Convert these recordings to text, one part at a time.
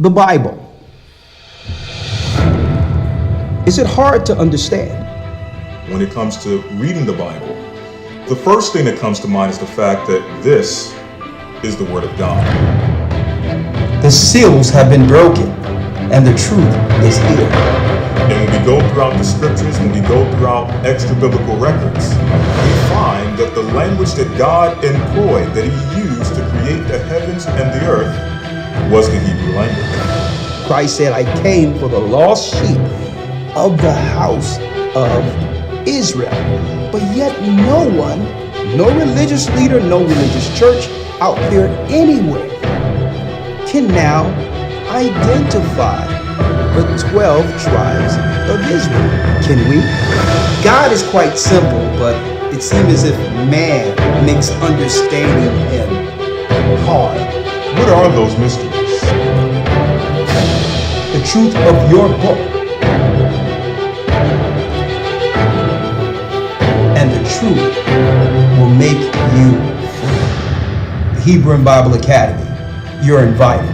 the Bible. Is it hard to understand? When it comes to reading the Bible, the first thing that comes to mind is the fact that this is the Word of God. The seals have been broken, and the truth is here. And when we go throughout the scriptures, when we go throughout extra biblical records, we find that the language that God employed, that He used to create the heavens and the earth, was the Hebrew language. Christ said, I came for the lost sheep of the house of Israel. But yet no one, no religious leader, no religious church out there anywhere can now identify the 12 tribes of Israel. Can we? God is quite simple, but it seems as if man makes understanding Him hard. What are those mysteries? The truth of your book. And the truth will make you free. The Hebrew and Bible Academy, you're invited.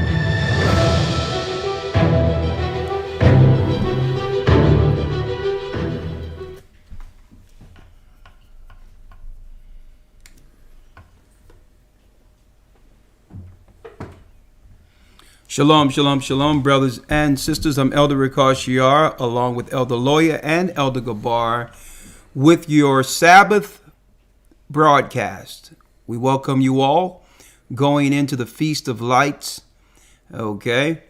Shalom, shalom, shalom, brothers and sisters. I'm Elder Rikar Shiar, along with Elder Loya and Elder Gabar, with your Sabbath broadcast. We welcome you all going into the Feast of Lights. Okay.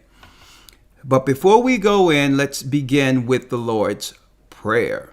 But before we go in, let's begin with the Lord's Prayer.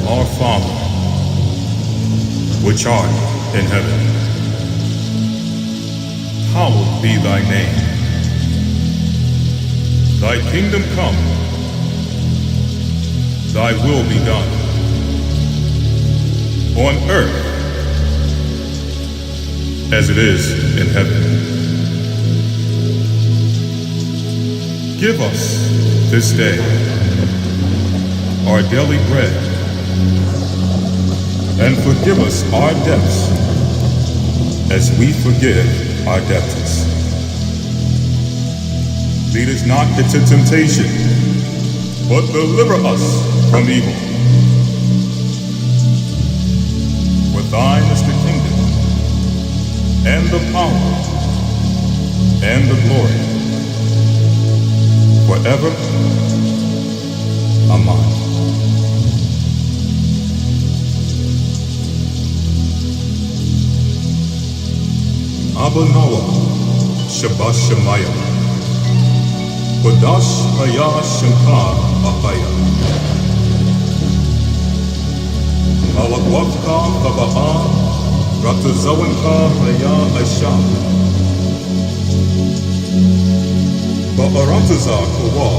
Our Father, which art in heaven, hallowed be thy name. Thy kingdom come, thy will be done, on earth as it is in heaven. Give us this day our daily bread, and forgive us our debts as we forgive our debtors. Lead us not into temptation, but deliver us from evil. For thine is the kingdom, and the power, and the glory, forever. Amen. Abba Noah, Shabbat Shemaya, Kodash Maya Shemka Ahaya, Malakwatka Kaba'a, Ratazawanka Haya Aisha, Ba'arataza Kawa,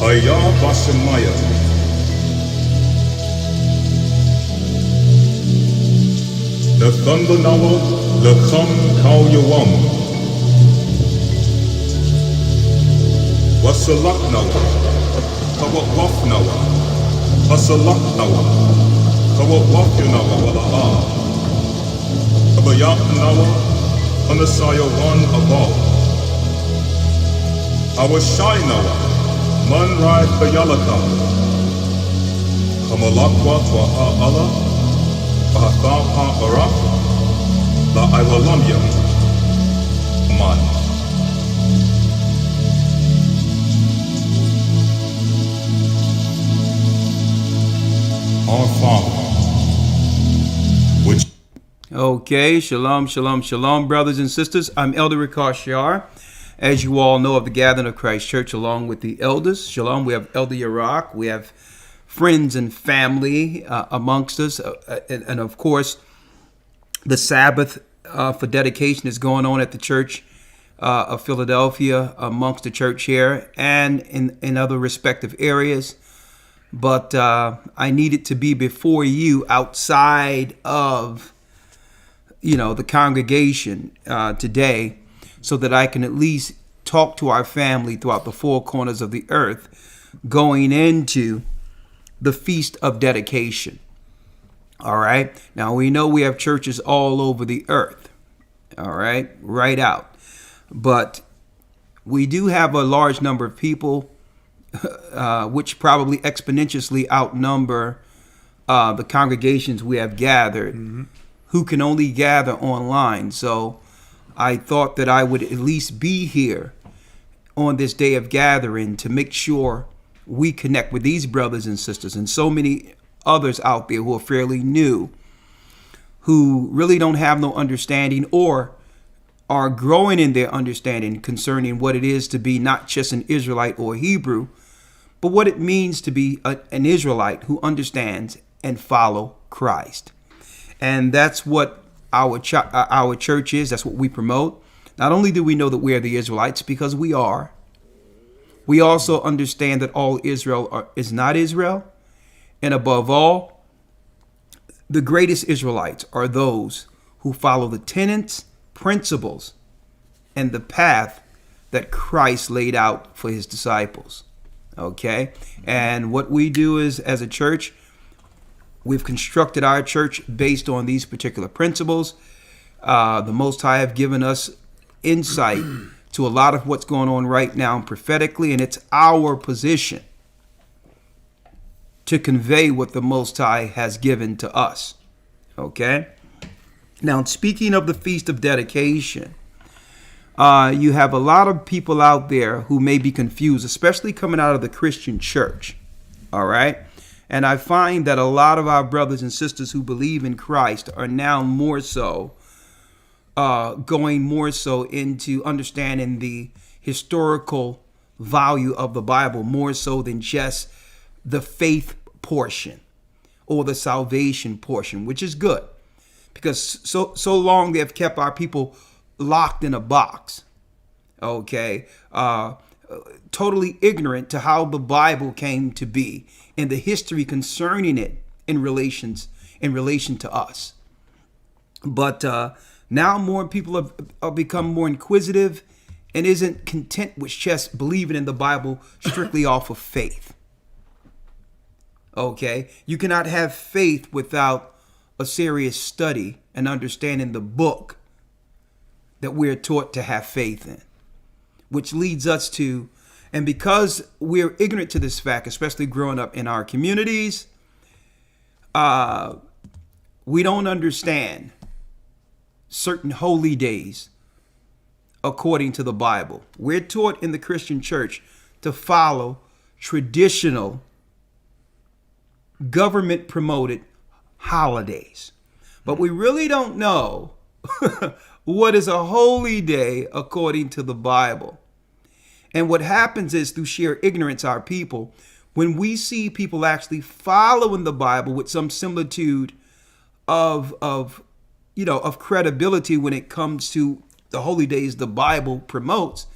Haya Bashemaya, the thunder Noah, Lekam Kau Yawam, Wasalak Nawa, Kawak Nawa, Wasalak Nawa, Kawak Nawa Wala'a, Kabayak Nawa, Anasaya Wan Abal, Awashai Nawa, Manrai Bayalaka, Kamalakwa Twaha Allah, Bahatha Barak, La Iwalamya, Man. Our Father, which... Okay, shalom, shalom, shalom, brothers and sisters. I'm Elder Rikar Shiar, as you all know, of the Gathering of Christ Church, along with the elders. Shalom, we have Elder Yarak, we have friends and family amongst us, and of course, the Sabbath for dedication is going on at the church of Philadelphia amongst the church here and in other respective areas. But I needed to be before you outside of, the congregation today, so that I can at least talk to our family throughout the four corners of the earth going into the Feast of Dedication. All right. Now, we know we have churches all over the earth. All right. Right out. But we do have a large number of people, which probably exponentially outnumber the congregations we have gathered, who can only gather online. So I thought that I would at least be here on this day of gathering to make sure we connect with these brothers and sisters and so many others out there who are fairly new, who really don't have no understanding or are growing in their understanding concerning what it is to be not just an Israelite or Hebrew, but what it means to be an Israelite who understands and follow Christ. And that's what our church is. That's what we promote. Not only do we know that we are the Israelites, because we are, we also understand that all Israel is not Israel. And above all, the greatest Israelites are those who follow the tenets, principles, and the path that Christ laid out for his disciples. Okay? And what we do is, as a church, we've constructed our church based on these particular principles. The Most High have given us insight to a lot of what's going on right now prophetically, and it's our position to convey what the Most High has given to us. Okay? Now, speaking of the Feast of Dedication, you have a lot of people out there who may be confused, especially coming out of the Christian church. All right? And I find that a lot of our brothers and sisters who believe in Christ are now more so going more so into understanding the historical value of the Bible, more so than just the faith portion or the salvation portion, which is good, because so long they have kept our people locked in a box. Okay, totally ignorant to how the Bible came to be and the history concerning it in relation to us. But now more people have become more inquisitive and isn't content with just believing in the Bible strictly off of faith. Okay, you cannot have faith without a serious study and understanding the book that we're taught to have faith in, which leads us to, and because we're ignorant to this fact, especially growing up in our communities, we don't understand certain holy days according to the Bible. We're taught in the Christian church to follow traditional government promoted holidays, but we really don't know what is a holy day according to the Bible. And what happens is, through sheer ignorance, our people, when we see people actually following the Bible with some similitude of credibility when it comes to the holy days the Bible promotes,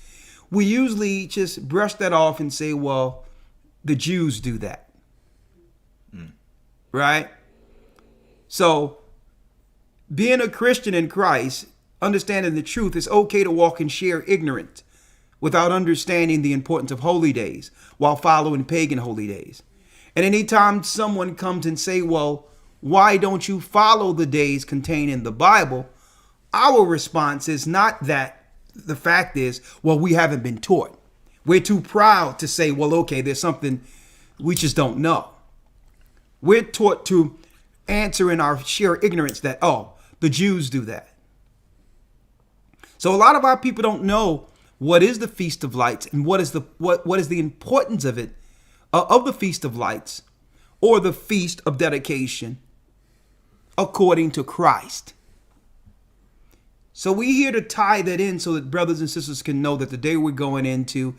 we usually just brush that off and say, well, the Jews do that. Right? So, being a Christian in Christ, understanding the truth, it's okay to walk in sheer ignorance without understanding the importance of holy days while following pagan holy days. And anytime someone comes and say, well, why don't you follow the days contained in the Bible? Our response is not that. The fact is, well, we haven't been taught. We're too proud to say, well, okay, there's something we just don't know. We're taught to answer in our sheer ignorance that, oh, the Jews do that. So a lot of our people don't know what is the Feast of Lights and what is the importance of it, of the Feast of Lights or the Feast of Dedication according to Christ. So we're here to tie that in so that brothers and sisters can know that the day we're going into,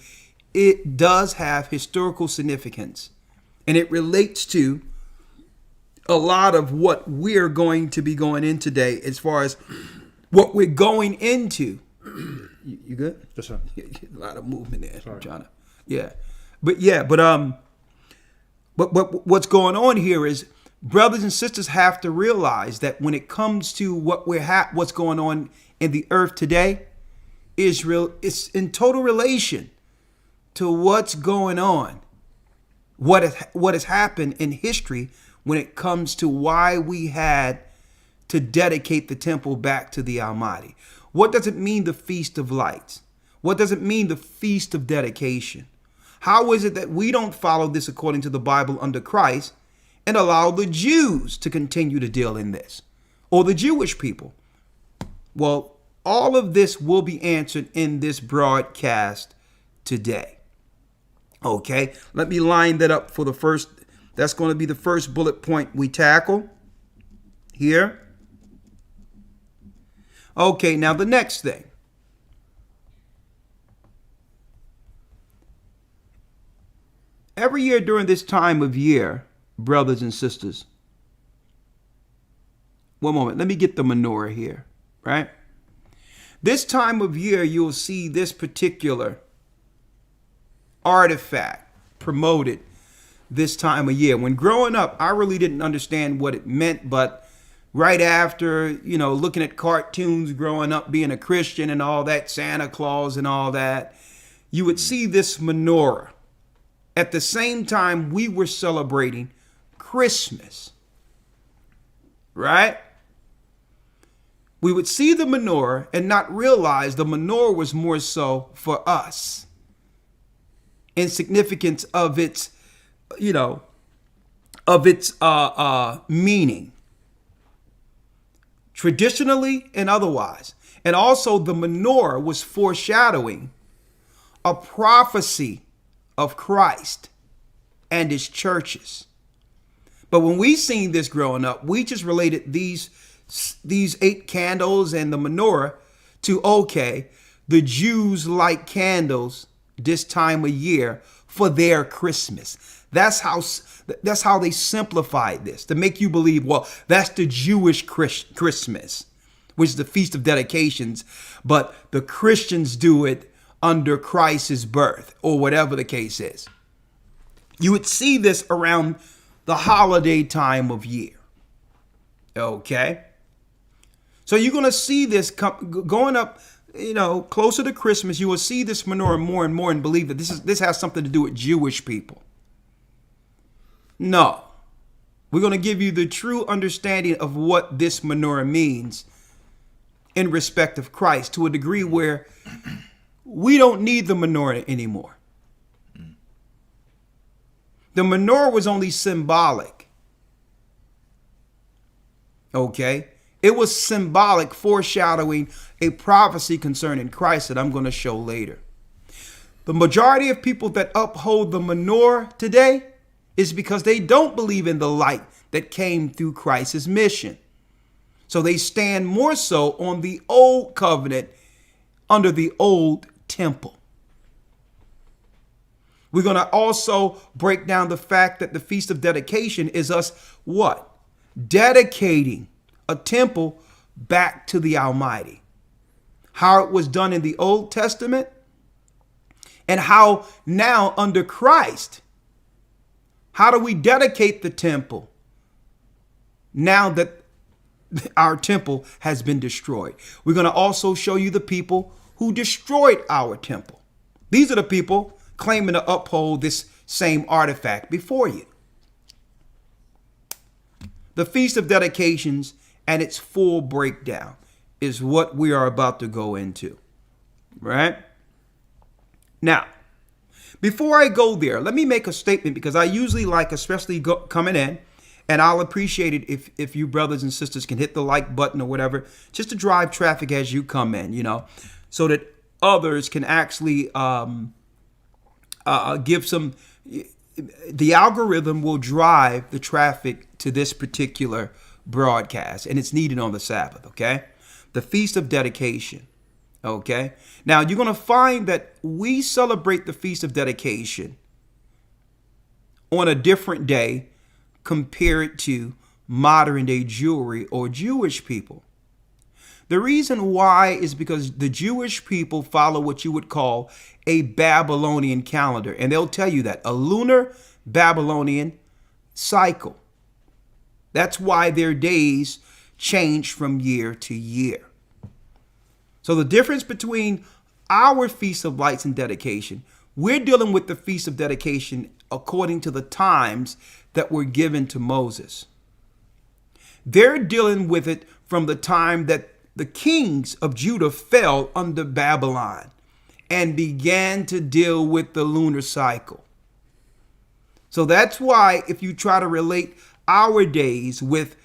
it does have historical significance, and it relates to a lot of what we're going to be going in today as far as what we're going into You good? Yes, sir. A lot of movement there. Sorry. I'm trying to, but what's going on here is brothers and sisters have to realize that when it comes to what's going on in the earth today, Israel is in total relation to what's going on, what has happened in history when it comes to why we had to dedicate the temple back to the Almighty. What does it mean, the Feast of Lights? What does it mean, the Feast of Dedication? How is it that we don't follow this according to the Bible under Christ and allow the Jews to continue to deal in this, or the Jewish people? Well, all of this will be answered in this broadcast today. Okay, let me line that up for the first. That's going to be the first bullet point we tackle here. Okay, now the next thing. Every year during this time of year, brothers and sisters, one moment, let me get the menorah here, right? This time of year, you'll see this particular artifact promoted this time of year. When growing up, I really didn't understand what it meant, but right after, looking at cartoons growing up, being a Christian and all that, Santa Claus and all that, you would see this menorah. At the same time, we were celebrating Christmas, right? We would see the menorah and not realize the menorah was more so for us in significance of its, meaning, traditionally and otherwise. And also the menorah was foreshadowing a prophecy of Christ and his churches. But when we seen this growing up, we just related these 8 candles and the menorah to, okay, the Jews light candles this time of year for their Christmas. That's how they simplified this, to make you believe, well, that's the Jewish Christmas, which is the Feast of Dedications, but the Christians do it under Christ's birth, or whatever the case is. You would see this around the holiday time of year. Okay? So you're going to see this going up, closer to Christmas. You will see this menorah more and more and believe that this has something to do with Jewish people. No. We're going to give you the true understanding of what this menorah means in respect of Christ, to a degree where we don't need the menorah anymore. The menorah was only symbolic. Okay? It was symbolic, foreshadowing a prophecy concerning Christ that I'm going to show later. The majority of people that uphold the menorah today is because they don't believe in the light that came through Christ's mission. So they stand more so on the old covenant under the old temple. We're going to also break down the fact that the Feast of Dedication is us what? Dedicating a temple back to the Almighty. How it was done in the Old Testament, and how now under Christ, how do we dedicate the temple now that our temple has been destroyed? We're going to also show you the people who destroyed our temple. These are the people claiming to uphold this same artifact before you. The Feast of Dedications and its full breakdown is what we are about to go into, right? Now, before I go there, let me make a statement, because I usually like, especially coming in, and I'll appreciate it if you brothers and sisters can hit the like button or whatever, just to drive traffic as you come in, so that others can actually give some. The algorithm will drive the traffic to this particular broadcast, and it's needed on the Sabbath, okay? The Feast of Dedication, okay? Now, you're going to find that we celebrate the Feast of Dedication on a different day compared to modern day Jewry or Jewish people. The reason why is because the Jewish people follow what you would call a Babylonian calendar. And they'll tell you that, a lunar Babylonian cycle. That's why their days change from year to year. So the difference between our Feast of Lights and Dedication, we're dealing with the Feast of Dedication according to the times that were given to Moses. They're dealing with it from the time that the kings of Judah fell under Babylon and began to deal with the lunar cycle. So that's why if you try to relate our days with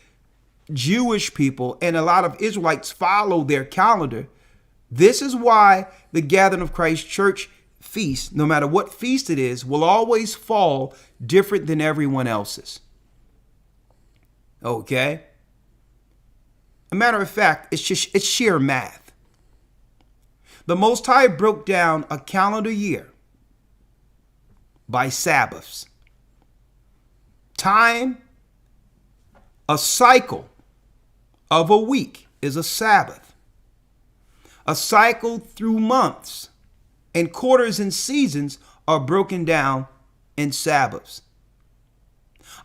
Jewish people, and a lot of Israelites follow their calendar, this is why the Gathering of Christ Church feast, no matter what feast it is, will always fall different than everyone else's. Okay? A matter of fact, it's sheer math. The Most High broke down a calendar year by Sabbaths. Time, a cycle of a week is a Sabbath. A cycle through months and quarters and seasons are broken down in Sabbaths.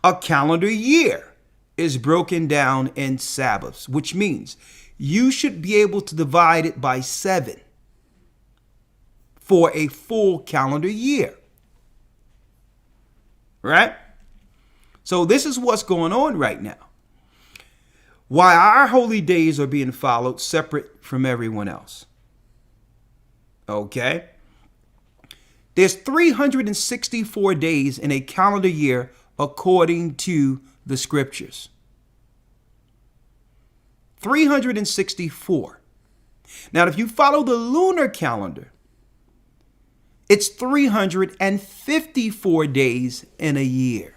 A calendar year is broken down in Sabbaths, which means you should be able to divide it by 7 for a full calendar year. Right? So this is what's going on right now. Why our holy days are being followed separate from everyone else. Okay? There's 364 days in a calendar year according to the scriptures. 364. Now, if you follow the lunar calendar, it's 354 days in a year.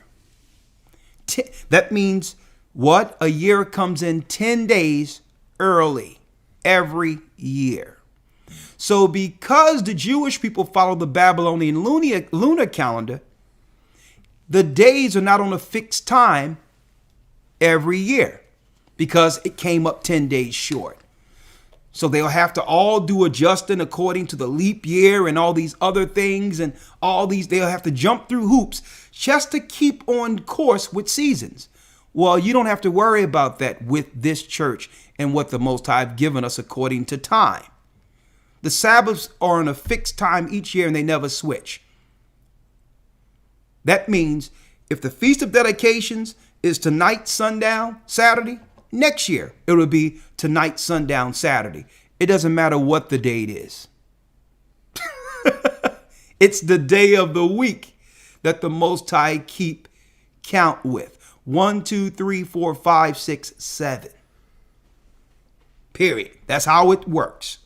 That means what? A year comes in 10 days early every year. So because the Jewish people follow the Babylonian lunar calendar, the days are not on a fixed time every year because it came up 10 days short. So they'll have to all do adjusting according to the leap year and all these other things, and they'll have to jump through hoops just to keep on course with seasons. Well, you don't have to worry about that with this church and what the Most High have given us according to time. The Sabbaths are on a fixed time each year and they never switch. That means if the Feast of Dedications is tonight, sundown, Saturday, next year it will be tonight, sundown, Saturday. It doesn't matter what the date is. It's the day of the week that the Most High keep count with. 1, 2, 3, 4, 5, 6, 7. Period. That's how it works.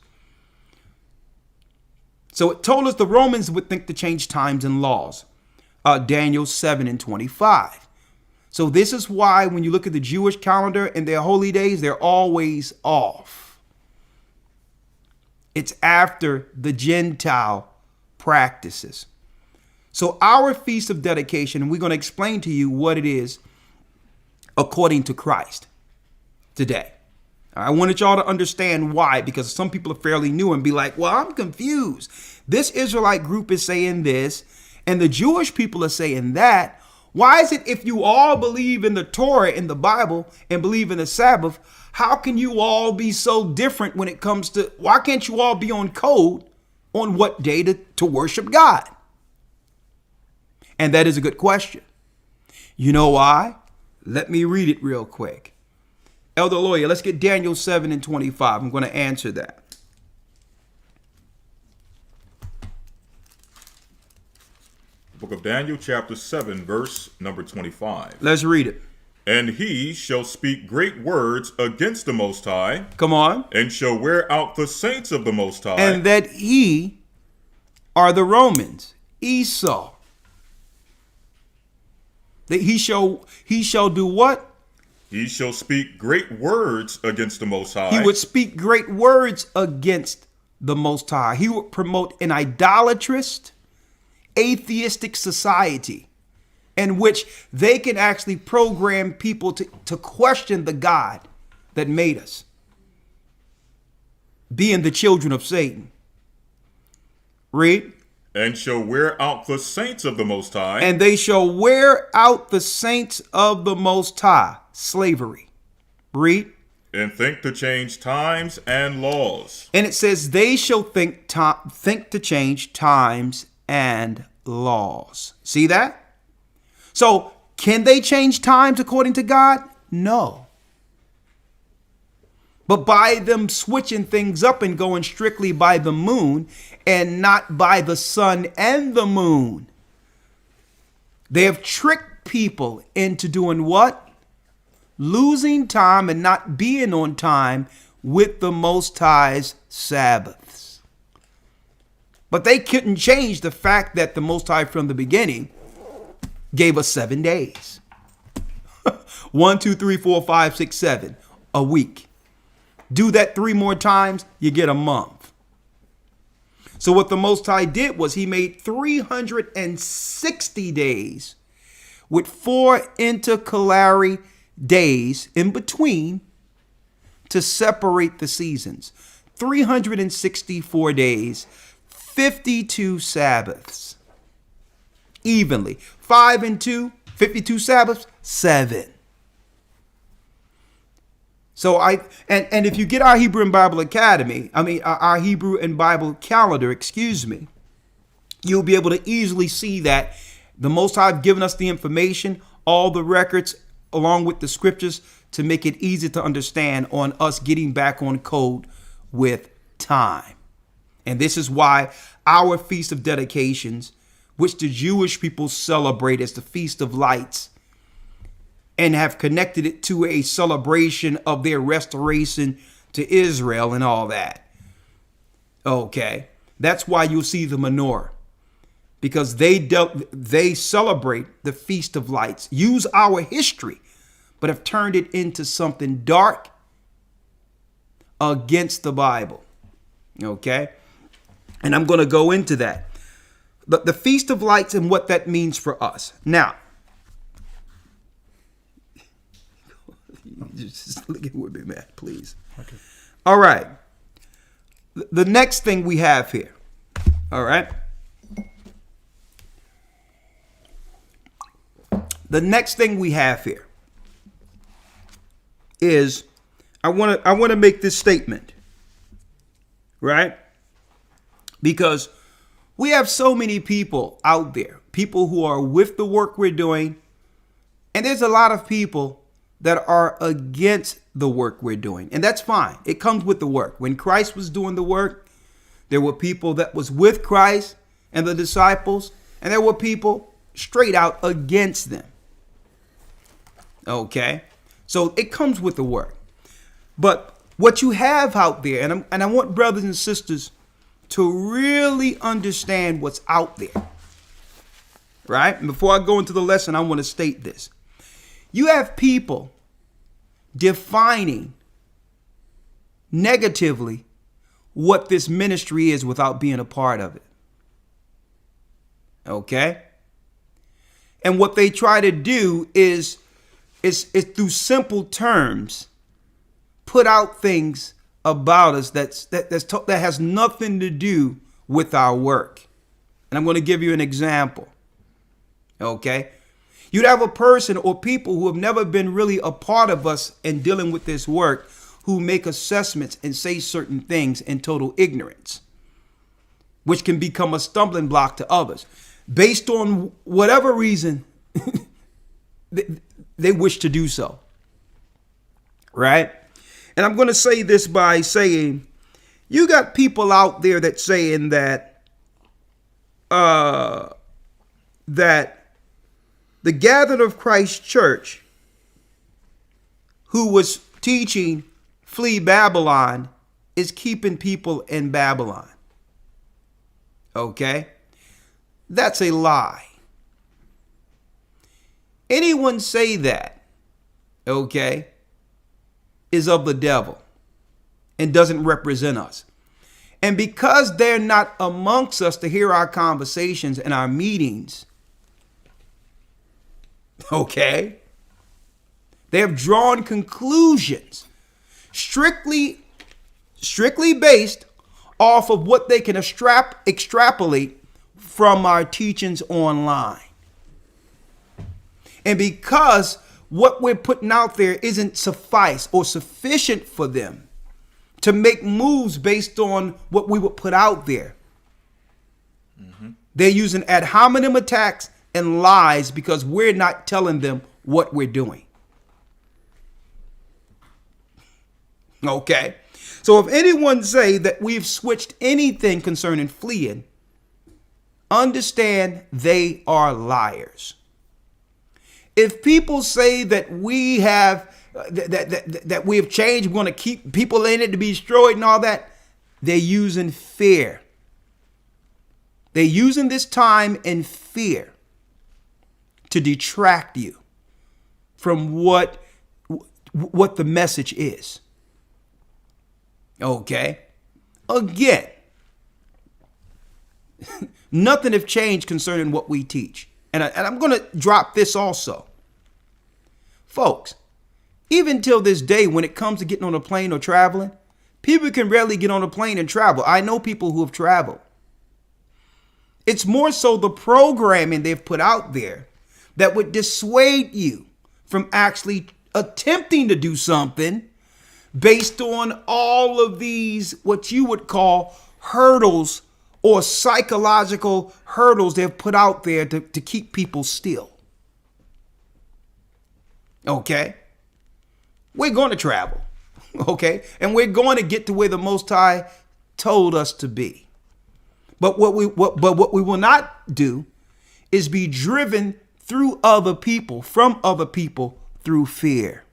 So it told us the Romans would think to change times and laws. Daniel 7 and 25. So this is why when you look at the Jewish calendar and their holy days, they're always off. It's after the Gentile practices. So our Feast of Dedication, and we're going to explain to you what it is according to Christ today. I wanted y'all to understand why, because some people are fairly new and be like, well, I'm confused. This Israelite group is saying this, and the Jewish people are saying that. Why is it if you all believe in the Torah, in the Bible, and believe in the Sabbath, how can you all be so different when it comes to, why can't you all be on code on what day to worship God? And that is a good question. You know why? Let me read it real quick. Elder Lawyer, let's get Daniel 7 and 25. I'm going to answer that. Book of Daniel, chapter 7, verse number 25. Let's read it. And he shall speak great words against the Most High. Come on. And shall wear out the saints of the Most High. And that he are the Romans, Esau. That he shall do what? He shall speak great words against the Most High. He would speak great words against the Most High. He would promote an idolatrous, atheistic society in which they can actually program people to question the God that made us. being the children of Satan. Read. And shall wear out the saints of the Most High. And they shall wear out the saints of the Most High. Slavery. Read. And think to change times and laws. And it says they shall think to change times and laws. See that? So can they change times according to God? No. But by them switching things up and going strictly by the moon and not by the sun and the moon, they have tricked people into doing what? Losing time and not being on time with the Most High's Sabbaths. But they couldn't change the fact that the Most High from the beginning gave us 7 days. 1, 2, 3, 4, 5, 6, 7 a week. Do that 3 more times, you get a month. So what the Most High did was he made 360 days with 4 intercalary days in between to separate the seasons. 364 days, 52 Sabbaths. Evenly. 5 and 2, 52 Sabbaths, 7. So and if you get our Hebrew and Bible Academy, our Hebrew and Bible calendar, you'll be able to easily see that the Most High have given us the information, all the records, along with the scriptures to make it easy to understand on us getting back on code with time. And this is why our Feast of Dedications, which the Jewish people celebrate as the Feast of Lights, and have connected it to a celebration of their restoration to Israel and all that. Okay, that's why you'll see the menorah, because they celebrate the Feast of Lights, use our history, but have turned it into something dark against the Bible. Okay, and I'm going to go into that. The Feast of Lights and what that means for us. Now, just look at with me, man, please. Okay. All right. The next thing we have here. All right. The next thing we have here is I want to make this statement. Right? Because we have so many people out there, people who are with the work we're doing, and there's a lot of people that are against the work we're doing. And that's fine. It comes with the work. When Christ was doing the work, there were people that was with Christ and the disciples, and there were people straight out against them. Okay? So it comes with the work. But what you have out there, and I want brothers and sisters to really understand what's out there. Right? And before I go into the lesson, I want to state this. You have people defining negatively what this ministry is without being a part of it. Okay? And what they try to do is through simple terms put out things about us that has nothing to do with our work. And I'm going to give you an example. Okay? You'd have a person or people who have never been really a part of us in dealing with this work who make assessments and say certain things in total ignorance, which can become a stumbling block to others based on whatever reason they wish to do so. Right? And I'm going to say this by saying you got people out there that saying that the Gathered of Christ Church, who was teaching flee Babylon, is keeping people in Babylon. Okay? That's a lie. Anyone say that, okay, is of the devil and doesn't represent us. And because they're not amongst us to hear our conversations and our meetings, okay, they have drawn conclusions strictly strictly based off of what they can extrapolate from our teachings online. And because what we're putting out there isn't suffice or sufficient for them to make moves based on what we would put out there, they're using ad hominem attacks and lies because we're not telling them what we're doing. Okay. So if anyone say that we've switched anything concerning fleeing, understand they are liars. If people say that we have that we have changed, we're going to keep people in it to be destroyed and all that, they're using fear. They're using this time in fear to detract you from what the message is. Okay. Again, nothing have changed concerning what we teach. And I'm going to drop this also. Folks, even till this day, when it comes to getting on a plane or traveling, people can rarely get on a plane and travel. I know people who have traveled. It's more so the programming they've put out there that would dissuade you from actually attempting to do something based on all of these, what you would call hurdles or psychological hurdles they've put out there to keep people still. Okay? We're going to travel. Okay? And we're going to get to where the Most High told us to be. But what we will not do is be driven through other people, from other people, through fear.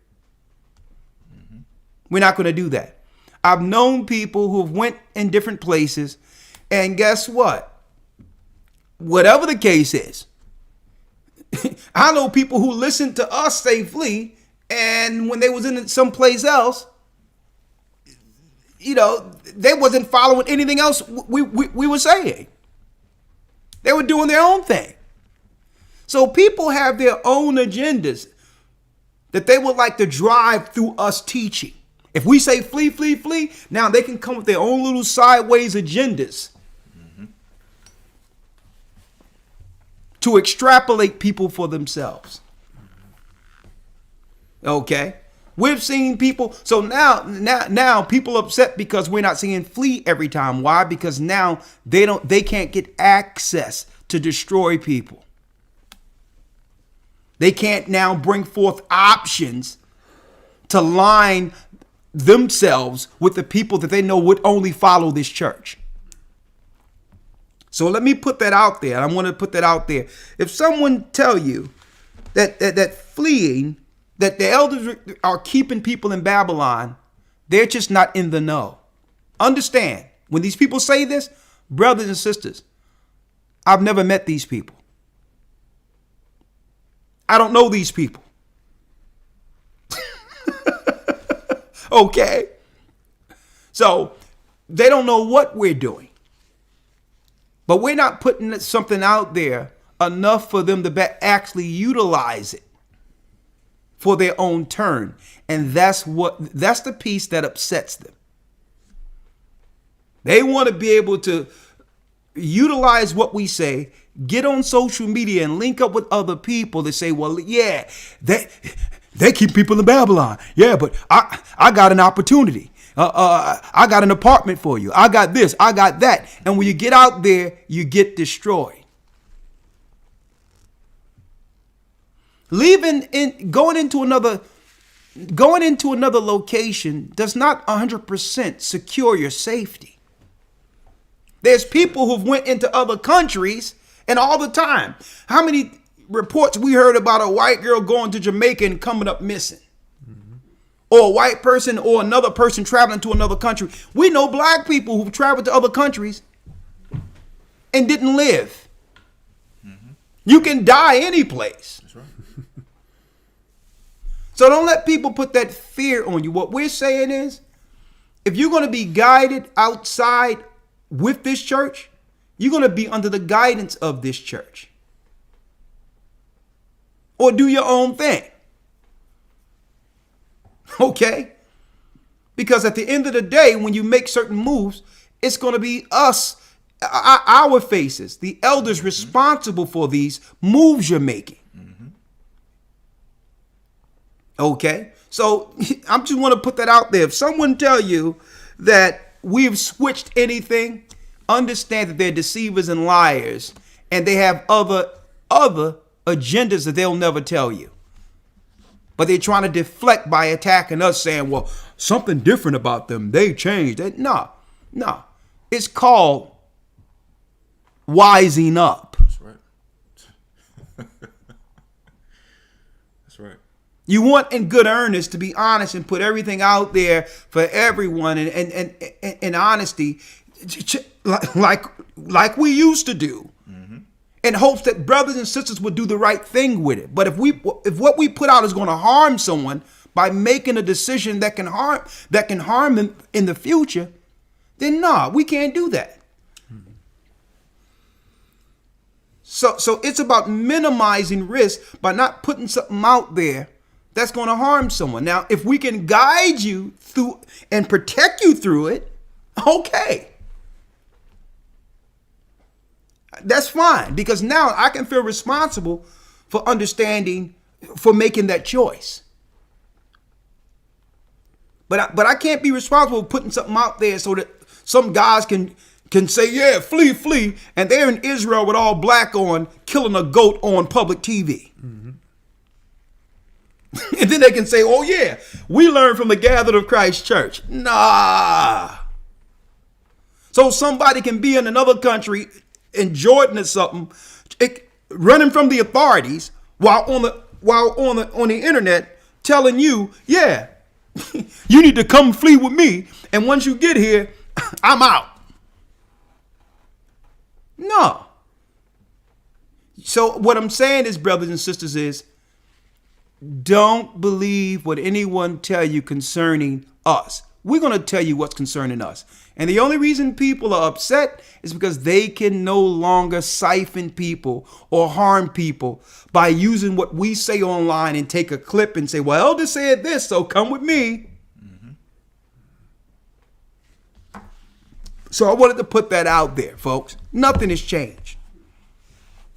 We're not going to do that. I've known people who have went in different places, and guess what? Whatever the case is, I know people who listened to us say flee, and when they was in someplace else, they wasn't following anything else we were saying. They were doing their own thing. So people have their own agendas that they would like to drive through us teaching. If we say flee, flee, flee, now they can come with their own little sideways agendas to extrapolate people for themselves. Okay? We've seen people, so now people upset because we're not saying flee every time. Why? Because now they can't get access to destroy people. They can't now bring forth options to line themselves with the people that they know would only follow this church. So let me put that out there. I want to put that out there. If someone tell you that fleeing, that the elders are keeping people in Babylon, they're just not in the know. Understand, when these people say this, brothers and sisters, I've never met these people. I don't know these people. Okay? So they don't know what we're doing. But we're not putting something out there enough for them to actually utilize it for their own turn. And that's the piece that upsets them. They want to be able to utilize what we say, get on social media and link up with other people to say, well, yeah, they keep people in Babylon. Yeah, but I got an opportunity. I got an apartment for you. I got this. I got that. And when you get out there, you get destroyed. Going into another location does not 100% secure your safety. There's people who've went into other countries, and all the time, how many reports we heard about a white girl going to Jamaica and coming up missing? Or a white person or another person traveling to another country. We know black people who've traveled to other countries and didn't live. You can die any place. That's right. So don't let people put that fear on you. What we're saying is, if you're going to be guided outside with this church, you're going to be under the guidance of this church. Or do your own thing. Okay? Because at the end of the day, when you make certain moves, it's going to be us, our faces, the elders responsible for these moves you're making. Okay? So I just want to put that out there. If someone tell you that we've switched anything, understand that they're deceivers and liars, and they have other agendas that they'll never tell you. But they're trying to deflect by attacking us, saying, well, something different about them. They changed. No. It's called wising up. That's right. That's right. You want in good earnest to be honest and put everything out there for everyone and in honesty, like we used to do. In hopes that brothers and sisters would do the right thing with it. But if what we put out is going to harm someone by making a decision that can harm them in the future, then no, we can't do that. So it's about minimizing risk by not putting something out there that's going to harm someone. Now, if we can guide you through and protect you through it, okay. That's fine, because now I can feel responsible for understanding, for making that choice. But I can't be responsible for putting something out there so that some guys can say, yeah, flee, and they're in Israel with all black on, killing a goat on public TV. And then they can say, oh yeah, we learned from the Gathered of Christ Church. Nah. So somebody can be in another country, in Jordan or something, running from the authorities while on the internet telling you, yeah, you need to come flee with me, and once you get here, I'm out. No. So what I'm saying is, brothers and sisters, is don't believe what anyone tell you concerning us. We're going to tell you what's concerning us. And the only reason people are upset is because they can no longer siphon people or harm people by using what we say online and take a clip and say, well, Elder said this, so come with me. So I wanted to put that out there, folks. Nothing has changed.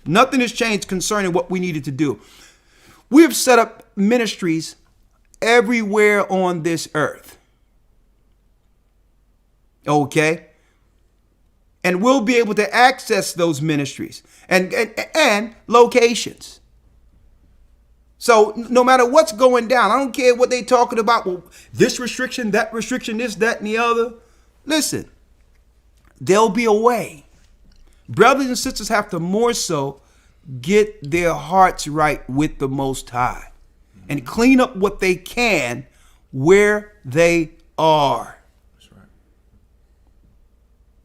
Nothing has changed concerning what we needed to do. We have set up ministries everywhere on this earth. Okay? And we'll be able to access those ministries and locations. So no matter what's going down, I don't care what they talking about. Well, this restriction, that restriction, this, that, and the other. Listen, there'll be a way. Brothers and sisters have to more so get their hearts right with the Most High and clean up what they can where they are. That's right.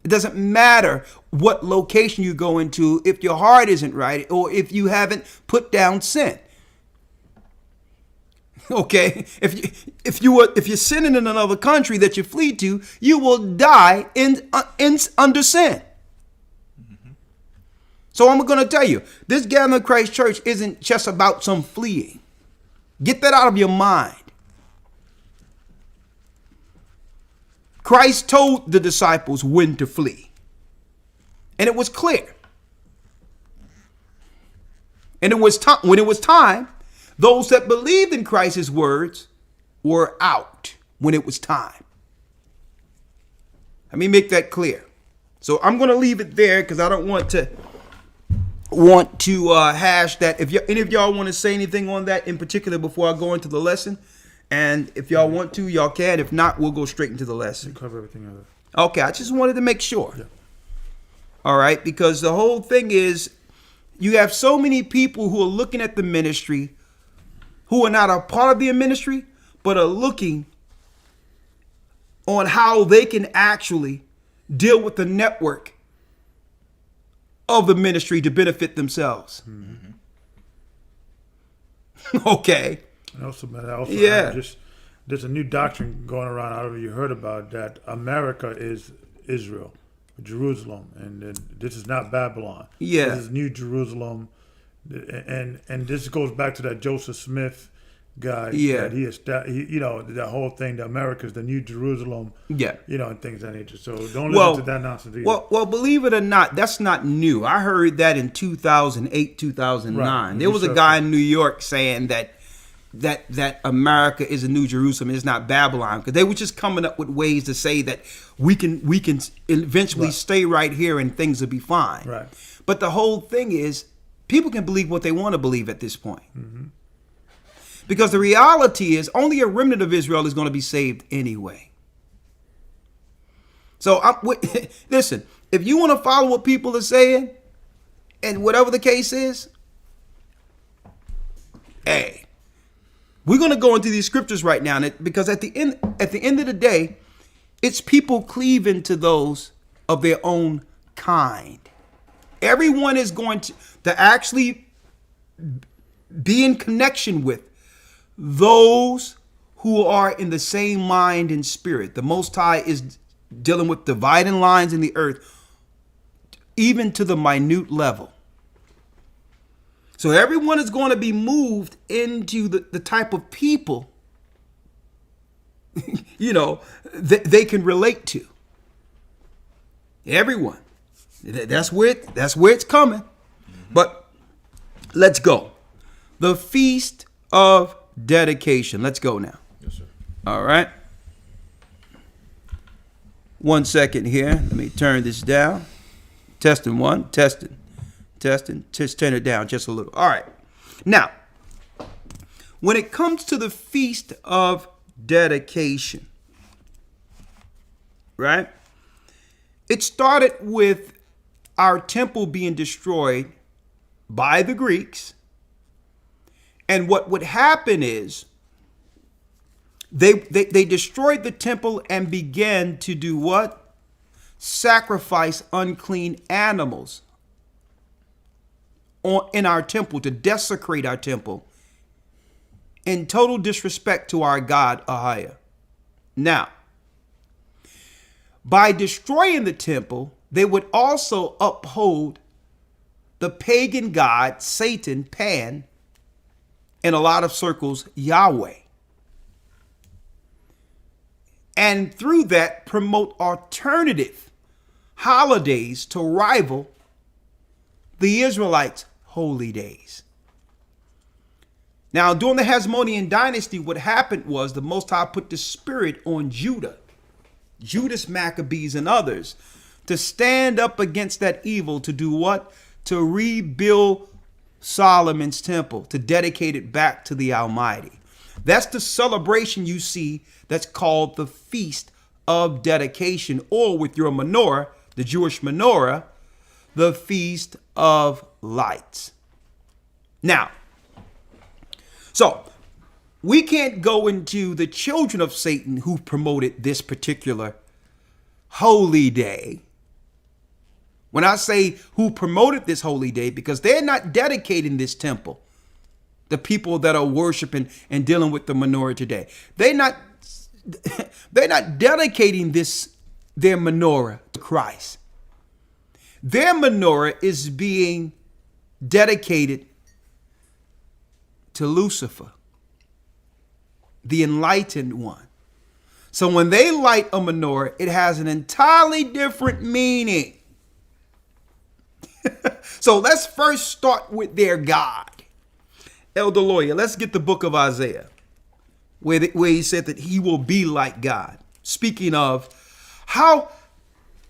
It doesn't matter what location you go into if your heart isn't right or if you haven't put down sin. Okay, if you're sinning in another country that you flee to, you will die under sin. So I'm going to tell you, this Gathering of Christ Church isn't just about some fleeing. Get that out of your mind. Christ told the disciples when to flee. And it was clear. And when it was time, those that believed in Christ's words were out when it was time. Let me make that clear. So I'm going to leave it there because I don't want to hash that. If any of y'all want to say anything on that in particular before I go into the lesson, and if y'all want to, y'all can. If not, we'll go straight into the lesson. Cover everything else. Okay, I just wanted to make sure. Yeah. All right, because the whole thing is, you have so many people who are looking at the ministry, who are not a part of the ministry, but are looking on how they can actually deal with the network of the ministry to benefit themselves. Mm-hmm. Okay. And also, man, Yeah. There's a new doctrine going around. I don't know if you heard about that. America is Israel, Jerusalem, and this is not Babylon. Yeah. This is New Jerusalem, and this goes back to that Joseph Smith guy. Yeah. That you know, the whole thing, the America's the New Jerusalem. Yeah. You know, and things of that nature. So don't listen to that nonsense either. Well, believe it or not, that's not new. I heard that in 2008, 2009. Right. There was a guy in New York saying that America is a New Jerusalem. It's not Babylon, because they were just coming up with ways to say that we can eventually stay right here and things will be fine. Right. But the whole thing is, people can believe what they want to believe at this point. Mm-hmm. Because the reality is, only a remnant of Israel is going to be saved anyway. So listen, if you want to follow what people are saying, and whatever the case is, hey, we're going to go into these scriptures right now, because at the end of the day, it's people cleaving to those of their own kind. Everyone is going to actually be in connection with those who are in the same mind and spirit. The Most High is dealing with dividing lines in the earth, even to the minute level. So everyone is going to be moved into the type of people, you know, they can relate to. Everyone. That's where it's coming. But let's go. The Feast of Dedication. Let's go now. Yes, sir. All right. 1 second here. Let me turn this down. Testing one. Testing. Just turn it down just a little. All right. Now, when it comes to the Feast of Dedication, right? It started with our temple being destroyed by the Greeks. And what would happen is they destroyed the temple and began to do what? Sacrifice unclean animals in our temple, to desecrate our temple in total disrespect to our God, Ahia. Now, by destroying the temple, they would also uphold the pagan god, Satan, Pan, in a lot of circles, Yahweh. And through that, promote alternative holidays to rival the Israelites' holy days. Now, during the Hasmonean dynasty, what happened was the Most High put the spirit on Judas Maccabees and others, to stand up against that evil, to do what? To rebuild Solomon's temple, to dedicate it back to the Almighty. That's the celebration you see that's called the Feast of Dedication, or with your menorah, the Jewish menorah, the Feast of Lights. Now, so we can't go into the children of Satan who promoted this particular holy day. When I say who promoted this holy day, because they're not dedicating this temple, the people that are worshiping and dealing with the menorah today, they're not dedicating their menorah to Christ. Their menorah is being dedicated to Lucifer, the enlightened one. So when they light a menorah, it has an entirely different meaning. So let's first start with their God. Elder Lawyer, let's get the book of Isaiah, where he said that he will be like God. Speaking of, how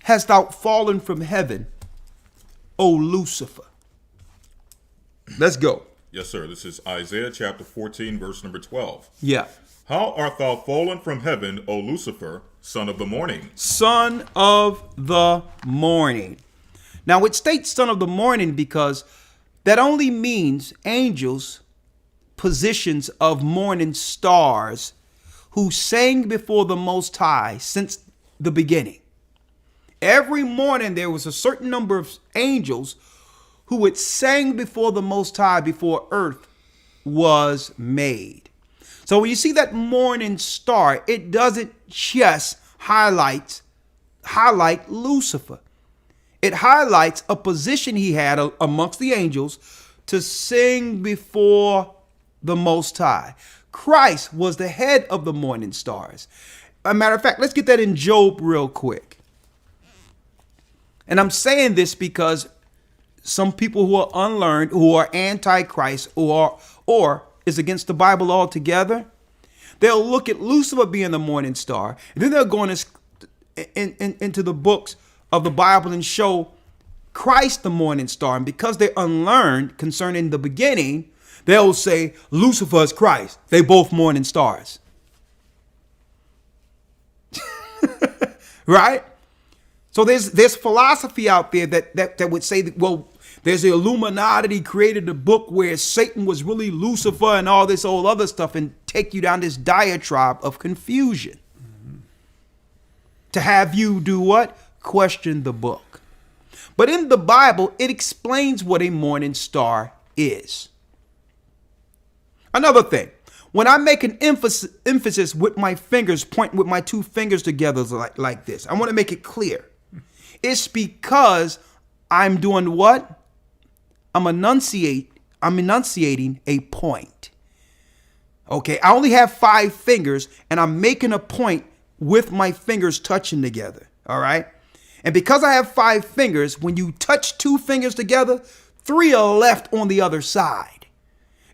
hast thou fallen from heaven, O Lucifer? Let's go. Yes, sir. This is Isaiah chapter 14, verse number 12. Yeah. How art thou fallen from heaven, O Lucifer, son of the morning? Son of the morning. Now it states son of the morning because that only means angels, positions of morning stars, who sang before the Most High since the beginning. Every morning there was a certain number of angels who had sang before the Most High before earth was made. So when you see that morning star, it doesn't just highlight Lucifer. It highlights a position he had amongst the angels to sing before the Most High. Christ was the head of the morning stars. As a matter of fact, let's get that in Job real quick. And I'm saying this because some people who are unlearned, who are anti-Christ, or is against the Bible altogether, they'll look at Lucifer being the morning star, and then they'll go into the books of the Bible and show Christ the morning star. And because they're unlearned concerning the beginning, they'll say Lucifer is Christ. They both morning stars. Right? So there's philosophy out there that would say that, well, there's the Illuminati created a book where Satan was really Lucifer and all this old other stuff, and take you down this diatribe of confusion. To have you do what? Question the book. But in the Bible, it explains what a morning star is. Another thing, when I make an emphasis with my fingers, point with my two fingers together like this, I want to make it clear. It's because I'm doing what? I'm enunciating a point. Okay, I only have 5 fingers, and I'm making a point with my fingers touching together. All right. And because I have 5 fingers, when you touch 2 fingers together, 3 are left on the other side.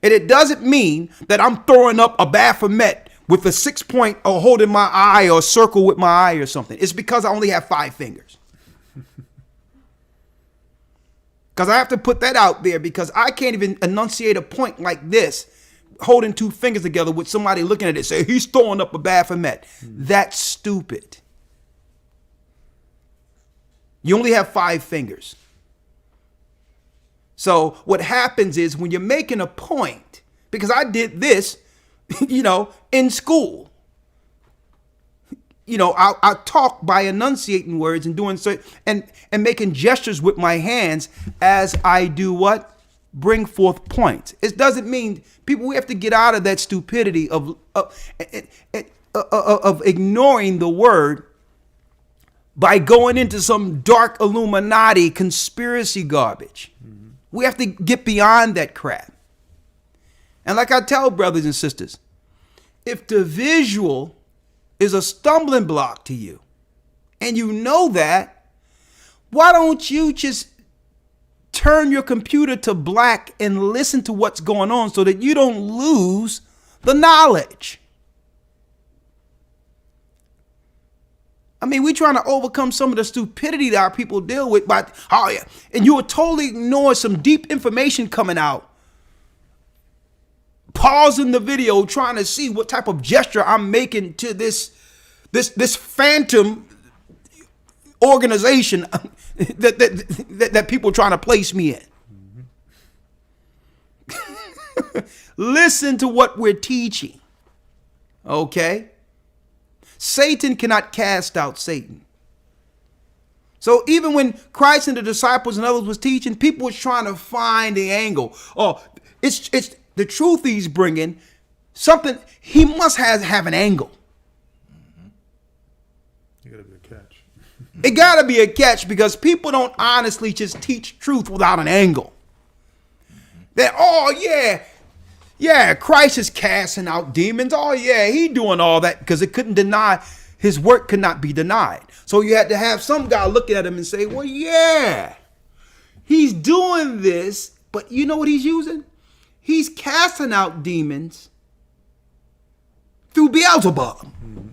And it doesn't mean that I'm throwing up a Baphomet with a 6 point or holding my eye or circle with my eye or something. It's because I only have 5 fingers. Because I have to put that out there, because I can't even enunciate a point like this, holding 2 fingers together with somebody looking at it and say, he's throwing up a Baphomet. That's stupid. You only have 5 fingers. So what happens is when you're making a point, because I did this, in school. I talk by enunciating words and doing so, and making gestures with my hands as I do what? Bring forth points. It doesn't mean we have to get out of that stupidity of ignoring the word by going into some dark Illuminati conspiracy garbage. Mm-hmm. We have to get beyond that crap. And like I tell brothers and sisters, if the visual is a stumbling block to you, and you know that, why don't you just turn your computer to black and listen to what's going on so that you don't lose the knowledge? I mean, we're trying to overcome some of the stupidity that our people deal with, and you will totally ignore some deep information coming out. Pausing the video, trying to see what type of gesture I'm making to this phantom organization that people are trying to place me in. Mm-hmm. Listen to what we're teaching. Okay? Satan cannot cast out Satan. So even when Christ and the disciples and others was teaching, people was trying to find the angle. Oh, it's the truth he's bringing. Something, he must have an angle. You gotta be a catch. It gotta be a catch, because people don't honestly just teach truth without an angle. That, Christ is casting out demons. Oh yeah, he doing all that, because it couldn't deny, his work could not be denied. So you had to have some guy looking at him and say, well, yeah, he's doing this, but you know what he's using? He's casting out demons through Beelzebub. Mm-hmm.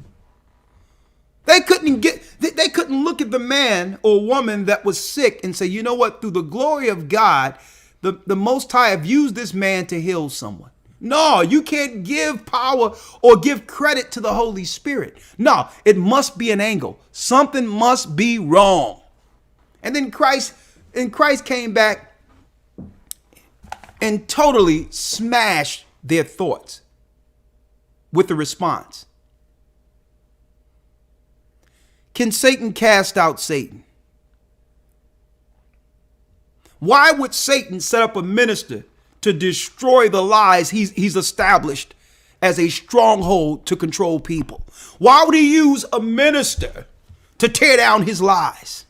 They couldn't look at the man or woman that was sick and say, you know what, through the glory of God, the Most High have used this man to heal someone. No, you can't give power or give credit to the Holy Spirit. No, it must be an angle. Something must be wrong. And then Christ came back and totally smashed their thoughts with the response. Can Satan cast out Satan? Why would Satan set up a minister to destroy the lies he's established as a stronghold to control people? Why would he use a minister to tear down his lies?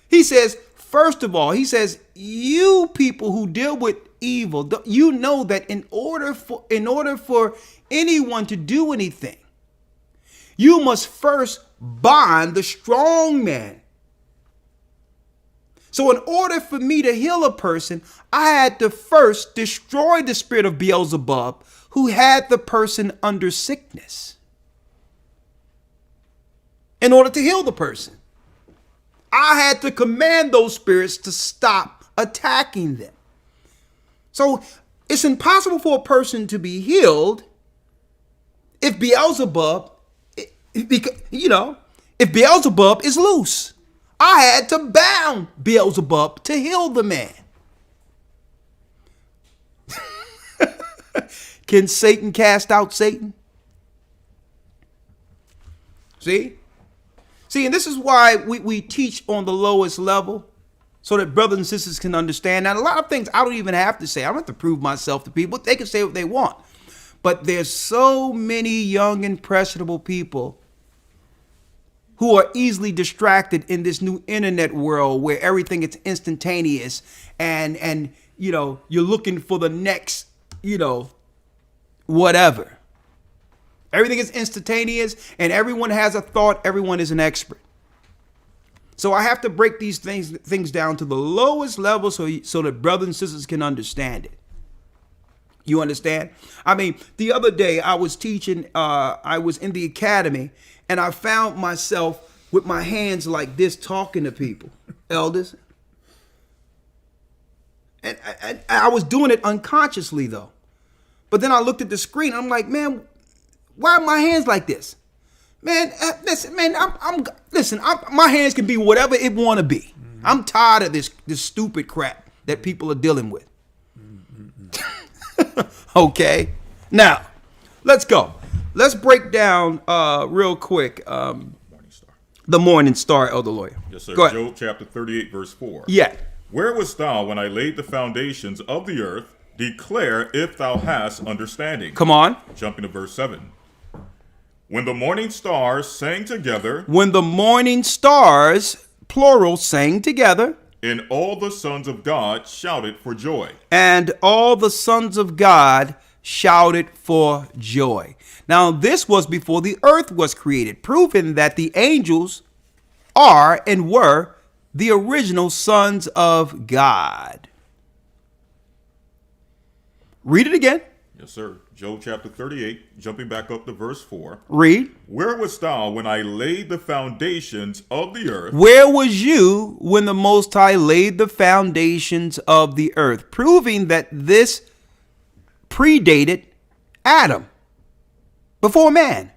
He says, First of all, he says, you people who deal with evil, you know that in order for anyone to do anything, you must first bind the strong man. So in order for me to heal a person, I had to first destroy the spirit of Beelzebub, who had the person under sickness, in order to heal the person. I had to command those spirits to stop attacking them. So it's impossible for a person to be healed if Beelzebub, if Beelzebub is loose. I had to bound Beelzebub to heal the man. Can Satan cast out Satan? See, and this is why we teach on the lowest level, so that brothers and sisters can understand. Now, a lot of things I don't even have to say. I don't have to prove myself to people. They can say what they want. But there's so many young, impressionable people who are easily distracted in this new internet world where everything is instantaneous, and you're looking for the next, whatever. Everything is instantaneous, and everyone has a thought. Everyone is an expert. So I have to break these things down to the lowest level so that brothers and sisters can understand it. You understand? I mean, the other day I was teaching, I was in the academy, and I found myself with my hands like this talking to people, elders. And I was doing it unconsciously, though. But then I looked at the screen. I'm like, man, why are my hands like this? Man, listen, man, my hands can be whatever it want to be. Mm-hmm. I'm tired of this stupid crap that people are dealing with. Okay, now let's go. Let's break down real quick the morning star, Elder Lawyer. Yes, sir. Go ahead. Job chapter 38, verse 4. Yeah. Where wast thou when I laid the foundations of the earth? Declare if thou hast understanding. Come on. Jumping to verse 7. When the morning stars sang together. When the morning stars, plural, sang together. And all the sons of God shouted for joy. And all the sons of God shouted for joy. Now, this was before the earth was created, proving that the angels are and were the original sons of God. Read it again. Yes, sir. Job chapter 38, jumping back up to verse 4. Read. Where wast thou when I laid the foundations of the earth? Where was you when the Most High laid the foundations of the earth? Proving that this predated Adam, before man.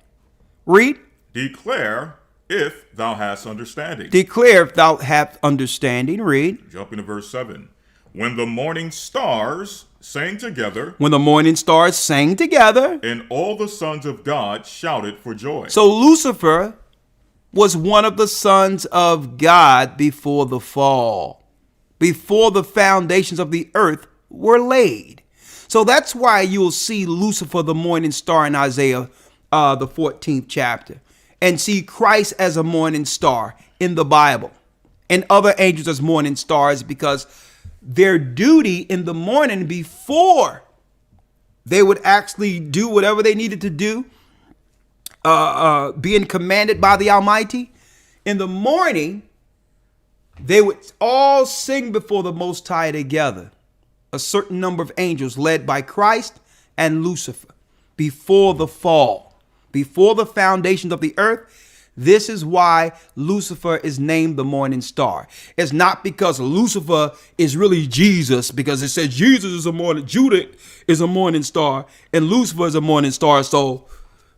Read. Declare if thou hast understanding. Declare if thou hast understanding. Read. Jumping to verse 7. When the morning stars sang together. When the morning stars sang together. And all the sons of God shouted for joy. So Lucifer was one of the sons of God before the fall, before the foundations of the earth were laid. So that's why you'll see Lucifer, the morning star, in Isaiah, the 14th chapter, and see Christ as a morning star in the Bible, and other angels as morning stars, because their duty in the morning, before they would actually do whatever they needed to do, being commanded by the Almighty, in the morning, they would all sing before the Most High together. A certain number of angels led by Christ and Lucifer before the fall, before the foundations of the earth. This is why Lucifer is named the morning star. It's not because Lucifer is really Jesus, because it says Jesus is a morning, Judah is a morning star, and Lucifer is a morning star. So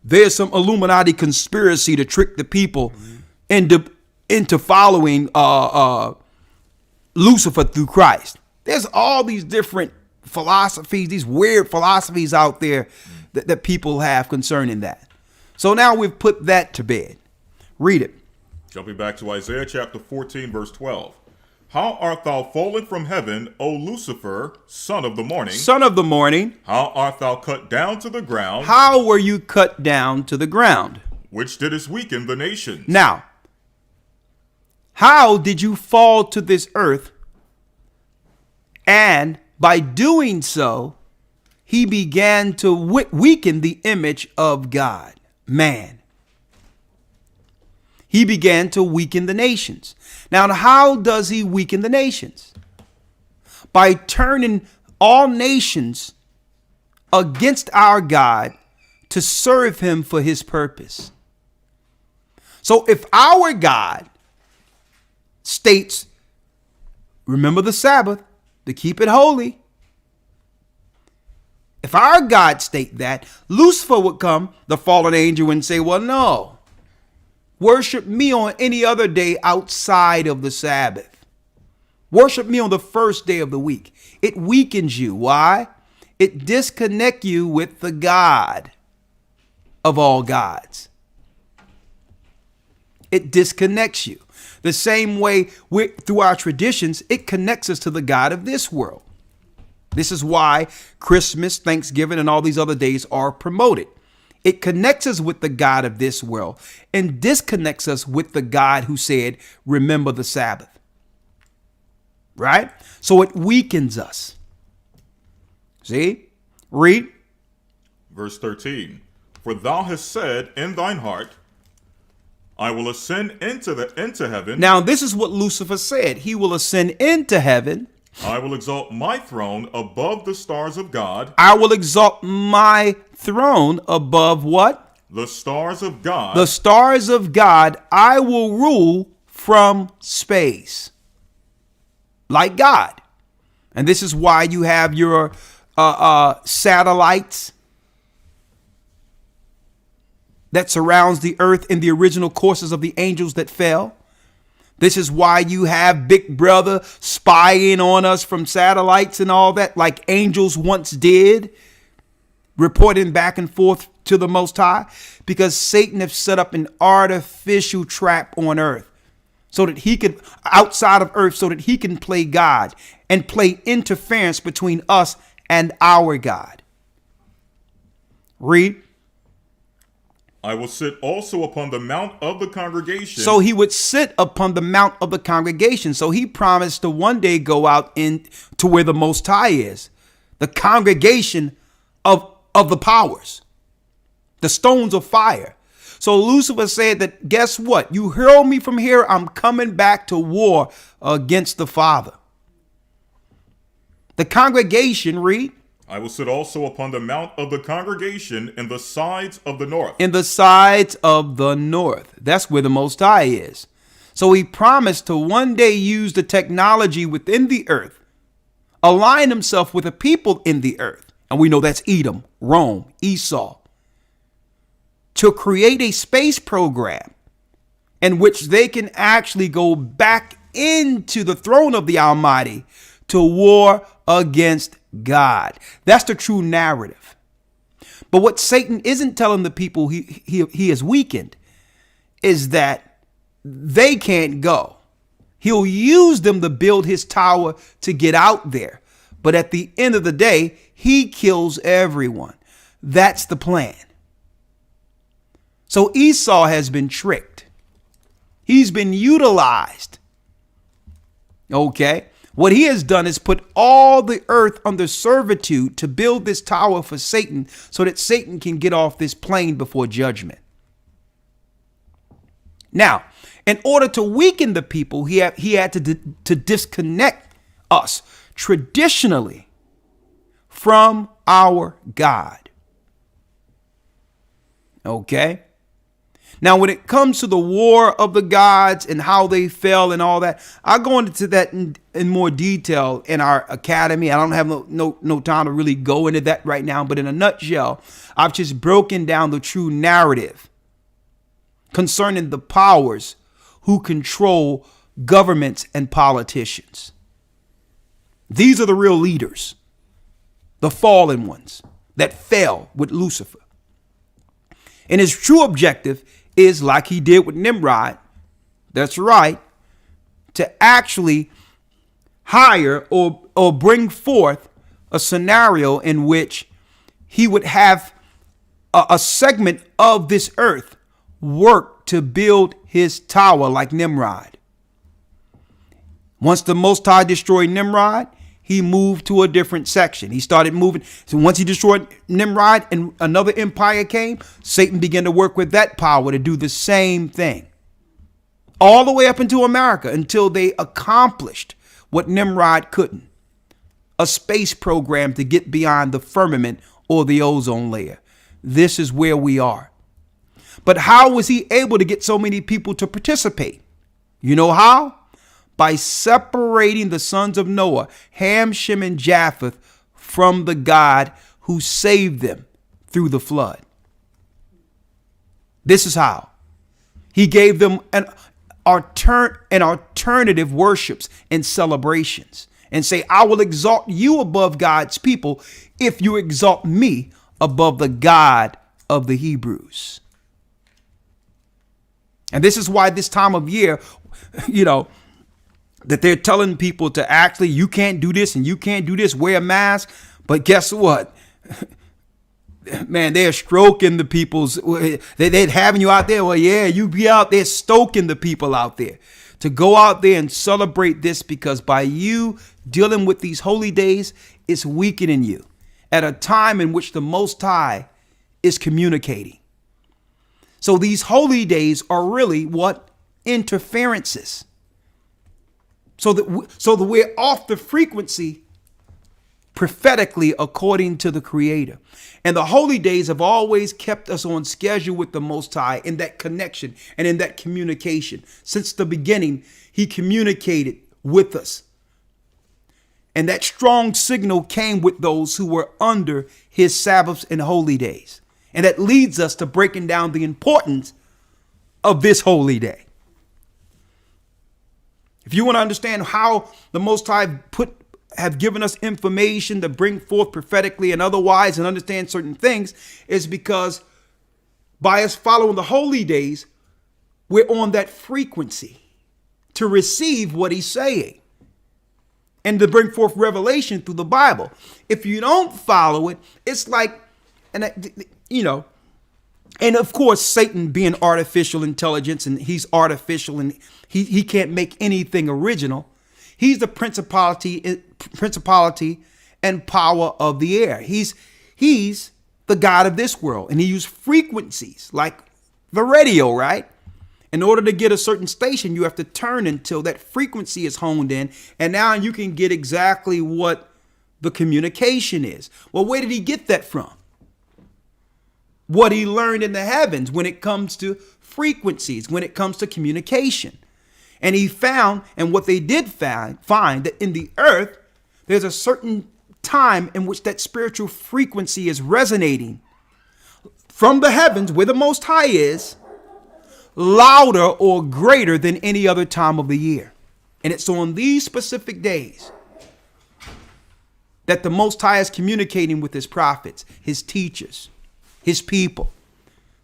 there's some Illuminati conspiracy to trick the people into following Lucifer through Christ. There's all these different philosophies, these weird philosophies out there that people have concerning that. So now we've put that to bed. Read it. Jumping back to Isaiah chapter 14, verse 12. How art thou fallen from heaven, O Lucifer, son of the morning? Son of the morning. How art thou cut down to the ground? How were you cut down to the ground? Which didst weaken the nations. Now, how did you fall to this earth? And by doing so, he began to weaken the image of God, man. He began to weaken the nations. Now, how does he weaken the nations? By turning all nations against our God to serve him for his purpose. So if our God states, remember the Sabbath, to keep it holy. If our God state that, Lucifer would come, the fallen angel, and say, well, no, worship me on any other day outside of the Sabbath. Worship me on the first day of the week. It weakens you. Why? It disconnects you with the God of all gods. It disconnects you. The same way through our traditions, it connects us to the God of this world. This is why Christmas, Thanksgiving, and all these other days are promoted. It connects us with the God of this world and disconnects us with the God who said, remember the Sabbath. Right? So it weakens us. See? Read. Verse 13. For thou hast said in thine heart, I will ascend into heaven. Now, this is what Lucifer said. He will ascend into heaven. I will exalt my throne above the stars of God. I will exalt my throne above what? The stars of God. The stars of God. I will rule from space. Like God. And this is why you have your satellites that surrounds the earth in the original courses of the angels that fell. This is why you have Big Brother spying on us from satellites and all that, like angels once did, reporting back and forth to the Most High, because Satan has set up an artificial trap on earth so that he could, outside of earth, so that he can play God and play interference between us and our God. Read. I will sit also upon the mount of the congregation. So he would sit upon the mount of the congregation. So he promised to one day go out in to where the Most High is, the congregation of the powers, the stones of fire. So Lucifer said that, guess what? You hurl me from here, I'm coming back to war against the Father. The congregation, read. I will sit also upon the mount of the congregation in the sides of the north. In the sides of the north. That's where the Most High is. So he promised to one day use the technology within the earth, align himself with the people in the earth. And we know that's Edom, Rome, Esau. To create a space program in which they can actually go back into the throne of the Almighty to war against God. That's the true narrative. But what Satan isn't telling the people he has weakened is that they can't go. He'll use them to build his tower to get out there. But at the end of the day, he kills everyone. That's the plan. So Esau has been tricked. He's been utilized. Okay. What he has done is put all the earth under servitude to build this tower for Satan so that Satan can get off this plane before judgment. Now, in order to weaken the people, he had to disconnect us traditionally from our God. Okay? Now, when it comes to the war of the gods and how they fell and all that, I'll go into that in more detail in our academy. I don't have no time to really go into that right now. But in a nutshell, I've just broken down the true narrative concerning the powers who control governments and politicians. These are the real leaders, the fallen ones that fell with Lucifer. And his true objective is, like he did with Nimrod, that's right, to actually hire or bring forth a scenario in which he would have a segment of this earth work to build his tower like Nimrod. Once the Most High destroyed Nimrod, he moved to a different section. He started moving. So once he destroyed Nimrod and another empire came, Satan began to work with that power to do the same thing. All the way up into America until they accomplished what Nimrod couldn't. A space program to get beyond the firmament or the ozone layer. This is where we are. But how was he able to get so many people to participate? You know how? By separating the sons of Noah, Ham, Shem, and Japheth, from the God who saved them through the flood. This is how. He gave them an alternative worships and celebrations and say, I will exalt you above God's people if you exalt me above the God of the Hebrews. And this is why this time of year, that they're telling people to actually, you can't do this and you can't do this, wear a mask. But guess what? Man, they're stroking the people's, they're having you out there. Well, yeah, you be out there stoking the people out there to go out there and celebrate this, because by you dealing with these holy days, it's weakening you at a time in which the Most High is communicating. So these holy days are really what? Interferences. So that we're off the frequency prophetically according to the Creator. And the holy days have always kept us on schedule with the Most High in that connection and in that communication. Since the beginning, he communicated with us. And that strong signal came with those who were under his Sabbaths and holy days. And that leads us to breaking down the importance of this holy day. If you want to understand how the Most High have given us information to bring forth prophetically and otherwise and understand certain things, is because by us following the holy days, we're on that frequency to receive what he's saying and to bring forth revelation through the Bible. If you don't follow it, it's like, and of course, Satan being artificial intelligence, and he's artificial and he can't make anything original. He's the principality and power of the air. He's the God of this world, and he used frequencies like the radio, right? In order to get a certain station, you have to turn until that frequency is honed in, and now you can get exactly what the communication is. Well, where did he get that from? What he learned in the heavens when it comes to frequencies, when it comes to communication. And he found, and what they did find that in the earth, there's a certain time in which that spiritual frequency is resonating from the heavens where the Most High is, louder or greater than any other time of the year. And it's on these specific days that the Most High is communicating with his prophets, his teachers, his people.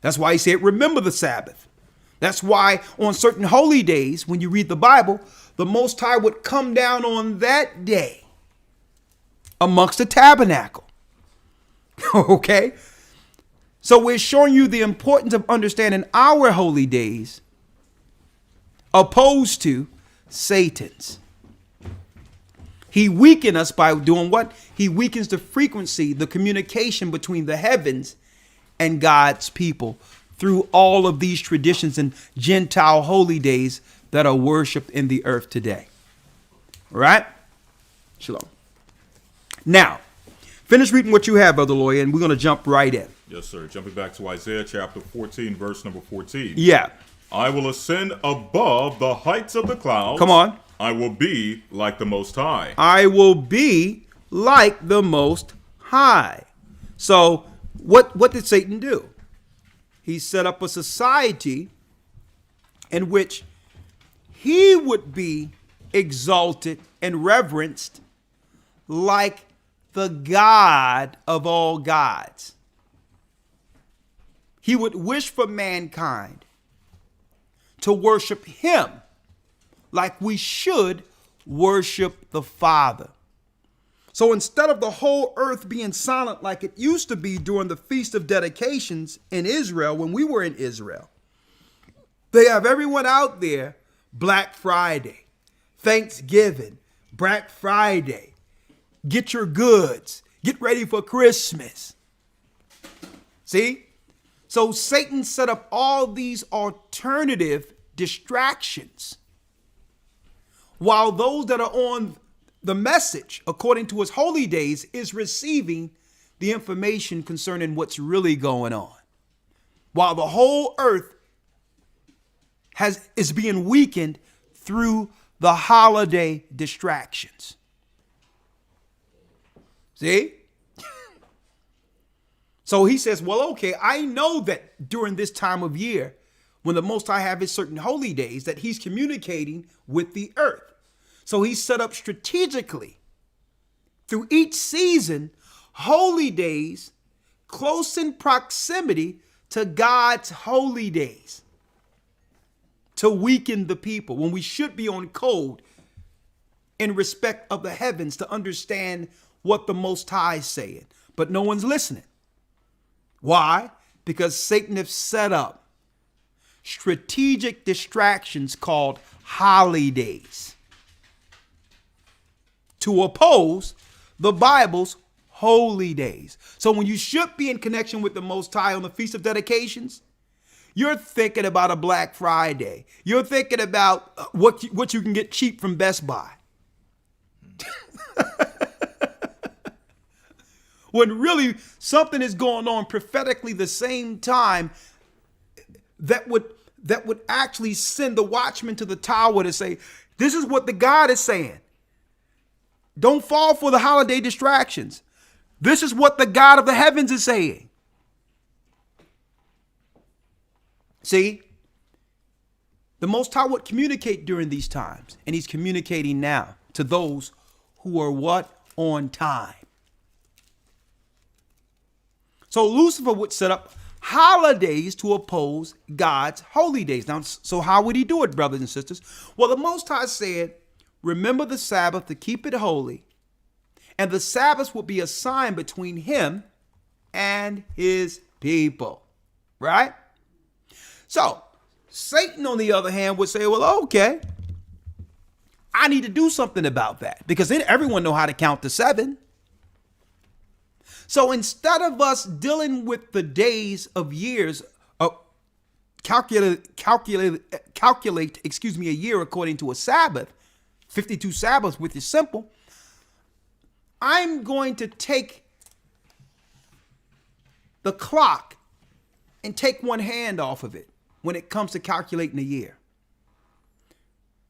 That's why he said, remember the Sabbath. That's why on certain holy days, when you read the Bible, the Most High would come down on that day amongst the tabernacle. Okay? So we're showing you the importance of understanding our holy days opposed to Satan's. He weakens us by doing what? He weakens the frequency, the communication between the heavens and God's people through all of these traditions and Gentile holy days that are worshiped in the earth today. All right? Shalom. Now, finish reading what you have, Brother Lawyer, and we're going to jump right in. Yes, sir. Jumping back to Isaiah chapter 14, verse number 14. Yeah. I will ascend above the heights of the clouds. Come on. I will be like the Most High. I will be like the Most High. So what did Satan do? He set up a society in which he would be exalted and reverenced like the God of all gods. He would wish for mankind to worship him like we should worship the Father. So instead of the whole earth being silent like it used to be during the Feast of Dedications in Israel, when we were in Israel, they have everyone out there Black Friday, Thanksgiving, Black Friday, get your goods, get ready for Christmas. See? So Satan set up all these alternative distractions, while those that are on the message, according to his holy days, is receiving the information concerning what's really going on. While the whole earth is being weakened through the holiday distractions. See? So he says, well, okay, I know that during this time of year, when the Most High have his certain holy days, that he's communicating with the earth. So he set up strategically through each season holy days close in proximity to God's holy days to weaken the people when we should be on code in respect of the heavens to understand what the Most High is saying. But no one's listening. Why? Because Satan has set up strategic distractions called holidays to oppose the Bible's holy days. So when you should be in connection with the Most High on the Feast of Dedications, you're thinking about a Black Friday. You're thinking about what you can get cheap from Best Buy. When really something is going on prophetically the same time that would actually send the watchman to the tower to say, this is what the God is saying. Don't fall for the holiday distractions. This is what the God of the heavens is saying. See, the Most High would communicate during these times, and he's communicating now to those who are what? On time. So Lucifer would set up holidays to oppose God's holy days. Now, so how would he do it, brothers and sisters? Well, the Most High said, remember the Sabbath to keep it holy, and the Sabbath will be a sign between him and his people, right? So Satan, on the other hand, would say, well, okay, I need to do something about that because then everyone know how to count to 7. So instead of us dealing with the days of years, calculate, a year according to a Sabbath, 52 Sabbaths, which is simple, I'm going to take the clock and take one hand off of it when it comes to calculating a year.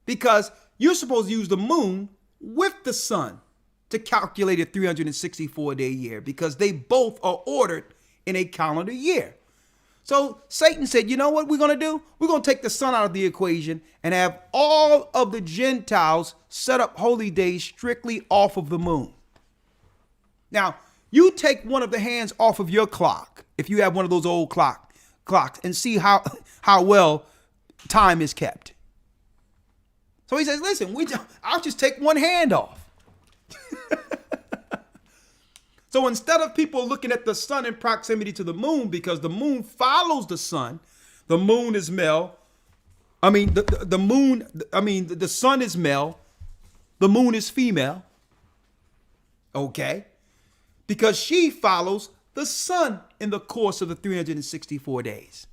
Because you're supposed to use the moon with the sun to calculate a 364-day year because they both are ordered in a calendar year. So Satan said, you know what we're going to do? We're going to take the sun out of the equation and have all of the Gentiles set up holy days strictly off of the moon. Now, you take one of the hands off of your clock, if you have one of those old clocks, and see how well time is kept. So he says, listen, I'll just take one hand off. So instead of people looking at the sun in proximity to the moon, because the moon follows the sun is male. I mean, the sun is male, the moon is female. Okay. Because she follows the sun in the course of the 364 days.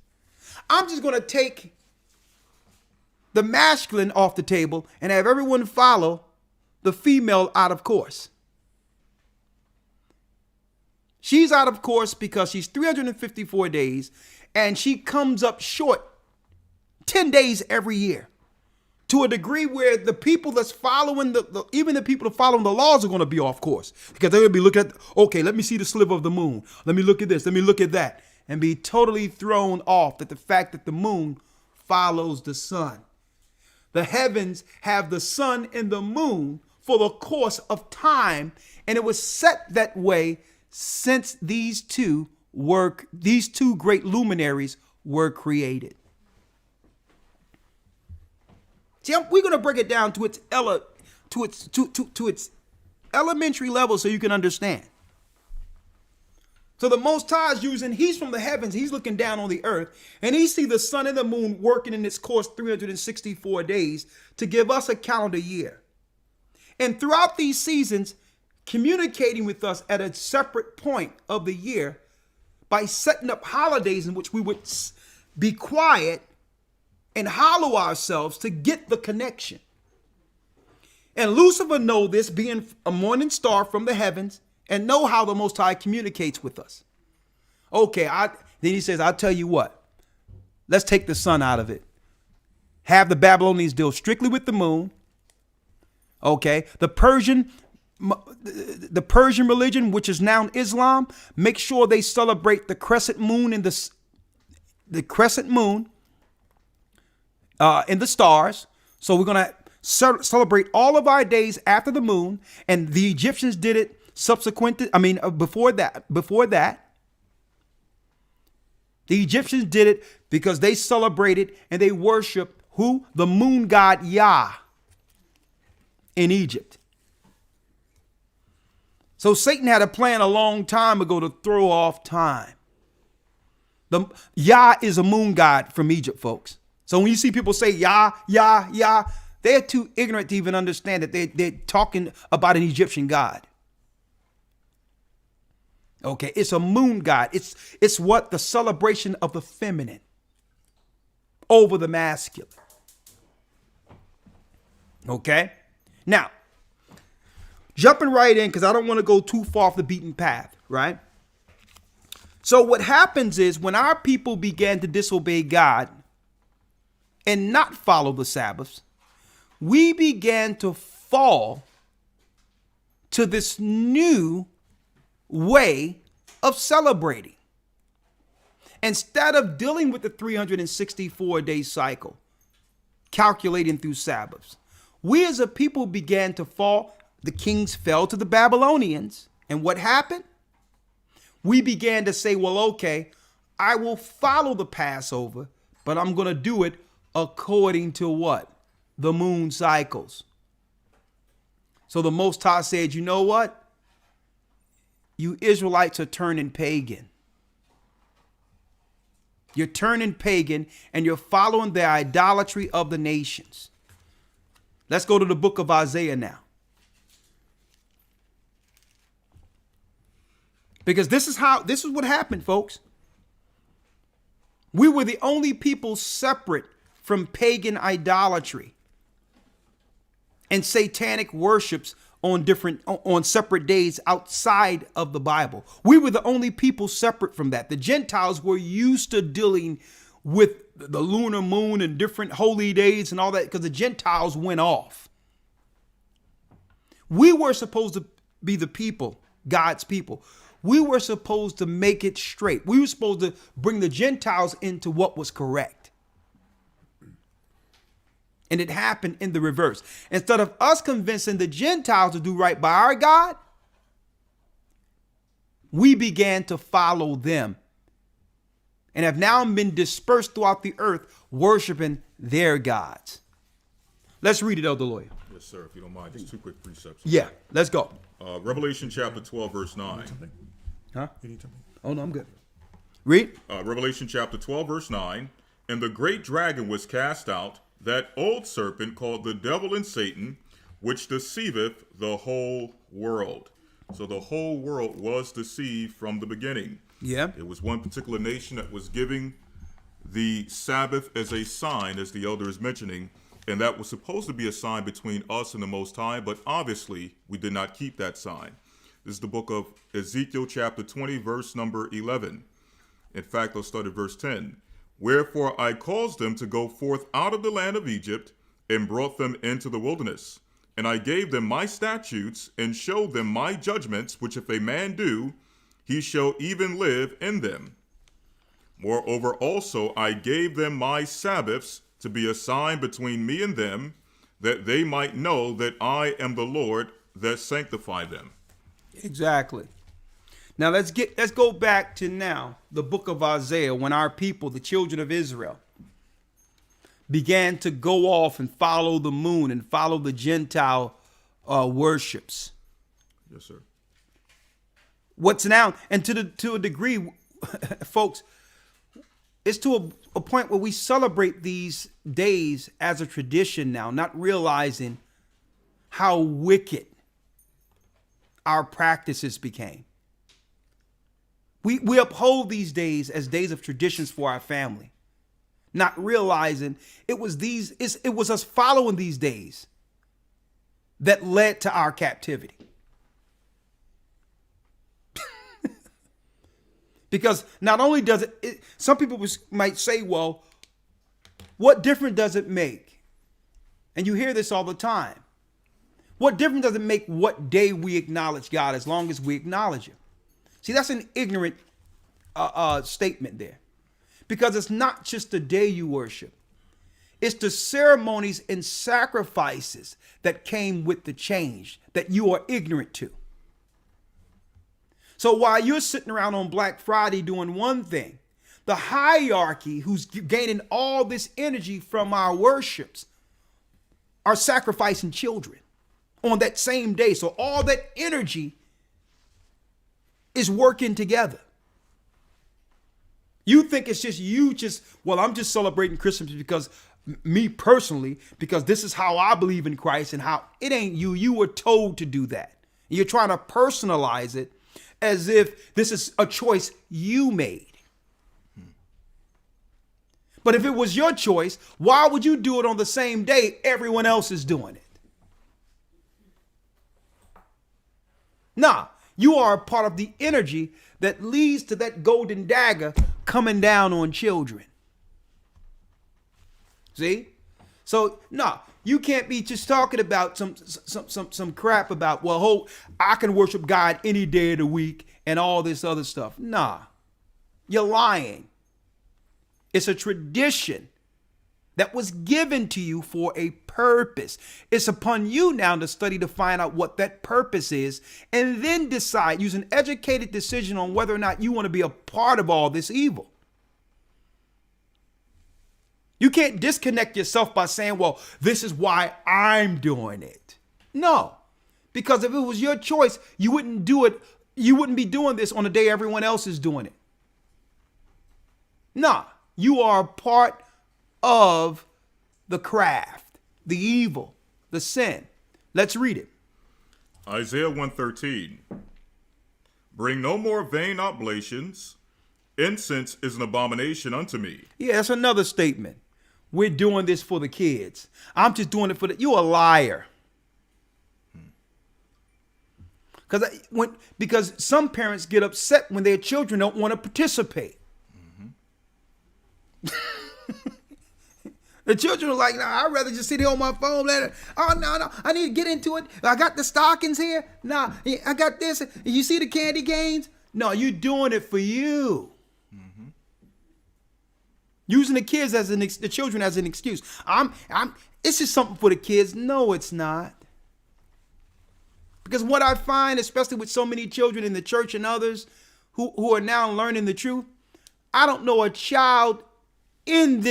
I'm just going to take the masculine off the table and have everyone follow the female out of course. She's out of course because she's 354 days and she comes up short 10 days every year to a degree where the people that's following even the people that following the laws are going to be off course because they're going to be looking at, okay, let me see the sliver of the moon. Let me look at this. Let me look at that and be totally thrown off at the fact that the moon follows the sun. The heavens have the sun and the moon for the course of time, and it was set that way since these two great luminaries were created. See, we're going to break it down to its elementary level so you can understand. So the Most High is he's from the heavens, he's looking down on the earth, and he see the sun and the moon working in its course 364 days to give us a calendar year. And throughout these seasons, communicating with us at a separate point of the year by setting up holidays in which we would be quiet and hollow ourselves to get the connection. And Lucifer know this, being a morning star from the heavens, and know how the Most High communicates with us. Okay, then he says, I'll tell you what, let's take the sun out of it. Have the Babylonians deal strictly with the moon. Okay, the Persian religion, which is now Islam, make sure they celebrate the crescent moon and the crescent moon in the stars. So we're going to celebrate all of our days after the moon, and the Egyptians did it before that. The Egyptians did it because they celebrated and they worshiped who? The moon god Yah in Egypt. So Satan had a plan a long time ago to throw off time. The Yah is a moon god from Egypt, folks. So when you see people say Yah, Yah, Yah, they're too ignorant to even understand that they're talking about an Egyptian god. Okay, it's a moon god. It's what the celebration of the feminine over the masculine. Okay, now jumping right in because I don't want to go too far off the beaten path, right? So what happens is when our people began to disobey God and not follow the Sabbaths, we began to fall to this new way of celebrating. Instead of dealing with the 364-day cycle, calculating through Sabbaths, we as a people began to fall. The kings fell to the Babylonians. And what happened? We began to say, well, okay, I will follow the Passover, but I'm going to do it according to what? The moon cycles. So the Most High said, you know what? You Israelites are turning pagan. You're turning pagan and you're following the idolatry of the nations. Let's go to the book of Isaiah now. Because this is what happened, folks. We were the only people separate from pagan idolatry and satanic worships on separate days outside of the Bible. We were the only people separate from that. The Gentiles were used to dealing with the lunar moon and different holy days and all that because the Gentiles went off. We were supposed to be the people, God's people. We were supposed to make it straight. We were supposed to bring the Gentiles into what was correct. And it happened in the reverse. Instead of us convincing the Gentiles to do right by our God, we began to follow them and have now been dispersed throughout the earth, worshiping their gods. Let's read it, Elder Lawyer. Yes, sir, if you don't mind. Just two quick precepts. Yeah, let's go. Revelation chapter 12, verse 9. Huh? You need something? Oh, no, I'm good. Read. Revelation chapter 12, verse 9. And the great dragon was cast out, that old serpent called the devil and Satan, which deceiveth the whole world. So the whole world was deceived from the beginning. Yeah. It was one particular nation that was giving the Sabbath as a sign, as the elder is mentioning, and that was supposed to be a sign between us and the Most High, but obviously we did not keep that sign. This is the book of Ezekiel chapter 20, verse number 11. In fact, I'll start at verse 10. Wherefore I caused them to go forth out of the land of Egypt, and brought them into the wilderness. And I gave them my statutes, and showed them my judgments, which if a man do, he shall even live in them. Moreover also I gave them my Sabbaths, to be a sign between me and them, that they might know that I am the Lord that sanctify them. Exactly. Now let's go back to now the book of Isaiah, when our people, the children of Israel, began to go off and follow the moon and follow the Gentile worships. Yes, sir. what's now, and to a degree, folks, it's to a point where we celebrate these days as a tradition now, not realizing how wicked our practices became. We uphold these days as days of traditions for our family, not realizing it was us following these days that led to our captivity. Because not only does it, some people might say, well, what difference does it make? And you hear this all the time. What difference does it make what day we acknowledge God as long as we acknowledge Him? See, that's an ignorant statement there. Because it's not just the day you worship. It's the ceremonies and sacrifices that came with the change that you are ignorant to. So while you're sitting around on Black Friday doing one thing, the hierarchy who's gaining all this energy from our worships are sacrificing children on that same day. So all that energy is working together. You think it's just well, I'm just celebrating Christmas because me personally, because this is how I believe in Christ, and how it ain't you. You were told to do that. You're trying to personalize it as if this is a choice you made. But if it was your choice, why would you do it on the same day everyone else is doing it? Nah, you are a part of the energy that leads to that golden dagger coming down on children. See? So, nah, you can't be just talking about some crap about, well, I can worship God any day of the week and all this other stuff. Nah, you're lying. It's a tradition that was given to you for a purpose. It's upon you now to study to find out what that purpose is, and then decide, use an educated decision on whether or not you want to be a part of all this evil. You can't disconnect yourself by saying, well, this is why I'm doing it. No, because if it was your choice, you wouldn't do it. You wouldn't be doing this on the day everyone else is doing it. Nah, you are a part of the craft, the evil, the sin. Let's read it. Isaiah 1:13. Bring no more vain oblations. Incense is an abomination unto me. Yeah, that's another statement. We're doing this for the kids. I'm just doing it for you're a liar. Because some parents get upset when their children don't want to participate. The children are like, nah, I'd rather just sit here on my phone. Oh, no, I need to get into it. I got the stockings here. Nah, I got this. You see the candy canes? No, you're doing it for you. Using the kids as the children as an excuse. It's just something for the kids. No, it's not. Because what I find, especially with so many children in the church and others who are now learning the truth, I don't know a child in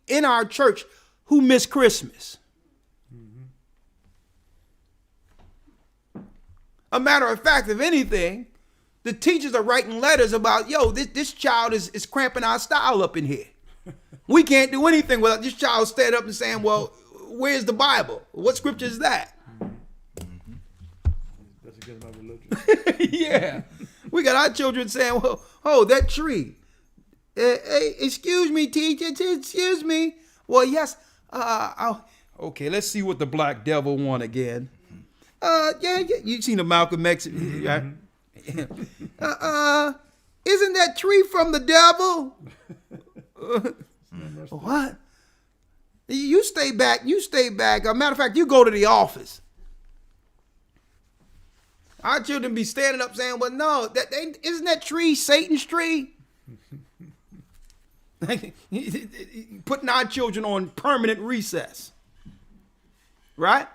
in our church who missed Christmas. A matter of fact, if anything, the teachers are writing letters about, this child is cramping our style up in here. We can't do anything without this child standing up and saying, well, where's the Bible? What scripture is that? That's against my religion. Yeah. We got our children saying, well, that tree. Hey, excuse me, teacher. Excuse me. Well, yes. Okay, let's see what the black devil want again. Yeah. You seen the Malcolm X, right? Isn't that tree from the devil? What? You stay back. As a matter of fact, you go to the office. Our children be standing up saying, well, no, isn't that tree Satan's tree? Putting our children on permanent recess. Right?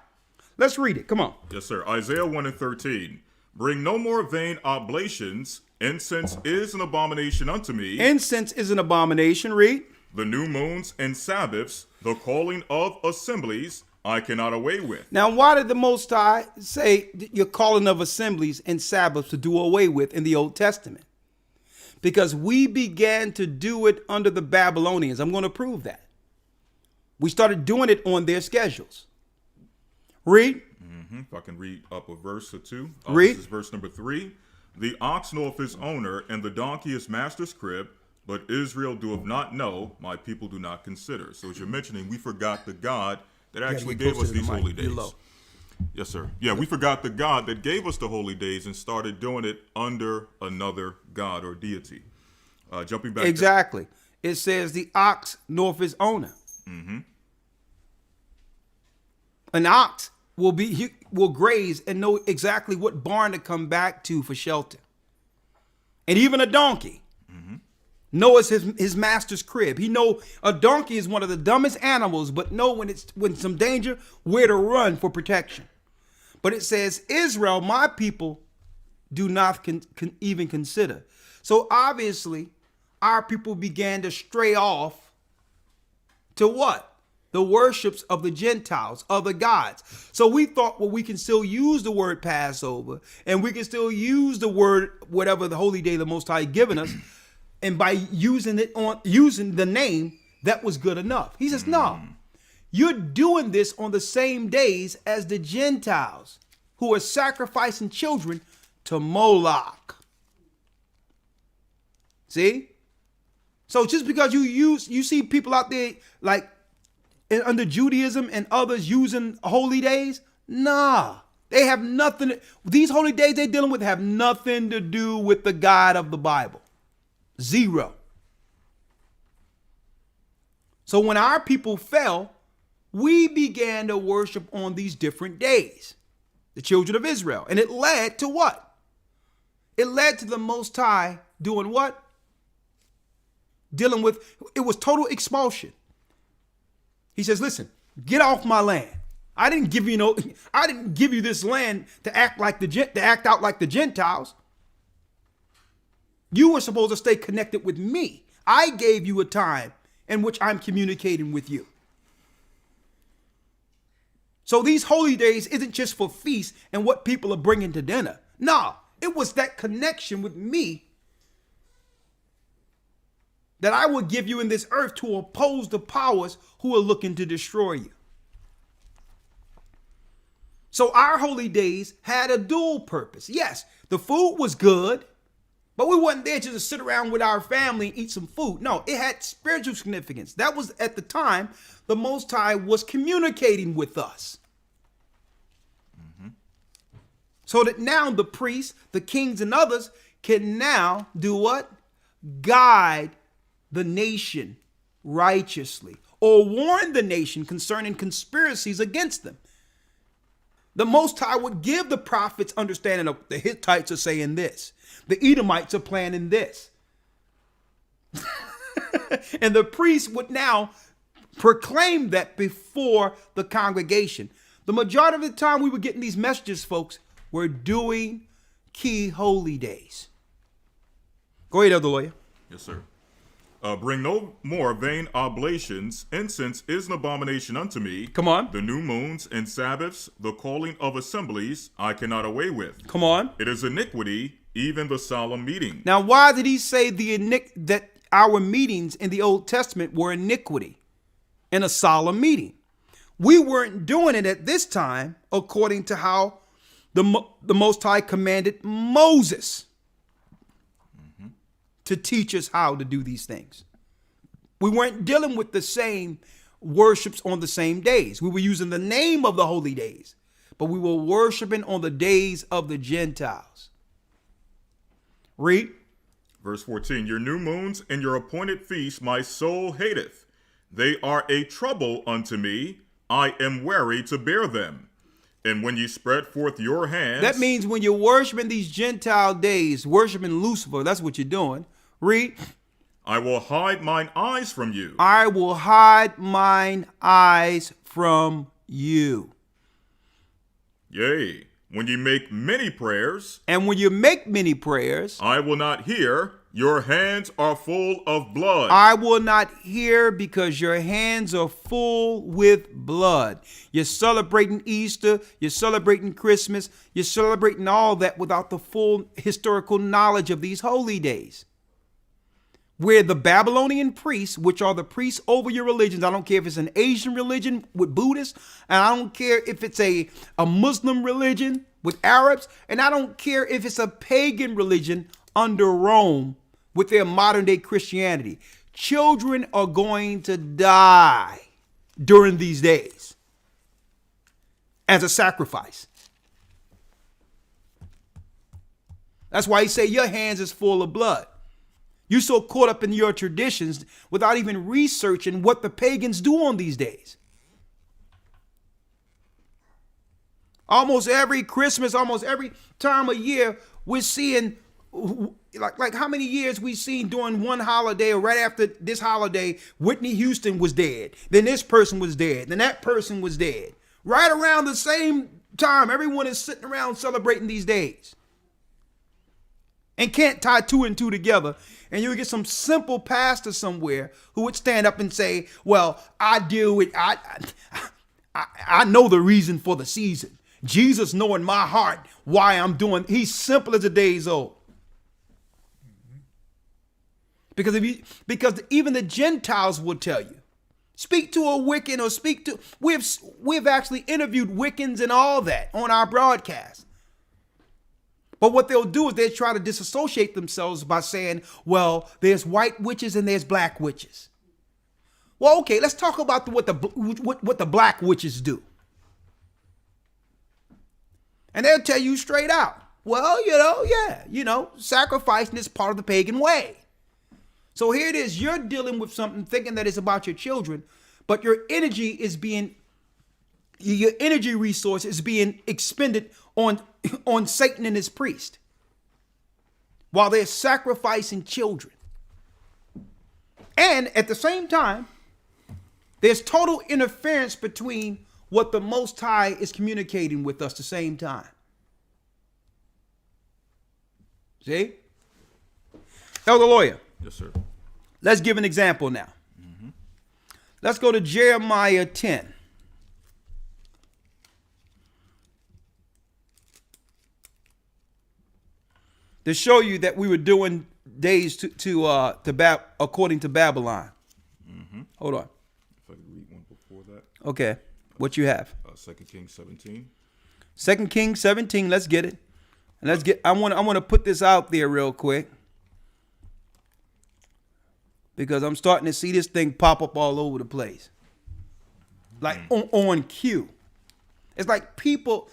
Let's read it. Come on. Yes, sir. Isaiah 1:13. Bring no more vain oblations. Incense is an abomination unto me. Incense is an abomination. Read. The new moons and Sabbaths, the calling of assemblies, I cannot away with. Now, why did the Most High say your calling of assemblies and Sabbaths to do away with in the Old Testament? Because we began to do it under the Babylonians. I'm going to prove that. We started doing it on their schedules. Read. If I can read up a verse or two. Read. This is verse number 3. The ox knoweth his owner, and the donkey his master's crib, but Israel doeth not know, my people do not consider. So as you're mentioning, we forgot the God that actually gave us these holy days. Yes, sir. Yeah, we forgot the God that gave us the holy days and started doing it under another God or deity. Jumping back. Exactly. It says the ox knoweth his owner. An ox will graze and know exactly what barn to come back to for shelter. And even a donkey knows his master's crib. He know a donkey is one of the dumbest animals, but know when some danger, where to run for protection. But it says, Israel, my people, do not even consider. So obviously, our people began to stray off to what? The worships of the Gentiles, other gods. So we thought, well, we can still use the word Passover, and we can still use the word, whatever the holy day the Most High given us, and by using the name, that was good enough. He says, no, you're doing this on the same days as the Gentiles who are sacrificing children to Moloch. See? So just because you see people out there like under Judaism and others using holy days, nah, they have nothing. These holy days they're dealing with have nothing to do with the God of the Bible. Zero. So when our people fell, we began to worship on these different days, the children of Israel. And it led to what? It led to the Most High doing what? Dealing with, it was total expulsion. He says, listen, get off my land. I didn't give you this land to act out like the Gentiles. You were supposed to stay connected with me. I gave you a time in which I'm communicating with you. So these holy days isn't just for feasts and what people are bringing to dinner. No, it was that connection with me that I will give you in this earth to oppose the powers who are looking to destroy you. So our holy days had a dual purpose. Yes, the food was good, but we wasn't there just to sit around with our family and eat some food. No, it had spiritual significance. That was at the time the Most High was communicating with us. So that now the priests, the kings, and others can now do what? Guide the nation righteously, or warn the nation concerning conspiracies against them. The Most High would give the prophets understanding of the Hittites are saying this, the Edomites are planning this. And the priests would now proclaim that before the congregation. The majority of the time we were getting these messages, folks, were doing key holy days. Go ahead, Elder Lawyer. Yes, sir. Bring no more vain oblations. Incense is an abomination unto me. Come on. The new moons and Sabbaths, the calling of assemblies, I cannot away with. Come on. It is iniquity, even the solemn meeting. Now, why did he say that our meetings in the Old Testament were iniquity in a solemn meeting? We weren't doing it at this time according to how the Most High commanded Moses to teach us how to do these things. We weren't dealing with the same worships on the same days. We were using the name of the holy days, but we were worshiping on the days of the Gentiles. Read. Verse 14, your new moons and your appointed feasts my soul hateth. They are a trouble unto me. I am weary to bear them. And when ye spread forth your hands. That means when you're worshiping these Gentile days, worshiping Lucifer, that's what you're doing. Read. I will hide mine eyes from you. I will hide mine eyes from you. Yea, when ye make many prayers. And when you make many prayers. I will not hear. Your hands are full of blood. I will not hear because your hands are full with blood. You're celebrating Easter. You're celebrating Christmas. You're celebrating all that without the full historical knowledge of these holy days. Where the Babylonian priests, which are the priests over your religions, I don't care if it's an Asian religion with Buddhists, and I don't care if it's a Muslim religion with Arabs, and I don't care if it's a pagan religion under Rome with their modern day Christianity. Children are going to die during these days as a sacrifice. That's why he say your hands is full of blood. You're so caught up in your traditions without even researching what the pagans do on these days. Almost every Christmas, almost every time of year, we're seeing, like how many years we seen during one holiday or right after this holiday, Whitney Houston was dead. Then this person was dead. Then that person was dead. Right around the same time, everyone is sitting around celebrating these days. And can't tie two and two together. And you would get some simple pastor somewhere who would stand up and say, well, I deal with, I know the reason for the season. Jesus know in my heart why I'm doing. He's simple as a day's old. Because because even the Gentiles will tell you, speak to a Wiccan or speak to, we've actually interviewed Wiccans and all that on our broadcast. But what they'll do is they try to disassociate themselves by saying, well, there's white witches and there's black witches. Well, okay, let's talk about what the black witches do. And they'll tell you straight out, well, sacrificing is part of the pagan way. So here it is, you're dealing with something thinking that it's about your children, but your energy resource is being expended on Satan and his priest while they're sacrificing children. And at the same time, there's total interference between what the Most High is communicating with us at the same time. See? Elder Lawyer. Yes, sir. Let's give an example now. Mm-hmm. Let's go to Jeremiah 10. To show you that we were doing days according to Babylon. Mm-hmm. Hold on. If I could read one before that. Okay. What you have? 2 Kings 17. 2 Kings 17. Let's get it. And I want to put this out there real quick, because I'm starting to see this thing pop up all over the place, like on cue. It's like people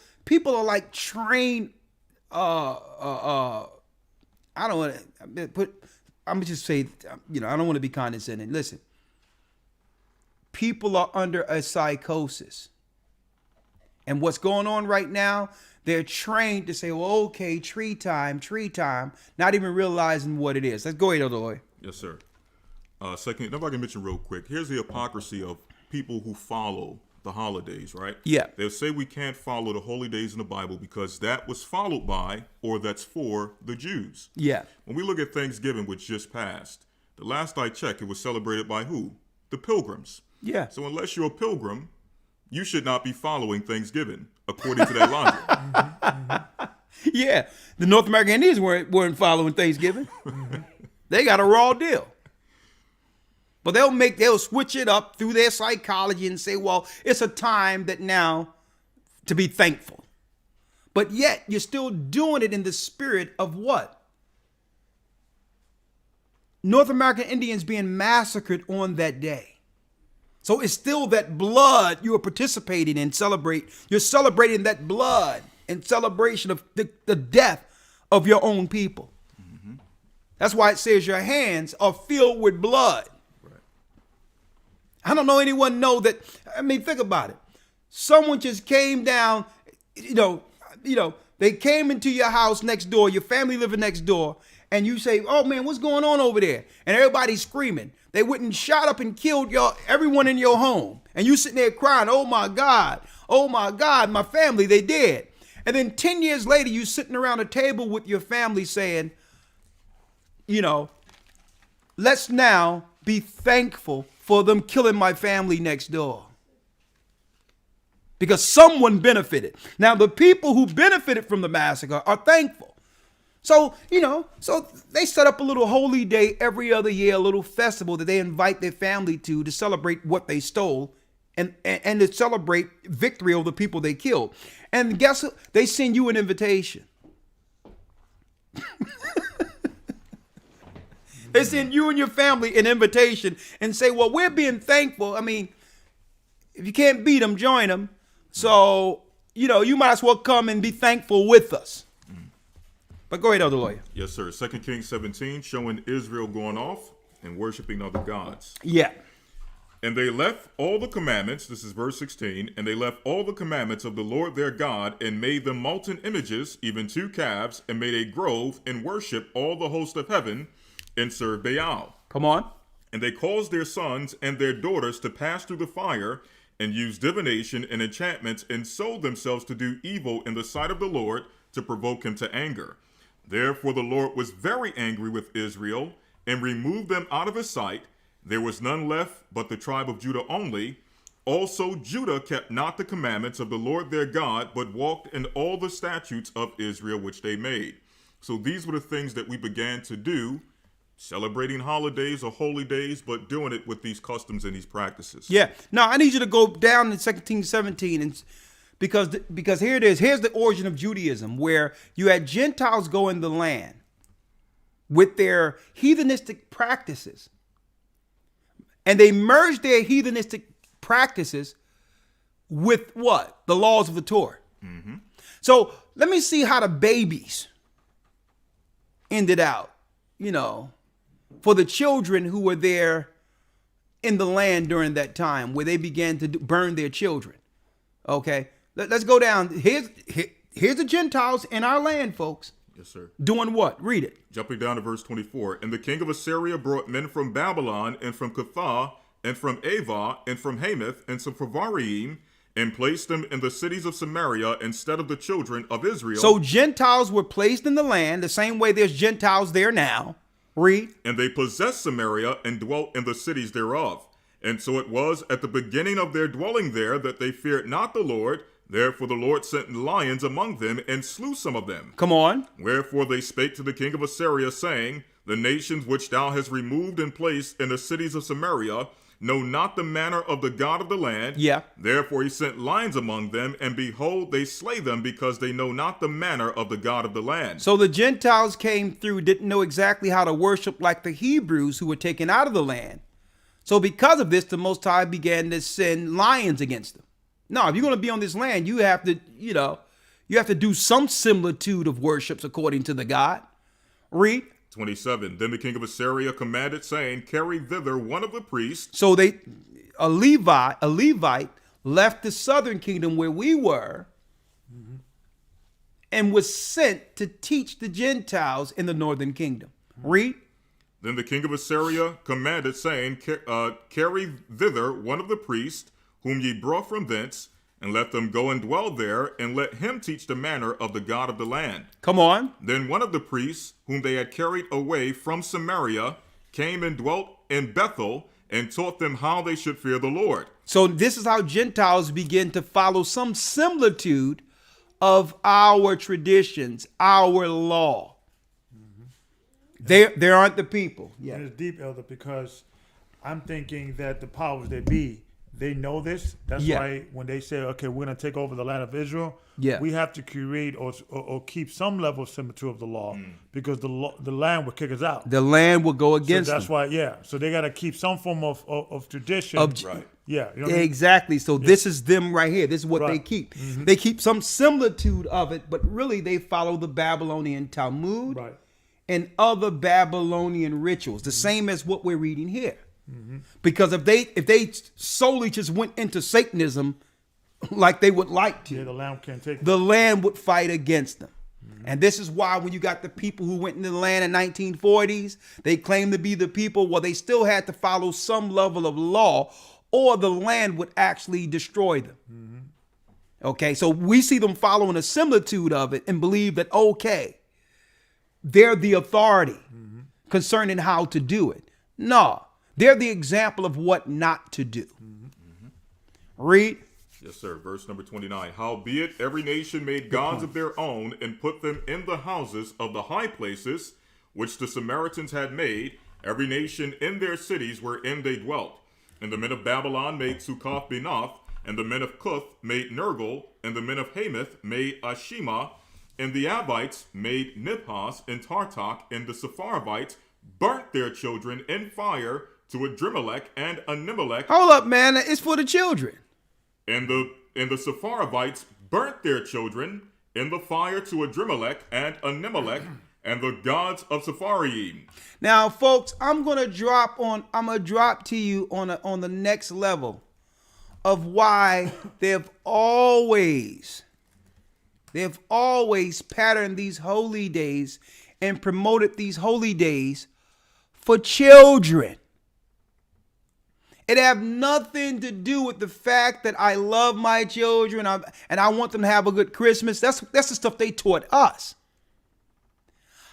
are like trained. I don't want to put. I'm gonna just say, I don't want to be condescending. Listen, people are under a psychosis, and what's going on right now? They're trained to say, "Well, okay, tree time," not even realizing what it is. Let's go ahead, Elder Lawyer. Yes, sir. Second, if I can mention real quick, here's the hypocrisy of people who follow the holidays, right? Yeah. They'll say we can't follow the holy days in the Bible because that was followed by, or that's for, the Jews. Yeah. When we look at Thanksgiving, which just passed, the last I checked, it was celebrated by who? The Pilgrims. Yeah. So unless you're a pilgrim, you should not be following Thanksgiving, according to that logic. Yeah. The North American Indians weren't following Thanksgiving. They got a raw deal. But they'll switch it up through their psychology and say, well, it's a time that now to be thankful. But yet you're still doing it in the spirit of what? North American Indians being massacred on that day. So it's still that blood you are participating in, You're celebrating that blood in celebration of the death of your own people. Mm-hmm. That's why it says your hands are filled with blood. I don't know anyone know that. I mean, think about it. Someone just came down, they came into your house next door, your family living next door, and you say, oh man, what's going on over there? And everybody's screaming. They went and shot up and killed everyone in your home. And you sitting there crying, oh my God, my family, they dead. And then 10 years later, you sitting around a table with your family saying, let's now be thankful for them killing my family next door. Because someone benefited. Now, the people who benefited from the massacre are thankful. So, so they set up a little holy day every other year, a little festival that they invite their family to celebrate what they stole and to celebrate victory over the people they killed. And guess what? They send you an invitation. They send you and your family an invitation and say, well, we're being thankful. I mean, if you can't beat them, join them. So, you might as well come and be thankful with us. But go ahead, Elder Lawyer. Yes, sir. 2 Kings 17, showing Israel going off and worshiping other gods. Yeah. And they left all the commandments, this is verse 16, and they left all the commandments of the Lord their God and made them molten images, even 2 calves, and made a grove and worshiped all the host of heaven and served Baal. Come on. And they caused their sons and their daughters to pass through the fire and use divination and enchantments and sold themselves to do evil in the sight of the Lord to provoke him to anger. Therefore the Lord was very angry with Israel and removed them out of his sight. There was none left but the tribe of Judah only. Also Judah kept not the commandments of the Lord their God, but walked in all the statutes of Israel which they made. So these were the things that we began to do, celebrating holidays or holy days, but doing it with these customs and these practices. Yeah. Now, I need you to go down to 2 Kings 17 and because here it is. Here's the origin of Judaism, where you had Gentiles go in the land with their heathenistic practices. And they merged their heathenistic practices with what? The laws of the Torah. Mm-hmm. So let me see how the babies ended out, for the children who were there in the land during that time where they began to burn their children. Okay, let's go down. Here's the Gentiles in our land, folks. Yes, sir. Doing what? Read it. Jumping down to verse 24. And the king of Assyria brought men from Babylon and from Cuthah and from Ava and from Hamath and from Sepharvaim and placed them in the cities of Samaria instead of the children of Israel. So Gentiles were placed in the land the same way there's Gentiles there now. Read. And they possessed Samaria and dwelt in the cities thereof. And so it was at the beginning of their dwelling there that they feared not the Lord. Therefore the Lord sent lions among them and slew some of them. Come on. Wherefore they spake to the king of Assyria, saying, The nations which thou hast removed and placed in the cities of Samaria know not the manner of the God of the land. Yeah. Therefore he sent lions among them, and behold, they slay them, because they know not the manner of the God of the land. So the Gentiles came through, didn't know exactly how to worship like the Hebrews who were taken out of the land. So because of this, the Most High began to send lions against them. No, if you're going to be on this land, you have to, you have to do some similitude of worships according to the God. Read. 27. Then the king of Assyria commanded, saying, Carry thither one of the priests. So a Levite left the southern kingdom where we were and was sent to teach the Gentiles in the northern kingdom. Read. Then the king of Assyria commanded, saying, Carry thither one of the priests, whom ye brought from thence, and let them go and dwell there, and let him teach the manner of the God of the land. Come on. Then one of the priests, whom they had carried away from Samaria, came and dwelt in Bethel, and taught them how they should fear the Lord. So this is how Gentiles begin to follow some similitude of our traditions, our law. They aren't the people. Yeah. And it's deep, Elder, because I'm thinking that the powers that be, they know this. That's why when they say, okay, we're going to take over the land of Israel, we have to create or keep some level of similitude of the law, because the land will kick us out. The land will go against them. That's why, So they got to keep some form of tradition. Right. Yeah. You know what I mean? Exactly. So this is them right here. This is what they keep. Mm-hmm. They keep some similitude of it, but really they follow the Babylonian Talmud and other Babylonian rituals, the same as what we're reading here. Mm-hmm. Because if they solely just went into Satanism like they would like to, the land can't take the land would fight against them. Mm-hmm. And this is why when you got the people who went into the land in 1940s, they claimed to be the people. Well, they still had to follow some level of law, or the land would actually destroy them. Mm-hmm. Okay, so we see them following a similitude of it and believe that, okay, they're the authority. concerning how to do it. No, they're the example of what not to do. Read. Yes, sir. Verse number 29. Howbeit every nation made gods of their own, and put them in the houses of the high places, which the Samaritans had made, every nation in their cities wherein they dwelt. And the men of Babylon made Succoth Benoth, and the men of Cuth made Nergal, and the men of Hamath made Ashima, and the Avites made Nibhaz and Tartak, and the Sepharvites burnt their children in fire to Adrimelech and Animelech. Hold up, man. It's for the children. And the Sepharvites burnt their children in the fire to Adrimelech and Animelech and the gods of Sepharvaim. Now, folks, I'm gonna drop to you on the next level of why they've always patterned these holy days and promoted these holy days for children. It have nothing to do with the fact that I love my children and I want them to have a good Christmas. That's the stuff they taught us.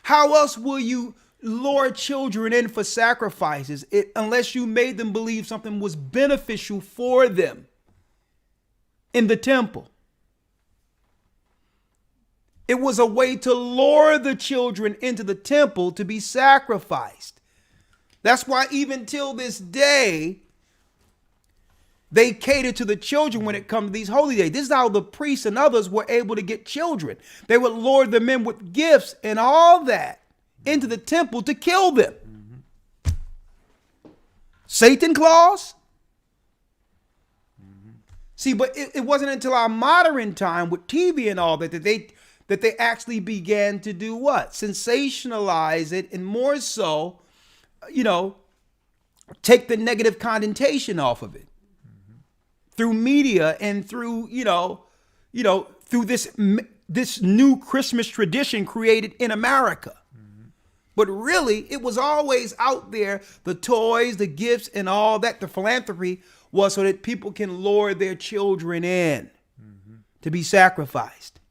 How else will you lure children in for sacrifices unless you made them believe something was beneficial for them in the temple? It was a way to lure the children into the temple to be sacrificed. That's why even till this day, they cater to the children when it comes to these holy days. This is how the priests and others were able to get children. They would lure them in with gifts and all that into the temple to kill them. Satan Claus? See, but it wasn't until our modern time with TV and all that they actually began to do what? Sensationalize it, and more so, take the negative connotation off of it. Through media and through, through this new Christmas tradition created in America. But really, it was always out there. The toys, the gifts, and all that, the philanthropy was so that people can lure their children in to be sacrificed.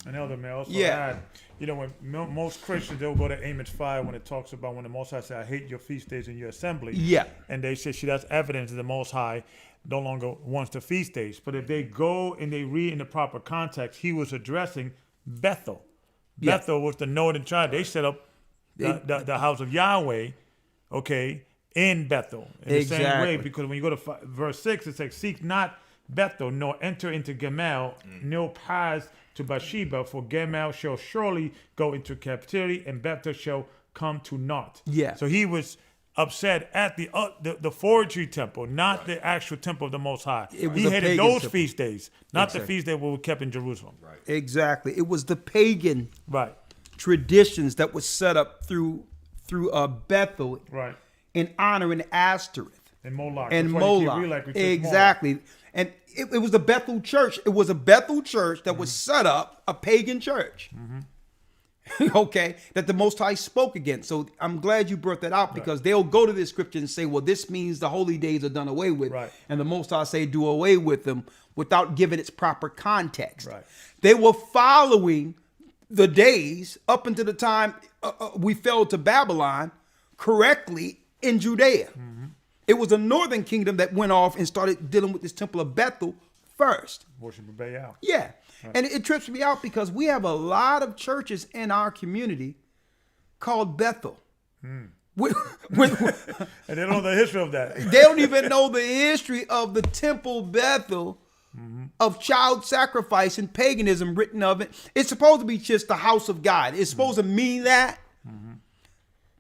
And Elder may also add, when most Christians, they'll go to Amos 5 when it talks about when the Most High said, I hate your feast days and your assembly. Yeah. And they say, that's evidence that the Most High no longer wants the feast days. But if they go and they read in the proper context, he was addressing Bethel. Yeah. Bethel was the northern tribe. They set up the house of Yahweh, in Bethel. In the same way, because when you go to verse 6, it says, seek not Bethel, nor enter into Gemal, nor pass to Bathsheba, for Gemal shall surely go into captivity, and Bethel shall come to naught. Yeah. So he was upset at the forgery temple, not the actual temple of the Most High. He hated those feast days, not the feast that were kept in Jerusalem. Right. Exactly. It was the pagan traditions that was set up through Bethel, in honoring Ashtoreth and Moloch. Exactly. And it was the Bethel church. It was a Bethel church that was set up, a pagan church. That the Most High spoke against. So I'm glad you brought that out, because they'll go to this scripture and say, well, this means the holy days are done away with. Right. And the Most High say do away with them without giving its proper context. Right. They were following the days up until the time we fell to Babylon correctly in Judea. It was the northern kingdom that went off and started dealing with this temple of Bethel first. Worship of Baal. Yeah. Right. And it trips me out because we have a lot of churches in our community called Bethel. And they don't know the history of that. They don't even know the history of the temple Bethel, of child sacrifice and paganism written of it. It's supposed to be just the house of God. It's supposed to mean that.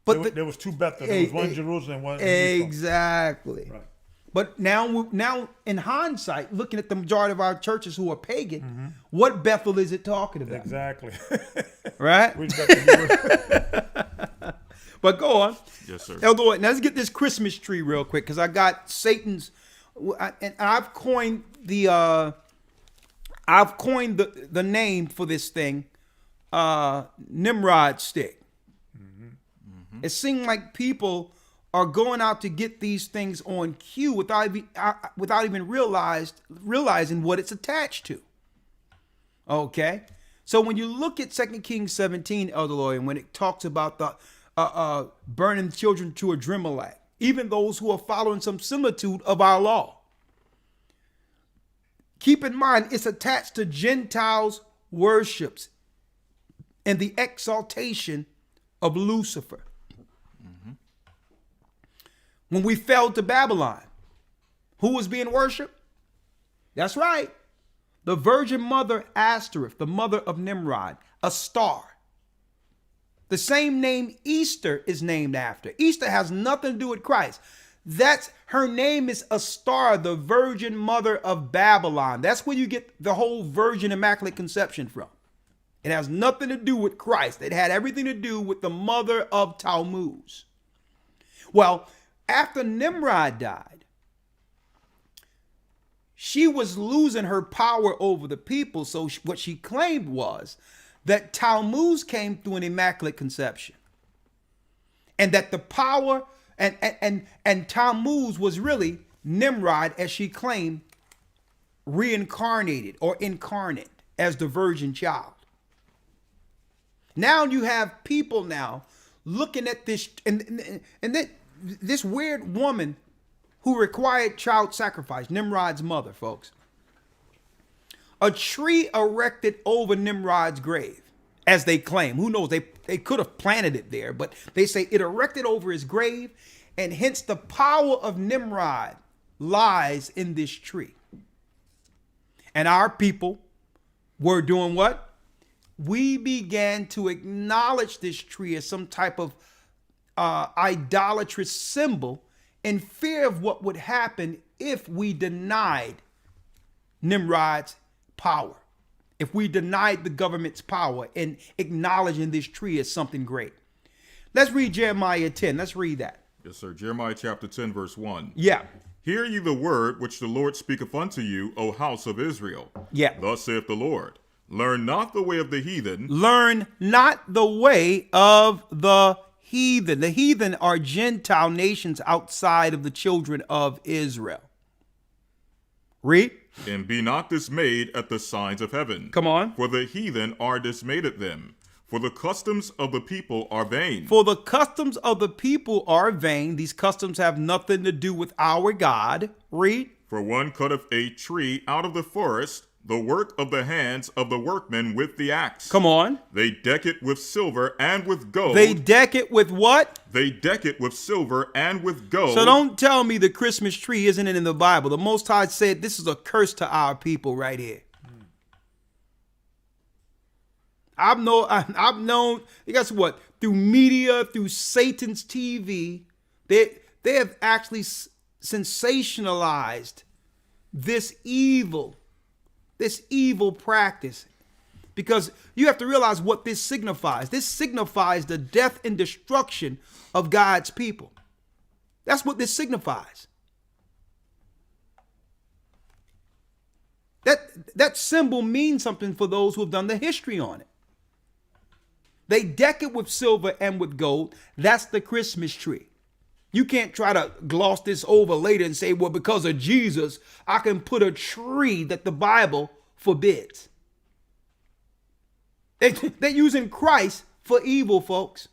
But there was two Bethel. There was one in Jerusalem and one in Exactly. Right. But now in hindsight, looking at the majority of our churches who are pagan, what Bethel is it talking about? Exactly. Right? But go on. Yes, sir. Elder Lloyd, now let's get this Christmas tree real quick, because I got Satan's, and I've coined the name for this thing, Nimrod stick. It seemed like people are going out to get these things on cue without even realizing what it's attached to. Okay, So when you look at 2 Kings 17, Elder Lawyer, when it talks about the burning children to Adrimelech, even those who are following some similitude of our law, keep in mind it's attached to Gentiles' worships and the exaltation of Lucifer. When we fell to Babylon, who was being worshipped? That's right. The Virgin Mother Ashtoreth, the mother of Nimrod, a star. The same name Easter is named after. Easter has nothing to do with Christ. Her name is a star, the Virgin Mother of Babylon. That's where you get the whole Virgin Immaculate Conception from. It has nothing to do with Christ. It had everything to do with the mother of Tammuz. Well, after Nimrod died, she was losing her power over the people. So what she claimed was that Tammuz came through an immaculate conception, and that the power and Tammuz was really Nimrod, as she claimed, reincarnated or incarnate as the virgin child. Now you have people now looking at this, and then this weird woman who required child sacrifice, Nimrod's mother, folks. A tree erected over Nimrod's grave, as they claim. Who knows? They could have planted it there, but they say it erected over his grave, and hence the power of Nimrod lies in this tree. And our people were doing what? We began to acknowledge this tree as some type of idolatrous symbol in fear of what would happen if we denied Nimrod's power, if we denied the government's power in acknowledging this tree as something great. Let's read Jeremiah 10. Let's read that. Yes, sir. Jeremiah chapter 10, verse 1. Yeah. Hear ye the word which the Lord speaketh unto you, O house of Israel. Yeah. Thus saith the Lord, learn not the way of the heathen. Learn not the way of the heathen. The heathen are Gentile nations outside of the children of Israel. Read. And be not dismayed at the signs of heaven. Come on. For the heathen are dismayed at them. For the customs of the people are vain. For the customs of the people are vain. These customs have nothing to do with our God. Read. For one cutteth a tree out of the forest, the work of the hands of the workmen with the axe. Come on. They deck it with silver and with gold. They deck it with what? They deck it with silver and with gold. So don't tell me the Christmas tree isn't in the Bible. The Most High said this is a curse to our people right here. I've known, guess what? Through media, through Satan's TV, they have actually sensationalized this evil practice, because you have to realize what this signifies. This signifies the death and destruction of God's people. That's what this signifies. That symbol means something for those who have done the history on it. They deck it with silver and with gold. That's the Christmas tree. You can't try to gloss this over later and say, well, because of Jesus, I can put a tree that the Bible forbids. They're using Christ for evil, folks.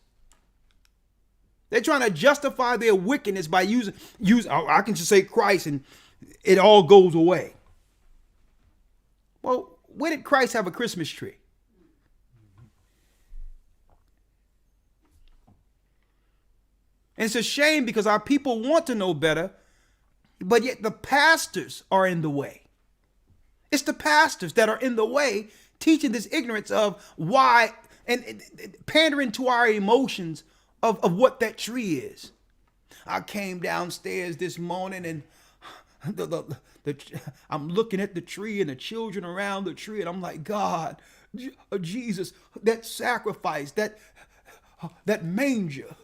They're trying to justify their wickedness by using I can just say Christ and it all goes away. Well, where did Christ have a Christmas tree? And it's a shame because our people want to know better, but yet the pastors are in the way. It's the pastors that are in the way, teaching this ignorance of why and pandering to our emotions of what that tree is. I came downstairs this morning and I'm looking at the tree and the children around the tree, and I'm like, God, Jesus, that sacrifice, that manger.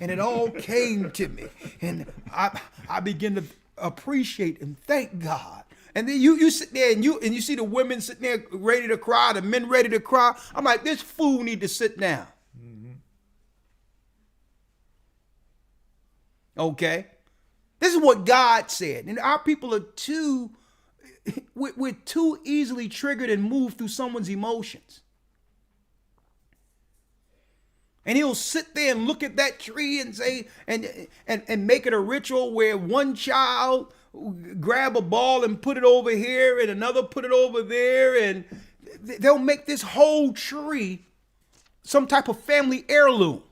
And it all came to me, and I begin to appreciate and thank God. And then you sit there and you see the women sitting there ready to cry, the men ready to cry. I'm like, this fool need to sit down. Mm-hmm. Okay, this is what God said, and our people are we're too easily triggered and moved through someone's emotions. And he'll sit there and look at that tree and say, and make it a ritual where one child grab a ball and put it over here and another put it over there. And they'll make this whole tree some type of family heirloom.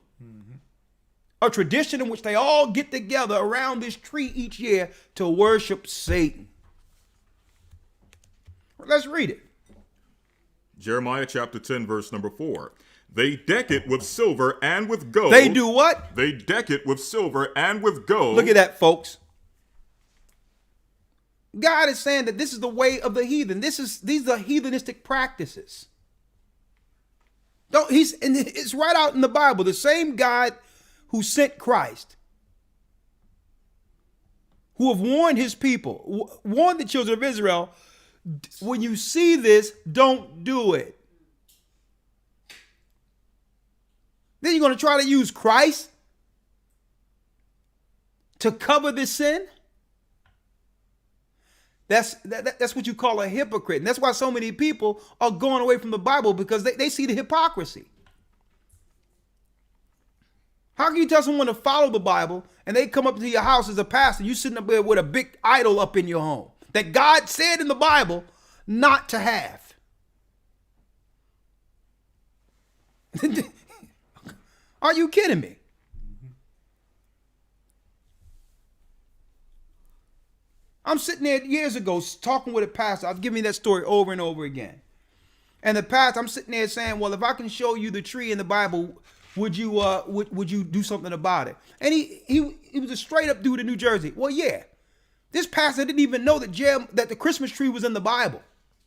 A tradition in which they all get together around this tree each year to worship Satan. Let's read it. Jeremiah chapter 10, verse number 4. They deck it with silver and with gold. They do what? They deck it with silver and with gold. Look at that, folks. God is saying that this is the way of the heathen. These are heathenistic practices. And it's right out in the Bible. The same God who sent Christ, who have warned his people, warned the children of Israel, when you see this, don't do it. Then you're going to try to use Christ to cover this sin? That's what you call a hypocrite. And that's why so many people are going away from the Bible, because they see the hypocrisy. How can you tell someone to follow the Bible and they come up to your house as a pastor, you sitting up there with a big idol up in your home that God said in the Bible not to have? Are you kidding me? I'm sitting there years ago talking with a pastor. I've given you that story over and over again. And the pastor, I'm sitting there saying, well, if I can show you the tree in the Bible, would you do something about it? And he was a straight up dude in New Jersey. Well, yeah. This pastor didn't even know that the Christmas tree was in the Bible.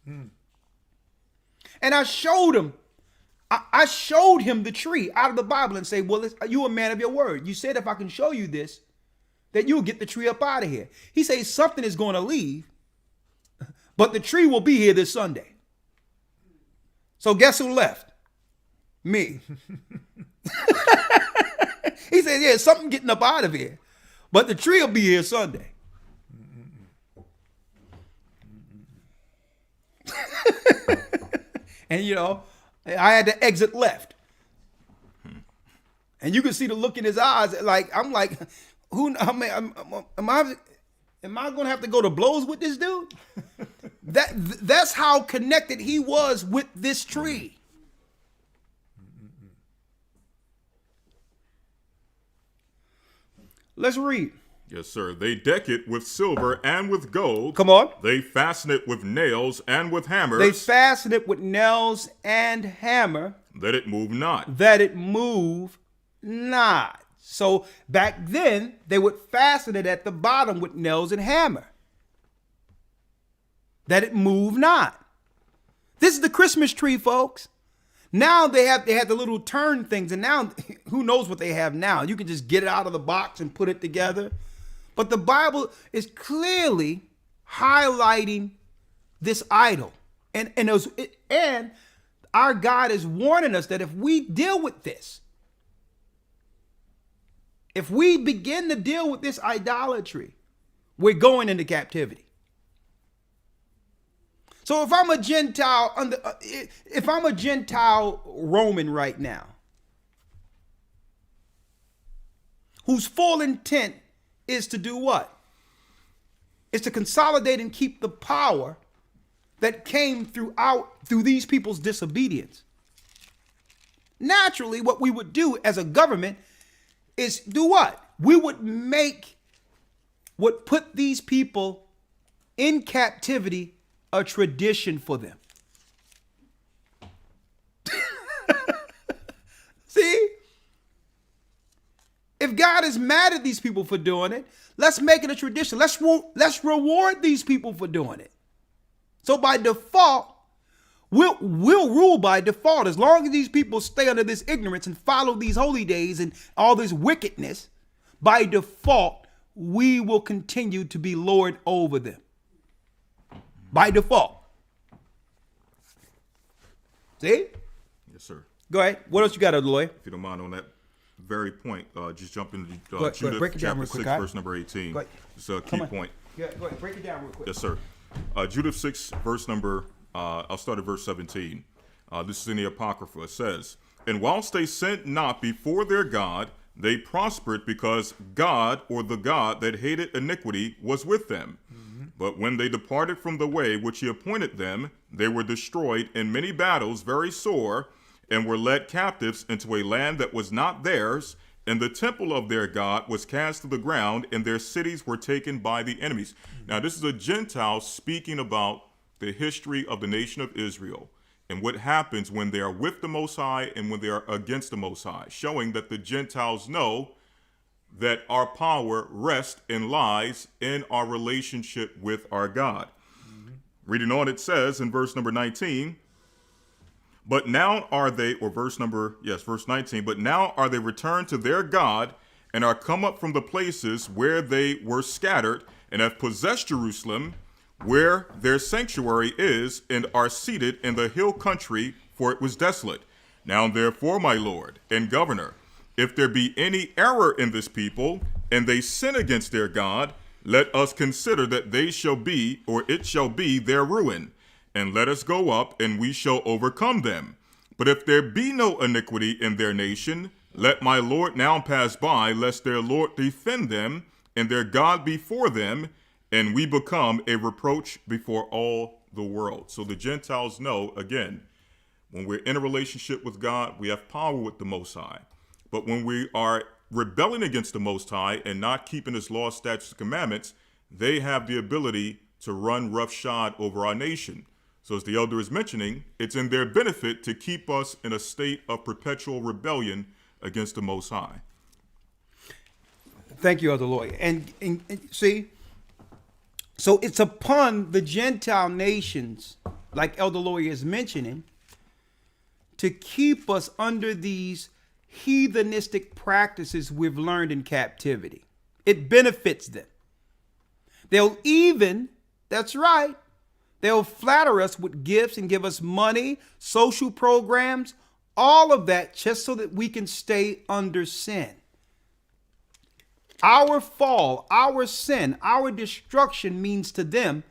And I showed him the tree out of the Bible and say, well, you a man of your word. You said if I can show you this, that you'll get the tree up out of here. He says something is going to leave, but the tree will be here this Sunday. So guess who left? Me. He said, yeah, something getting up out of here, but the tree will be here Sunday. And I had to exit left. And you can see the look in his eyes. Like, I'm like, am I going to have to go to blows with this dude? That's how connected he was with this tree. Let's read. Yes, sir. They deck it with silver and with gold. Come on. They fasten it with nails and with hammers. They fasten it with nails and hammer. That it move not. That it move not. So back then, they would fasten it at the bottom with nails and hammer. That it move not. This is the Christmas tree, folks. Now they had the little turn things, and now who knows what they have now. You can just get it out of the box and put it together. But the Bible is clearly highlighting this idol. And our God is warning us that if we deal with this, if we begin to deal with this idolatry, we're going into captivity. So if I'm a Gentile Roman right now, whose full intent is to do what? Is to consolidate and keep the power that came through these people's disobedience. Naturally, what we would do as a government is do what? We would put these people in captivity a tradition for them. See? If God is mad at these people for doing it, let's make it a tradition. Let's reward these people for doing it. So by default, we'll rule by default. As long as these people stay under this ignorance and follow these holy days and all this wickedness, by default, we will continue to be Lord over them. By default. See? Yes, sir. Go ahead. What else you got, lawyer? If you don't mind on that very point, just jump into Judith break it down chapter real 6, quick, verse number 18. It's a key point. Yeah, go ahead. Break it down real quick. Yes, sir. Judith 6, verse number, I'll start at verse 17. This is in the Apocrypha. It says, and whilst they sinned not before their God, they prospered because God, or the God that hated iniquity, was with them. But when they departed from the way which he appointed them, they were destroyed in many battles very sore, and were led captives into a land that was not theirs, and the temple of their God was cast to the ground, and their cities were taken by the enemies. Now, this is a Gentile speaking about the history of the nation of Israel and what happens when they are with the Most High and when they are against the Most High, showing that the Gentiles know that our power rests and lies in our relationship with our God. Reading on, it says in verse number 19, but now are they, or verse 19, but now are they returned to their God and are come up from the places where they were scattered and have possessed Jerusalem, where their sanctuary is, and are seated in the hill country, for it was desolate. Now therefore, my Lord and Governor, if there be any error in this people, and they sin against their God, let us consider that they shall be, or it shall be, their ruin. And let us go up, and we shall overcome them. But if there be no iniquity in their nation, let my Lord now pass by, lest their Lord defend them, and their God before them, and we become a reproach before all the world. So the Gentiles know, again, when we're in a relationship with God, we have power with the Most High. But when we are rebelling against the Most High and not keeping his laws, statutes, and commandments, they have the ability to run roughshod over our nation. So as the elder is mentioning, it's in their benefit to keep us in a state of perpetual rebellion against the Most High. Thank you, Elder Lawyer. And see, so it's upon the Gentile nations, like Elder Lawyer is mentioning, to keep us under these heathenistic practices we've learned in captivity. It benefits them. They'll even, that's right, they'll flatter us with gifts and give us money, social programs, all of that just so that we can stay under sin. Our fall, our sin, our destruction means to them,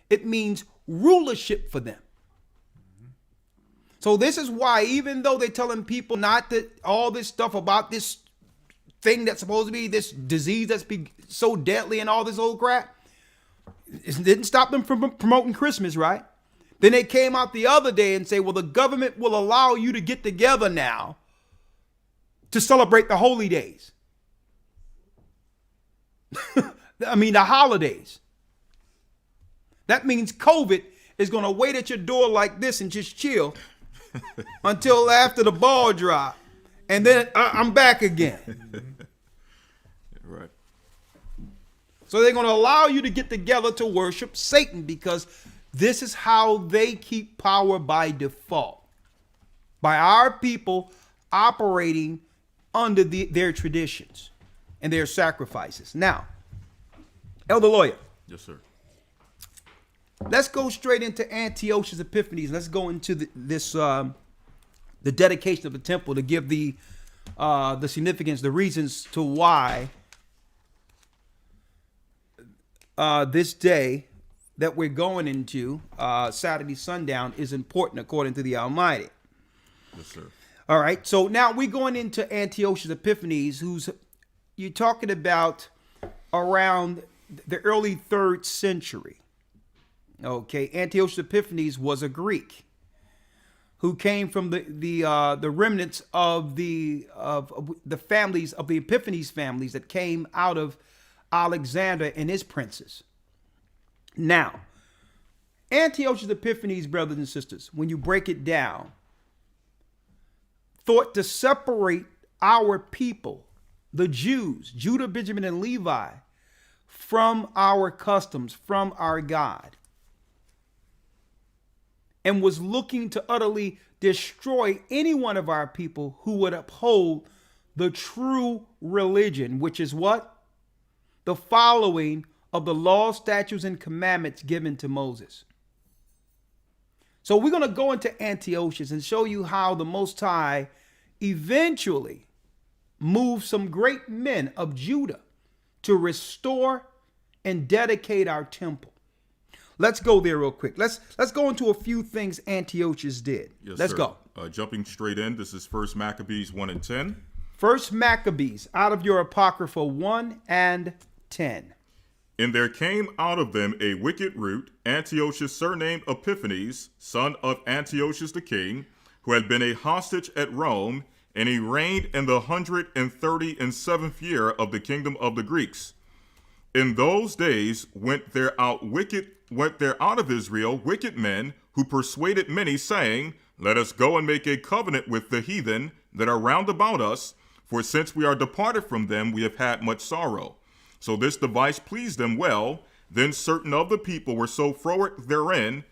it means rulership for them. So this is why, even though they're telling people not that all this stuff about this thing that's supposed to be this disease that's be so deadly and all this old crap, it didn't stop them from promoting Christmas, right? Then they came out the other day and say, well, the government will allow you to get together now to celebrate the holy days. I mean, the holidays. That means COVID is going to wait at your door like this and just chill until after the ball drop. And then I'm back again. Right. So they're going to allow you to get together to worship Satan because this is how they keep power by default. By our people operating under their traditions and their sacrifices. Now, Elder Lawyer. Yes, sir. Let's go straight into Antiochus Epiphanes. Let's go into the dedication of the temple to give the significance, the reasons to why this day that we're going into, Saturday sundown, is important according to the Almighty. Yes, sir. All right. So now we're going into Antiochus Epiphanes, who's you're talking about around the early 3rd century. Okay, Antiochus Epiphanes was a Greek who came from the remnants of the families of the Epiphanes families that came out of Alexander and his princes. Now, Antiochus Epiphanes, brothers and sisters, when you break it down, thought to separate our people, the Jews, Judah, Benjamin, and Levi, from our customs, from our God, and was looking to utterly destroy any one of our people who would uphold the true religion, which is what? The following of the laws, statutes, and commandments given to Moses. So we're going to go into Antiochus and show you how the Most High eventually moved some great men of Judah to restore and dedicate our temple. Let's go there real quick. Let's go into a few things Antiochus did. Yes, Let's sir. go. Jumping straight in, this is 1 Maccabees 1 and 10. First Maccabees, out of your Apocrypha 1 and 10. And there came out of them a wicked root, Antiochus surnamed Epiphanes, son of Antiochus the king, who had been a hostage at Rome, and he reigned in the 137th year of the kingdom of the Greeks. In those days went there out of Israel wicked men, who persuaded many, saying, Let us go and make a covenant with the heathen that are round about us, for since we are departed from them, we have had much sorrow. So this device pleased them well. Then certain of the people were so froward therein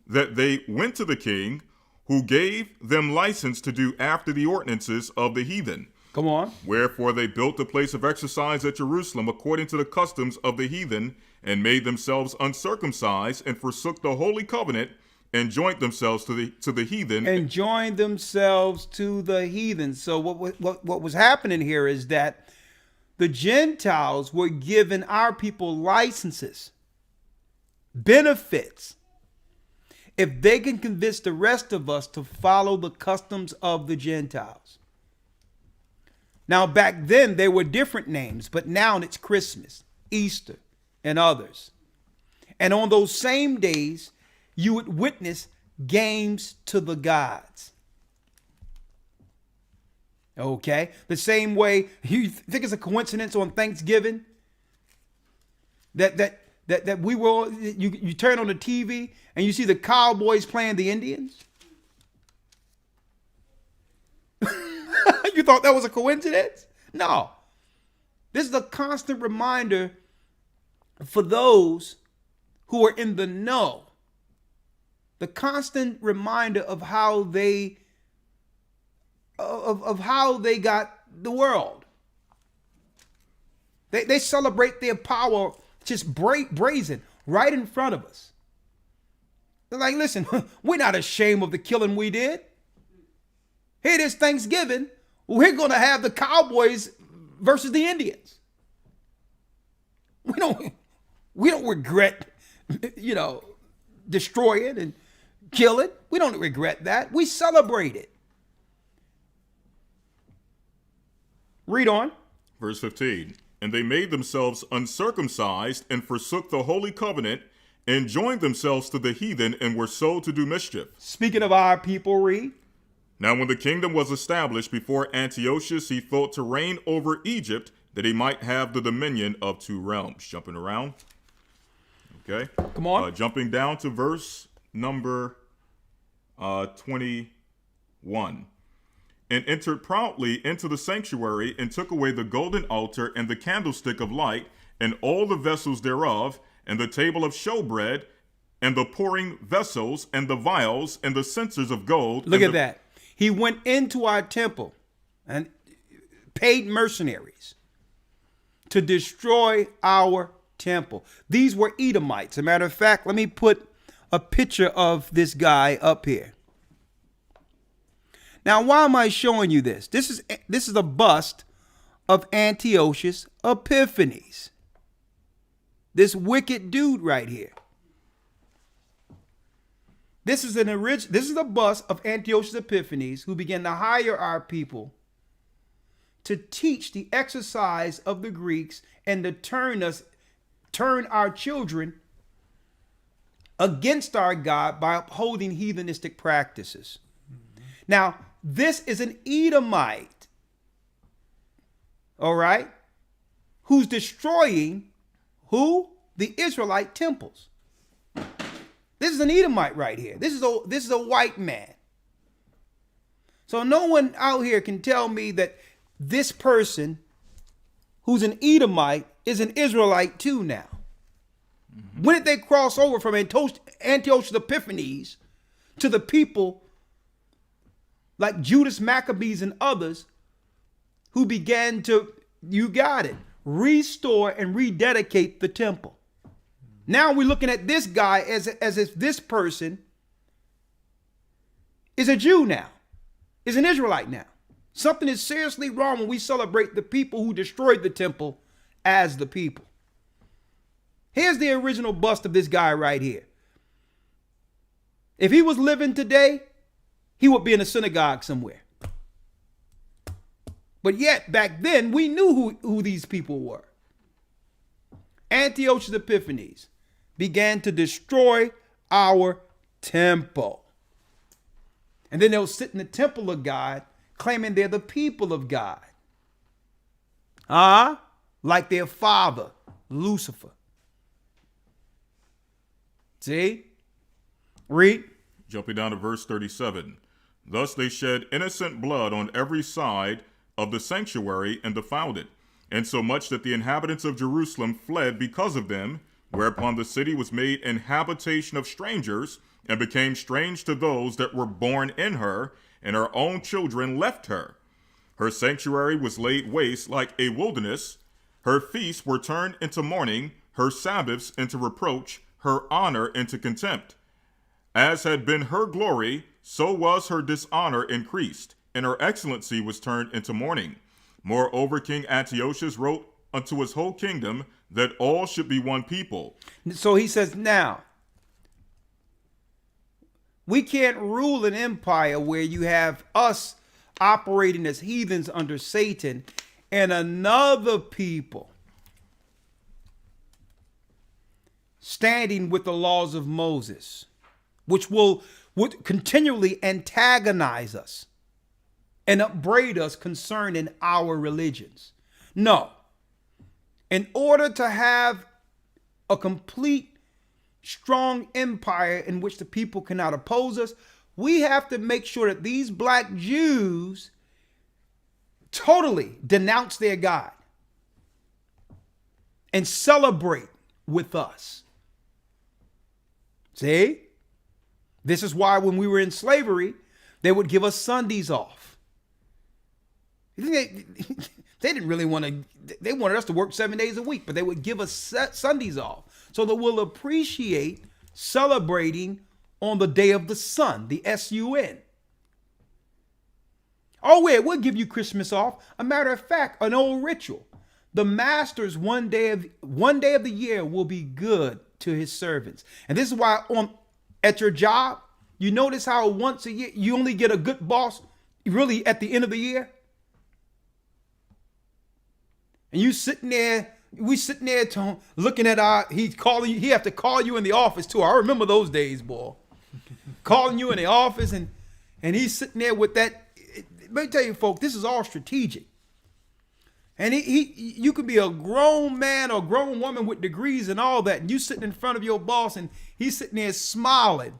that they went to the king, who gave them license to do after the ordinances of the heathen. Come on. Wherefore they built a place of exercise at Jerusalem according to the customs of the heathen, and made themselves uncircumcised, and forsook the holy covenant, and joined themselves to the heathen. And joined themselves to the heathen. So what was happening here is that the Gentiles were giving our people licenses, benefits, if they can convince the rest of us to follow the customs of the Gentiles. Now, back then, there were different names, but now it's Christmas, Easter, and others. And on those same days, you would witness games to the gods. Okay? The same way, you think it's a coincidence on Thanksgiving that we were, you turn on the TV and you see the Cowboys playing the Indians? You thought that was a coincidence? No. This is a constant reminder for those who are in the know. The constant reminder of how they got the world. They celebrate their power just brazen right in front of us. They're like, listen, we're not ashamed of the killing we did. Here it is Thanksgiving. We're going to have the Cowboys versus the Indians. We don't regret, destroying and killing. We don't regret that. We celebrate it. Read on. Verse 15. And they made themselves uncircumcised, and forsook the holy covenant, and joined themselves to the heathen, and were so to do mischief. Speaking of our people, read. Now when the kingdom was established before Antiochus, he thought to reign over Egypt, that he might have the dominion of two realms. Jumping around. Okay. Come on. Jumping down to verse number 21. And entered proudly into the sanctuary, and took away the golden altar, and the candlestick of light, and all the vessels thereof, and the table of showbread, and the pouring vessels, and the vials, and the censers of gold. Look at that. He went into our temple and paid mercenaries to destroy our temple. These were Edomites. As a matter of fact, let me put a picture of this guy up here. Now, why am I showing you this? This is a bust of Antiochus Epiphanes. This wicked dude right here. This is a bust of Antiochus Epiphanes, who began to hire our people to teach the exercise of the Greeks and to turn our children against our God by upholding heathenistic practices. Now, this is an Edomite, all right, who's destroying who? The Israelite temples. This is an Edomite right here. This is a white man. So no one out here can tell me that this person who's an Edomite is an Israelite too now. Mm-hmm. When did they cross over from Antiochus Epiphanes to the people like Judas Maccabees and others who began to, you got it, restore and rededicate the temple? Now we're looking at this guy as if this person is a Jew now, is an Israelite now. Something is seriously wrong when we celebrate the people who destroyed the temple as the people. Here's the original bust of this guy right here. If he was living today, he would be in a synagogue somewhere. But yet, back then, we knew who these people were. Antiochus Epiphanes began to destroy our temple. And then they'll sit in the temple of God, claiming they're the people of God. Like their father, Lucifer. See? Read. Jumping down to verse 37. Thus they shed innocent blood on every side of the sanctuary and defiled it, insomuch that the inhabitants of Jerusalem fled because of them, whereupon the city was made an habitation of strangers, and became strange to those that were born in her, and her own children left her. Her sanctuary was laid waste like a wilderness. Her feasts were turned into mourning, her Sabbaths into reproach, her honor into contempt. As had been her glory, so was her dishonor increased, and her excellency was turned into mourning. Moreover, King Antiochus wrote unto his whole kingdom that all should be one people. So he says, now, we can't rule an empire where you have us operating as heathens under Satan and another people standing with the laws of Moses, which would continually antagonize us and upbraid us concerning our religions. No. In order to have a complete, strong empire in which the people cannot oppose us, we have to make sure that these black Jews totally denounce their God and celebrate with us. See? This is why when we were in slavery, they would give us Sundays off. They didn't really want to, they wanted us to work 7 days a week, but they would give us Sundays off so that we'll appreciate celebrating on the day of the sun, the S-U-N. Oh, wait, we'll give you Christmas off. A matter of fact, an old ritual. The master's one day of the year will be good to his servants. And this is why at your job, you notice how once a year you only get a good boss really at the end of the year. And you sitting there, we sitting there looking at he's calling you, he have to call you in the office too. I remember those days, boy. Calling you in the office and he's sitting there with that. Let me tell you, folks, this is all strategic. And you could be a grown man or grown woman with degrees and all that, and you sitting in front of your boss, and he's sitting there smiling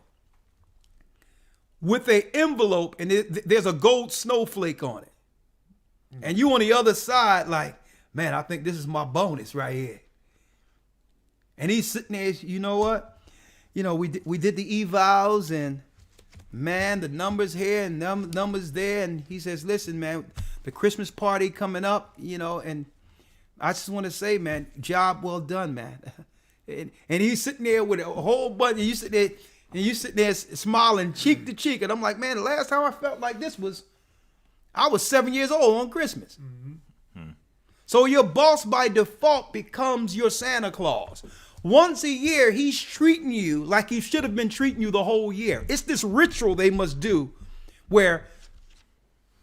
with an envelope, and there's a gold snowflake on it. And you on the other side like, man, I think this is my bonus right here. And he's sitting there, you know what? You know, we did the evals, and man, the numbers here and numbers there. And he says, listen, man, the Christmas party coming up, you know, and I just want to say, man, job well done, man. And he's sitting there with a whole bunch, and you sitting there smiling cheek to cheek. And I'm like, man, the last time I felt like this I was 7 years old on Christmas. Mm-hmm. So your boss by default becomes your Santa Claus. Once a year, he's treating you like he should have been treating you the whole year. It's this ritual they must do where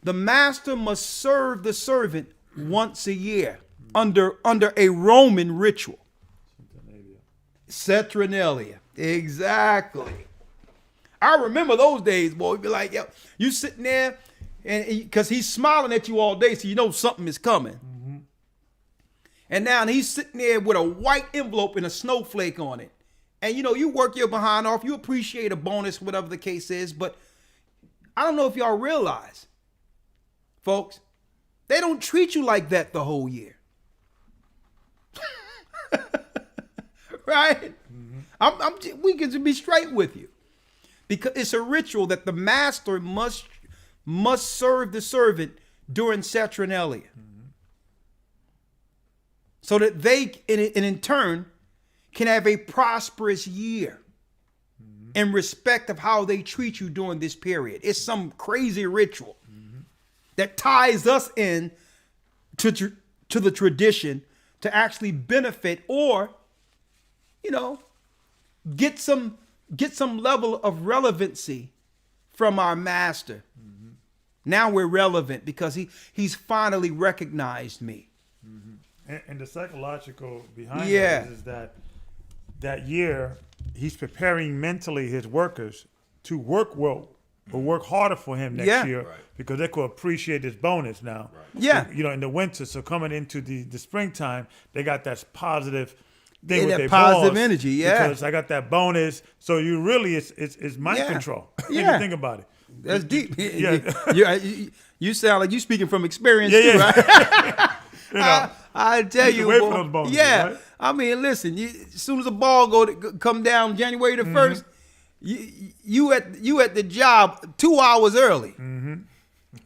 the master must serve the servant once a year under a Roman ritual. Saturnalia. Exactly. I remember those days, boy. We'd be like, yo, you sitting there, and because he's smiling at you all day, so you know something is coming. Mm-hmm. And now he's sitting there with a white envelope and a snowflake on it. And you know, you work your behind off, you appreciate a bonus, whatever the case is, but I don't know if y'all realize, folks, they don't treat you like that the whole year. Right? Mm-hmm. We can be straight with you. Because it's a ritual that the master must serve the servant during Saturnalia. Mm-hmm. So that they, in turn, can have a prosperous year in respect of how they treat you during this period. It's some crazy ritual that ties us in to the tradition to actually benefit or get some level of relevancy from our master. Mm-hmm. Now we're relevant because he's finally recognized me. Mm-hmm. And the psychological behind that is that year he's preparing mentally his workers to work well or work harder for him next year because they could appreciate this bonus now. Right. Yeah. So, in the winter, so coming into the springtime, they got that positive thing with that their positive boss energy, yeah. Because I got that bonus. So you really, it's mind control. If you think about it. That's deep. Yeah. You sound like you speaking from experience too, right? I tell you, wait for those bonuses, right? I mean, listen. As soon as the ball come down January the 1st, you at the job 2 hours early. Mm-hmm.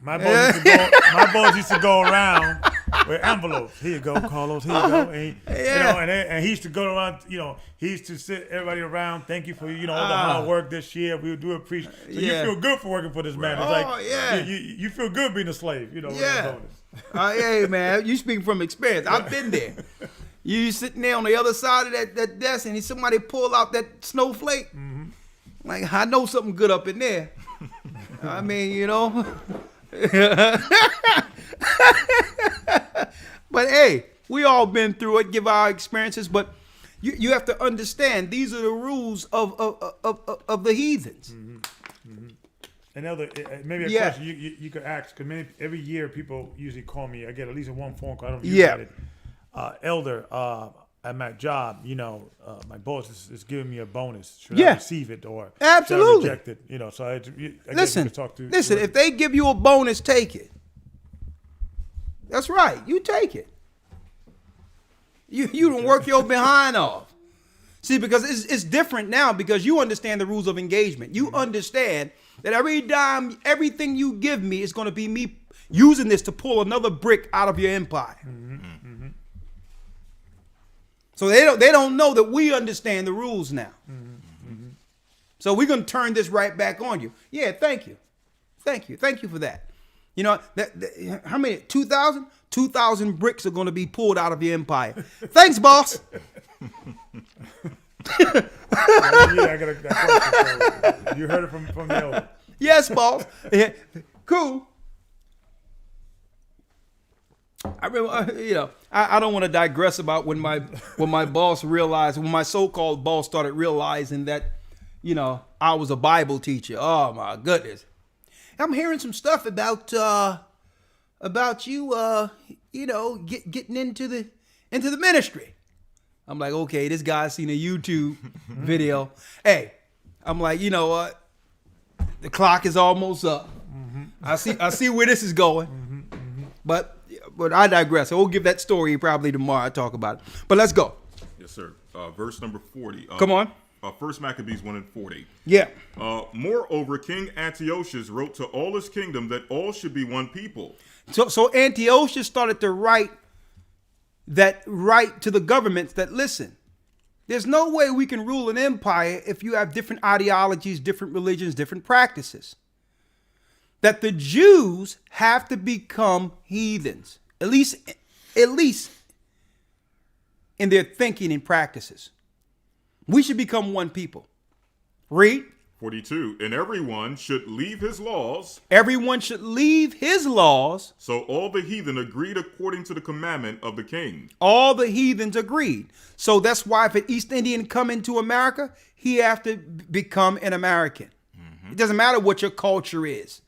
My boss used to go around with envelopes. Here you go, Carlos. Here you go. And, and he used to go around. He used to sit everybody around. Thank you for all the hard work this year. We do appreciate. So you feel good for working for this man. It's you feel good being a slave. Hey man, you speaking from experience. I've been there. You sitting there on the other side of that desk, and somebody pull out that snowflake. Mm-hmm. Like, I know something good up in there. I mean, But hey, we all been through it, give our experiences, but you have to understand these are the rules of the heathens. Mm-hmm. Mm-hmm. Another maybe a question you could ask, because every year people usually call me. I get at least one phone call. I don't get it. Elder, at my job, my boss is giving me a bonus. Should I receive it or absolutely should I reject it? So I listen. guess talk to listen, if they give you a bonus, take it. That's right. You take it. You don't work your behind off. See, because it's different now because you understand the rules of engagement. You understand that everything you give me is going to be me using this to pull another brick out of your empire. Mm-hmm. Mm-hmm. So they don't know that we understand the rules now. Mm-hmm. Mm-hmm. So we're going to turn this right back on you. Yeah, thank you for that. How many? 2,000? 2,000 bricks are going to be pulled out of your empire. Thanks, boss. I got a question. You heard it from the elder. Yes, boss. Cool. I remember, I don't want to digress about when my boss realized, when my so-called boss started realizing that, I was a Bible teacher. Oh my goodness. I'm hearing some stuff about you, getting into the ministry. I'm like, okay, this guy's seen a YouTube video. Hey, I'm like, you know what? The clock is almost up. Mm-hmm. I see where this is going. Mm-hmm. Mm-hmm. But I digress. We'll give that story probably tomorrow. I'll talk about it. But let's go. Yes, sir. Verse number 40. Come on. 1 Maccabees 1:40. Yeah. Moreover, King Antiochus wrote to all his kingdom that all should be one people. So Antiochus started to write to the governments that, listen, there's no way we can rule an empire if you have different ideologies, different religions, different practices. That the Jews have to become heathens, at least in their thinking and practices. We should become one people. Read. 42. And everyone should leave his laws. Everyone should leave his laws. So all the heathen agreed according to the commandment of the king. All the heathens agreed. So that's why if an East Indian come into America, he have to become an American. Mm-hmm. It doesn't matter what your culture is.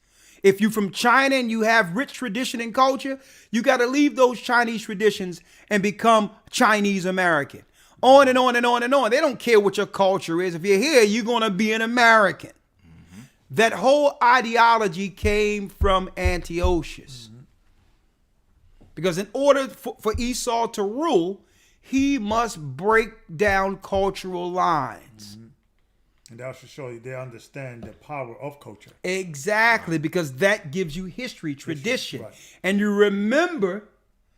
If you're from China and you have rich tradition and culture, you got to leave those Chinese traditions and become Chinese American. On and on and on and on. They don't care what your culture is. If you're here, you're going to be an American. Mm-hmm. That whole ideology came from Antiochus. Mm-hmm. Because in order for Esau to rule, he must break down cultural lines. Mm-hmm. And that should show you they understand the power of culture. Exactly, because that gives you history, tradition. Right. And you remember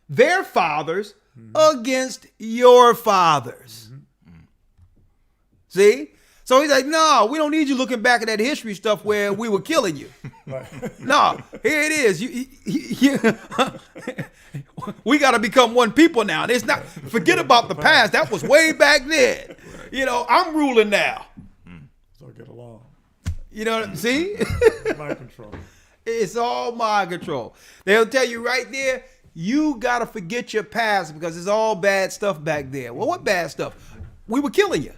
their fathers against your fathers. Mm-hmm. See? So he's like, no, we don't need you looking back at that history stuff where we were killing you. Right. No, here it is. We got to become one people now. It's not, forget about the past. That was way back then. You know, I'm ruling now. So get along. You know, see? Mind control. It's all mind control. They'll tell you right there, you got to forget your past because it's all bad stuff back there. Well, what bad stuff? We were killing you.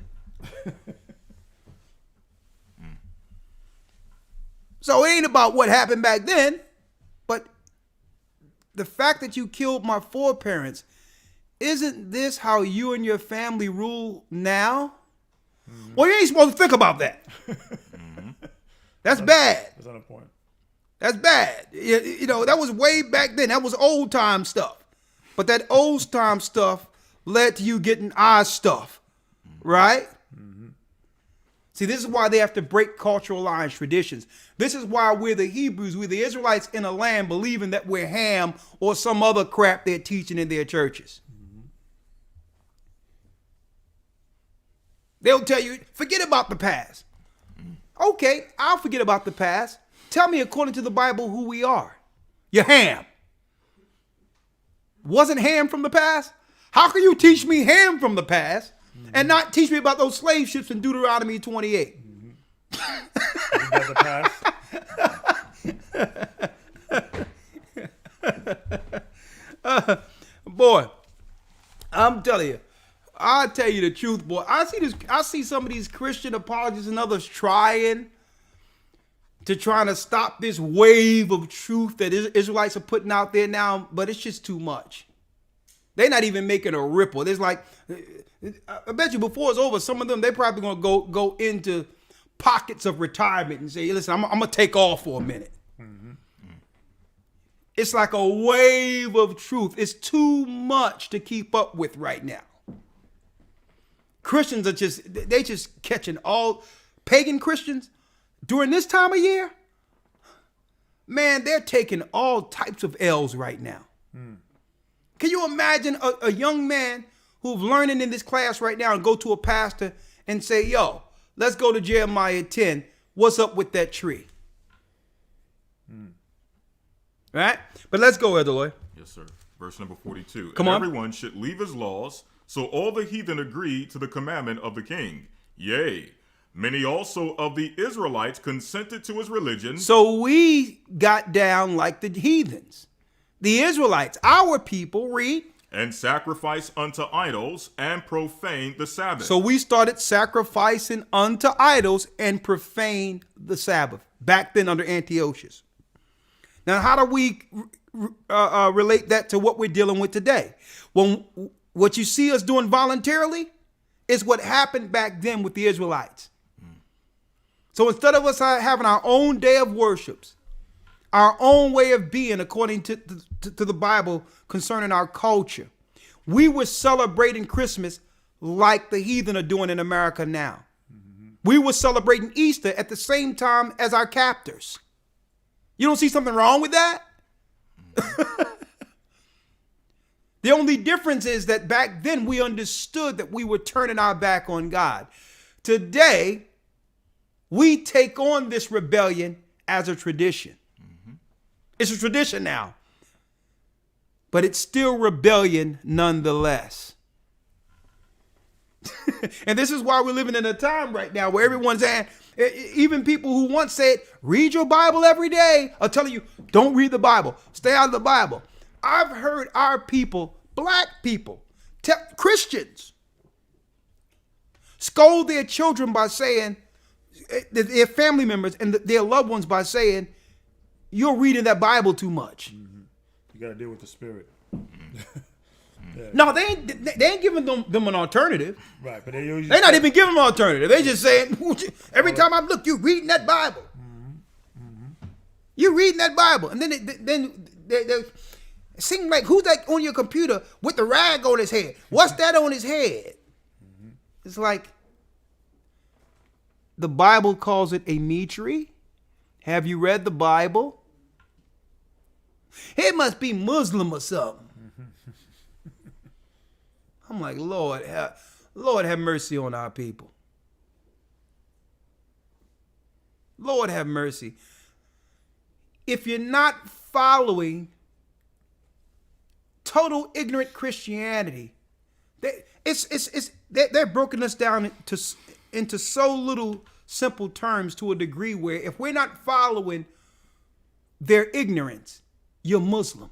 So it ain't about what happened back then, but the fact that you killed my foreparents, isn't this how you and your family rule now? Mm-hmm. Well, you ain't supposed to think about that. That's bad. That's on a point. That's bad. You know, that was way back then. That was old time stuff. But that old time stuff led to you getting our stuff, right? Mm-hmm. See, this is why they have to break cultural lines, traditions. This is why we're the Hebrews, we're the Israelites in a land believing that we're Ham or some other crap they're teaching in their churches. Mm-hmm. They'll tell you, forget about the past. Okay, I'll forget about the past. Tell me, according to the Bible, who we are. You're Ham. Wasn't Ham from the past? How can you teach me Ham from the past and not teach me about those slave ships in Deuteronomy 28? The past? Boy, I'm telling you, I'll tell you the truth, boy. I see some of these Christian apologists and others trying to stop this wave of truth that Israelites are putting out there now, but it's just too much. They're not even making a ripple. There's like, I bet you before it's over, some of them, they're probably going to go into pockets of retirement and say, listen, I'm going to take off for a minute. Mm-hmm. It's like a wave of truth. It's too much to keep up with right now. Christians are just catching all pagan Christians during this time of year. Man, they're taking all types of L's right now. Can you imagine a young man who's learning in this class right now and go to a pastor and say, yo, let's go to Jeremiah 10. What's up with that tree? Right? But let's go, Elder Lloyd. Yes, sir. Verse number 42. Come on. Everyone should leave his laws, so all the heathen agreed to the commandment of the king. Yea, many also of the Israelites consented to his religion. So we got down like the heathens. The Israelites, our people, read. And sacrifice unto idols and profane the Sabbath. So we started sacrificing unto idols and profane the Sabbath back then under Antiochus. Now, how do we relate that to what we're dealing with today? When what you see us doing voluntarily is what happened back then with the Israelites. So instead of us having our own day of worships, our own way of being according to the Bible concerning our culture, we were celebrating Christmas like the heathen are doing in America now. Mm-hmm. We were celebrating Easter at the same time as our captors. You don't see something wrong with that? The only difference is that back then we understood that we were turning our back on God. Today, we take on this rebellion as a tradition. Mm-hmm. It's a tradition now, but it's still rebellion nonetheless. And this is why we're living in a time right now where everyone's saying, even people who once said, read your Bible every day, are telling you, don't read the Bible, stay out of the Bible. I've heard our people, black people, Christians, scold their children by saying, their family members and their loved ones by saying, you're reading that Bible too much. Mm-hmm. You got to deal with the spirit. Yeah. No, they ain't giving them an alternative. Right, but they're not even giving them an alternative. They just saying, every time I look, you reading that Bible. Mm-hmm. Mm-hmm. You reading that Bible. And then they seem like, who's that on your computer with the rag on his head? What's that on his head? Mm-hmm. It's like, the Bible calls it a mitre. Have you read the Bible? It must be Muslim or something. I'm like, Lord have mercy on our people. Lord have mercy. If you're not following total ignorant Christianity, They're broken us down into so little simple terms to a degree where if we're not following their ignorance, you're Muslim.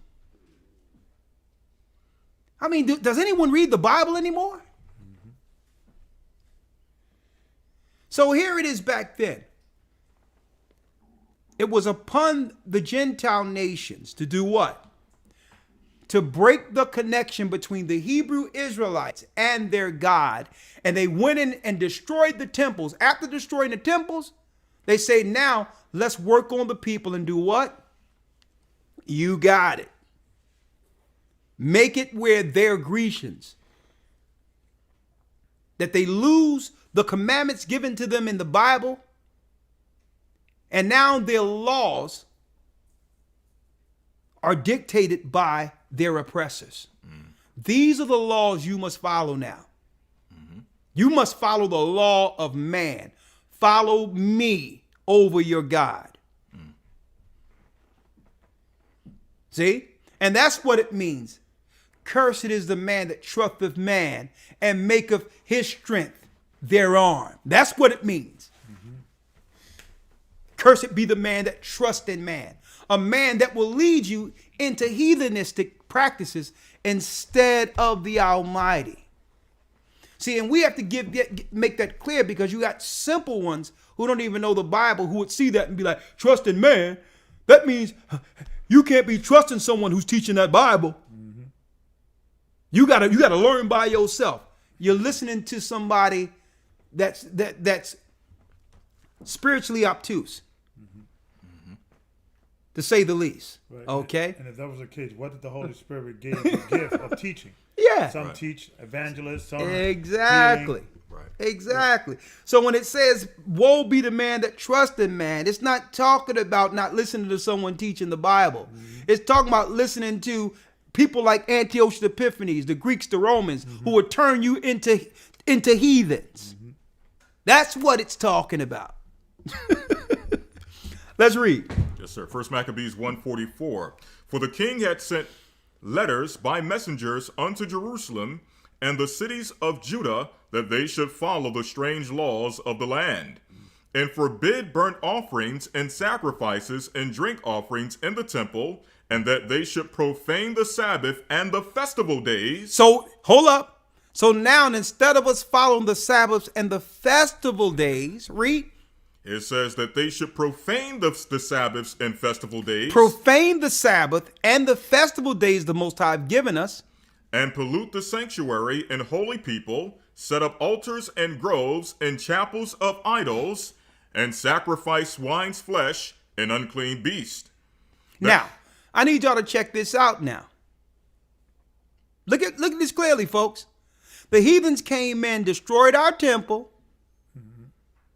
I mean, does anyone read the Bible anymore? Mm-hmm. So here it is back then. It was upon the Gentile nations to do what? To break the connection between the Hebrew Israelites and their God. And they went in and destroyed the temples. After destroying the temples, they say, now let's work on the people and do what? You got it. Make it where they're Grecians. That they lose the commandments given to them in the Bible. And now their laws are dictated by their oppressors. These are the laws you must follow now. You must follow the law of man. Follow me over your God. See? And that's what it means. Cursed is the man that trusteth man and maketh his strength their arm. That's what it means. Cursed be the man that trusts in man. A man that will lead you into heathenistic practices instead of the Almighty. See, and we have to make that clear, because you got simple ones who don't even know the Bible who would see that and be like, trust in man. That means you can't be trusting someone who's teaching that Bible. Mm-hmm. You gotta learn by yourself. You're listening to somebody that's spiritually obtuse, to say the least. Right. Okay. And if that was the case, what did the Holy Spirit give the gift of teaching? Yeah. Some teach evangelists, some exactly. Healing. Right. Exactly. So when it says, woe be the man that trusts in man, it's not talking about not listening to someone teaching the Bible. Mm-hmm. It's talking about listening to people like Antiochus Epiphanes, the Greeks, the Romans, who would turn you into heathens. Mm-hmm. That's what it's talking about. Let's read. Yes, sir. 1 Maccabees 1:44. For the king had sent letters by messengers unto Jerusalem and the cities of Judah, that they should follow the strange laws of the land, and forbid burnt offerings and sacrifices and drink offerings in the temple, and that they should profane the Sabbath and the festival days. So, hold up. So now, instead of us following the Sabbaths and the festival days, read. It says that they should profane the Sabbaths and festival days. Profane the Sabbath and the festival days the Most High have given us. And pollute the sanctuary and holy people, set up altars and groves and chapels of idols, and sacrifice swine's flesh and unclean beast. Now, I need y'all to check this out now. Look at this clearly, folks. The heathens came in, destroyed our temple,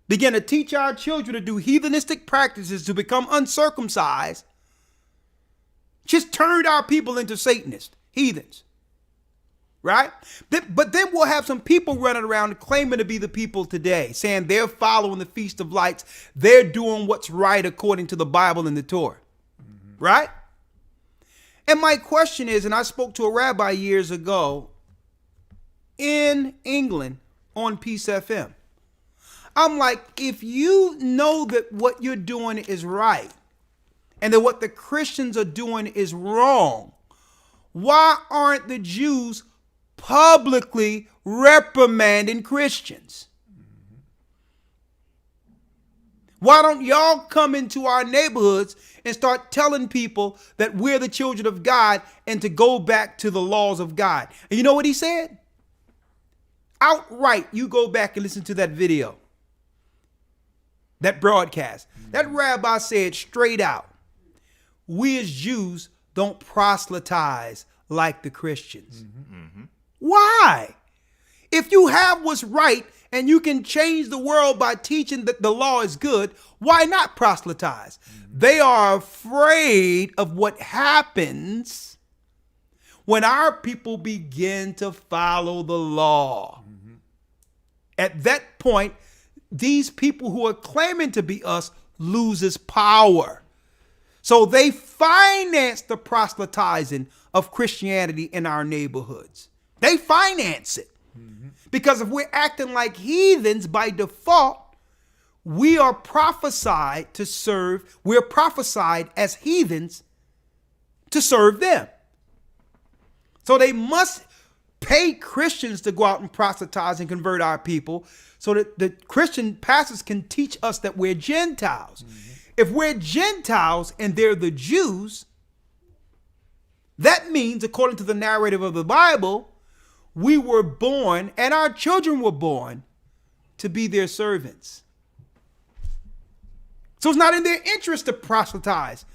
began to teach our children to do heathenistic practices, to become uncircumcised, just turned our people into Satanists, heathens. Right? But then we'll have some people running around claiming to be the people today, saying they're following the Feast of Lights. They're doing what's right according to the Bible and the Torah. Mm-hmm. Right? And my question is, and I spoke to a rabbi years ago in England on Peace FM. I'm like, if you know that what you're doing is right and that what the Christians are doing is wrong, why aren't the Jews publicly reprimanding Christians? Why don't y'all come into our neighborhoods and start telling people that we're the children of God and to go back to the laws of God? And you know what he said? Outright, you go back and listen to that video, that broadcast. That rabbi said straight out, we as Jews don't proselytize like the Christians. Mm-hmm. Why? If you have what's right and you can change the world by teaching that the law is good, why not proselytize? Mm-hmm. They are afraid of what happens when our people begin to follow the law. Mm-hmm. At that point, these people who are claiming to be us loses power. So they finance the proselytizing of Christianity in our neighborhoods. They finance it. Because if we're acting like heathens by default, we are prophesied to serve, we're prophesied as heathens to serve them. So they must pay Christians to go out and proselytize and convert our people so that the Christian pastors can teach us that we're Gentiles. If we're Gentiles and they're the Jews, that means, according to the narrative of the Bible, we were born and our children were born to be their servants. So it's not in their interest to proselytize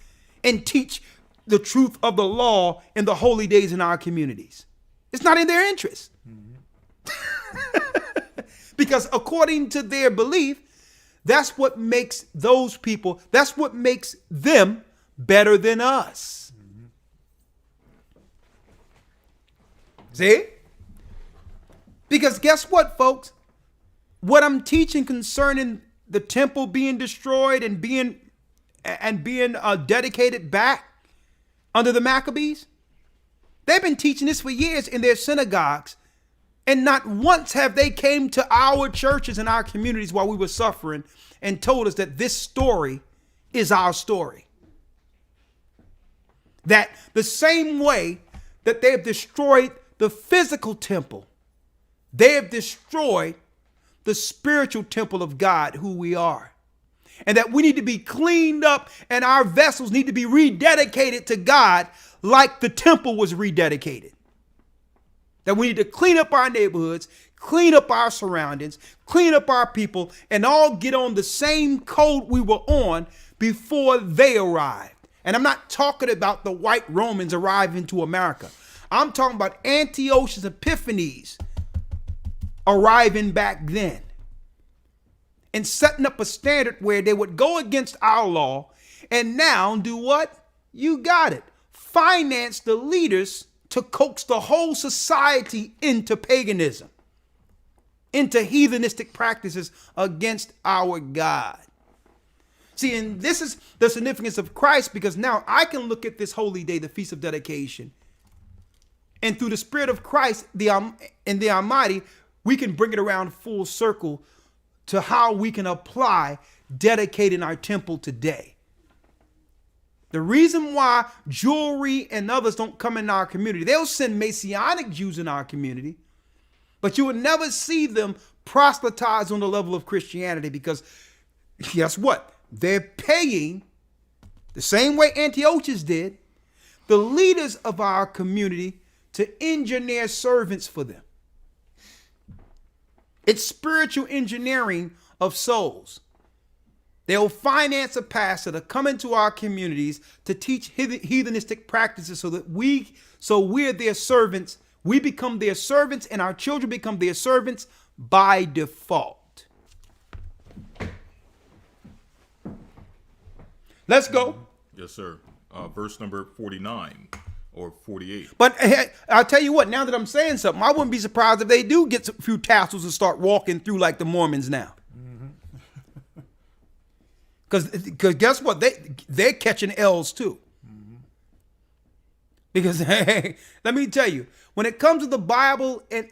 and teach the truth of the law in the holy days in our communities. It's not in their interest. Because according to their belief, that's what makes those people, that's what makes them better than us. See? Because guess what, folks? What I'm teaching concerning the temple being destroyed and being dedicated back under the Maccabees, they've been teaching this for years in their synagogues, and not once have they came to our churches and our communities while we were suffering and told us that this story is our story. That the same way that they have destroyed the physical temple, they have destroyed the spiritual temple of God, who we are. And that we need to be cleaned up and our vessels need to be rededicated to God like the temple was rededicated. That we need to clean up our neighborhoods, clean up our surroundings, clean up our people, and all get on the same code we were on before they arrived. And I'm not talking about the white Romans arriving to America. I'm talking about Antiochus Epiphanes arriving back then and setting up a standard where they would go against our law and now do what? You got it. Finance the leaders to coax the whole society into paganism, into heathenistic practices against our God. See, and this is the significance of Christ, because now I can look at this holy day, the Feast of Dedication, and through the Spirit of Christ and the Almighty, we can bring it around full circle to how we can apply dedicating our temple today. The reason why jewelry and others don't come in our community, they'll send Messianic Jews in our community, but you will never see them proselytize on the level of Christianity, because guess what? They're paying the same way Antiochus did, the leaders of our community to engineer servants for them. It's spiritual engineering of souls. They'll finance a pastor to come into our communities to teach heathenistic practices so that we're their servants. We become their servants and our children become their servants by default. Let's go. Yes, sir. Verse number 49 or 48. But I'll tell you what, now that I'm saying something, I wouldn't be surprised if they do get a few tassels and start walking through like the Mormons now. Because guess what? They're catching L's too. Because hey, let me tell you, when it comes to the Bible and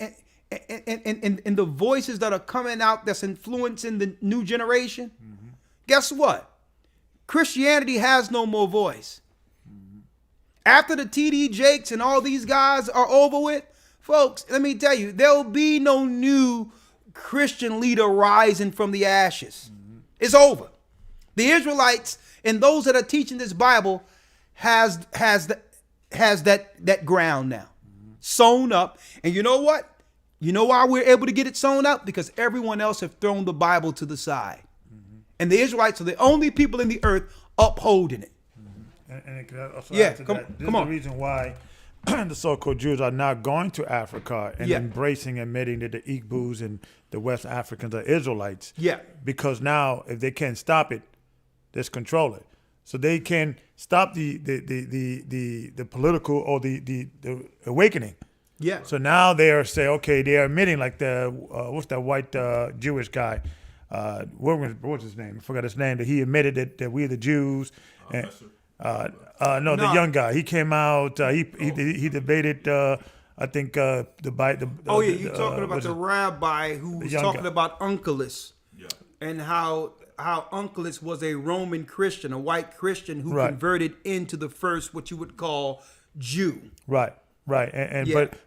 the voices that are coming out that's influencing the new generation, guess what? Christianity has no more voice. After the T.D. Jakes and all these guys are over with, folks, let me tell you, there'll be no new Christian leader rising from the ashes. It's over. The Israelites and those that are teaching this Bible has that ground now, sewn up. And you know what? You know why we're able to get it sewn up? Because everyone else have thrown the Bible to the side. And the Israelites are the only people in the earth upholding it. And it can also Yeah, add to come that. This on. is the reason why the so-called Jews are not going to Africa and embracing and admitting that the Igbos and the West Africans are Israelites. Yeah. Because now, if they can't stop it, let's control it. So they can stop the political or the awakening. Yeah. So now they are saying, okay, they are admitting, like the what's that white Jewish guy? What's his name? I forgot his name. That he admitted that we're the Jews. The young guy. He came out. He debated I think you're talking about the rabbi who was talking about Onkelos, and how Onkelos was a Roman Christian, a white Christian who converted into the first what you would call Jew. Right. But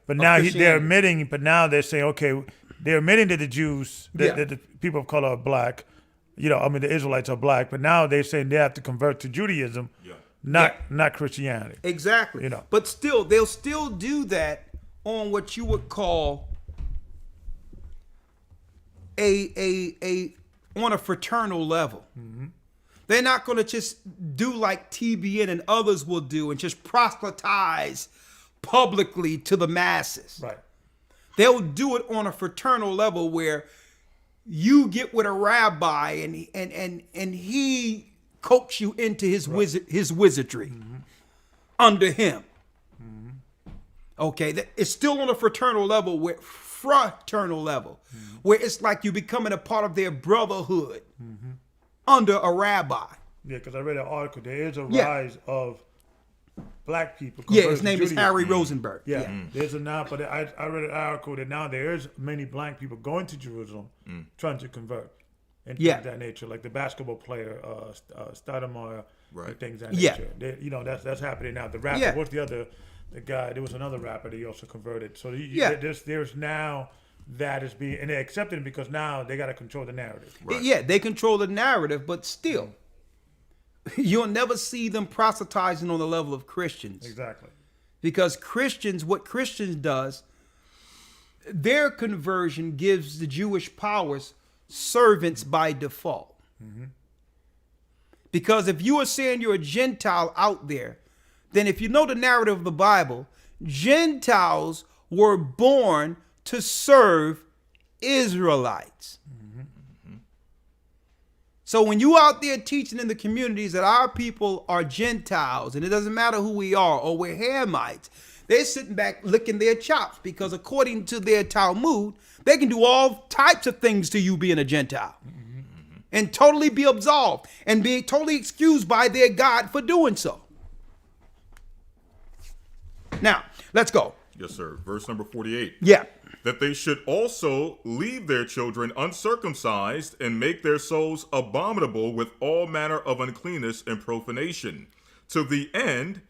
now they're admitting. But now they're saying, okay, they're admitting that the Jews, that the people of color are black. The Israelites are black. But now they're saying they have to convert to Judaism, not Christianity. Exactly. But still, they'll still do that on what you would call on a fraternal level. Mm-hmm. They're not going to just do like TBN and others will do and just proselytize publicly to the masses. Right. They'll do it on a fraternal level where you get with a rabbi and he coax you into his wizardry under him. Okay, it's still on a fraternal level, where it's like you becoming a part of their brotherhood under a rabbi. Yeah, because I read an article. There is a rise of black people. His name is Harry Rosenberg. Yeah, there's a now, but I read an article that now there is many black people going to Jerusalem trying to convert and things of that nature, like the basketball player Stoudemire, and things of that nature. That's happening now. The rapper, what's the other? The guy, there was another rapper that he also converted. So there's now that is being, and they accepted him because now they got to control the narrative. Right. Yeah, they control the narrative, but still, you'll never see them proselytizing on the level of Christians. Exactly. Because what Christians does, their conversion gives the Jewish powers servants by default. Mm-hmm. Because if you are saying you're a Gentile out there, then if you know the narrative of the Bible, Gentiles were born to serve Israelites. Mm-hmm. So when you out there teaching in the communities that our people are Gentiles, and it doesn't matter who we are, or we're Hamites, they're sitting back licking their chops because according to their Talmud, they can do all types of things to you being a Gentile. Mm-hmm. And totally be absolved and be totally excused by their God for doing so. Now, let's go. Yes, sir. Verse number 48. Yeah. That they should also leave their children uncircumcised and make their souls abominable with all manner of uncleanness and profanation, to the end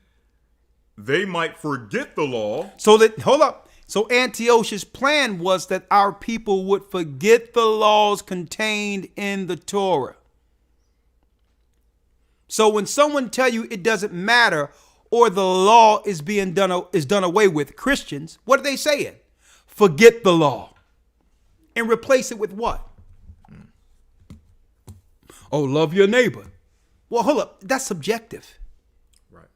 they might forget the law. So Antiochus' plan was that our people would forget the laws contained in the Torah. So when someone tell you it doesn't matter or the law is done away with, Christians, what are they saying? Forget the law and replace it with what? Oh, love your neighbor. Well, hold up. That's subjective. Right.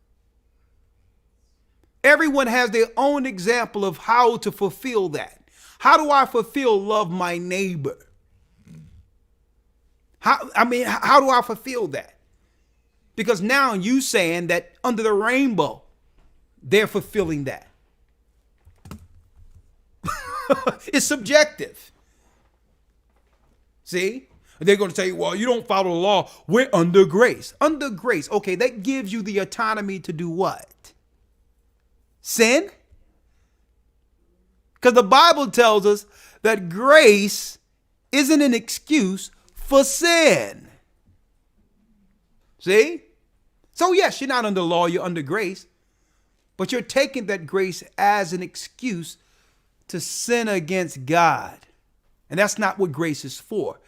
Everyone has their own example of how to fulfill that. How do I fulfill love my neighbor? How do I fulfill that? Because now you saying that under the rainbow, they're fulfilling that. It's subjective. See? They're going to say, well, you don't follow the law. We're under grace. Under grace. Okay, that gives you the autonomy to do what? Sin? Because the Bible tells us that grace isn't an excuse for sin. See? So yes, you're not under law, you're under grace. But you're taking that grace as an excuse to sin against God. And that's not what grace is for.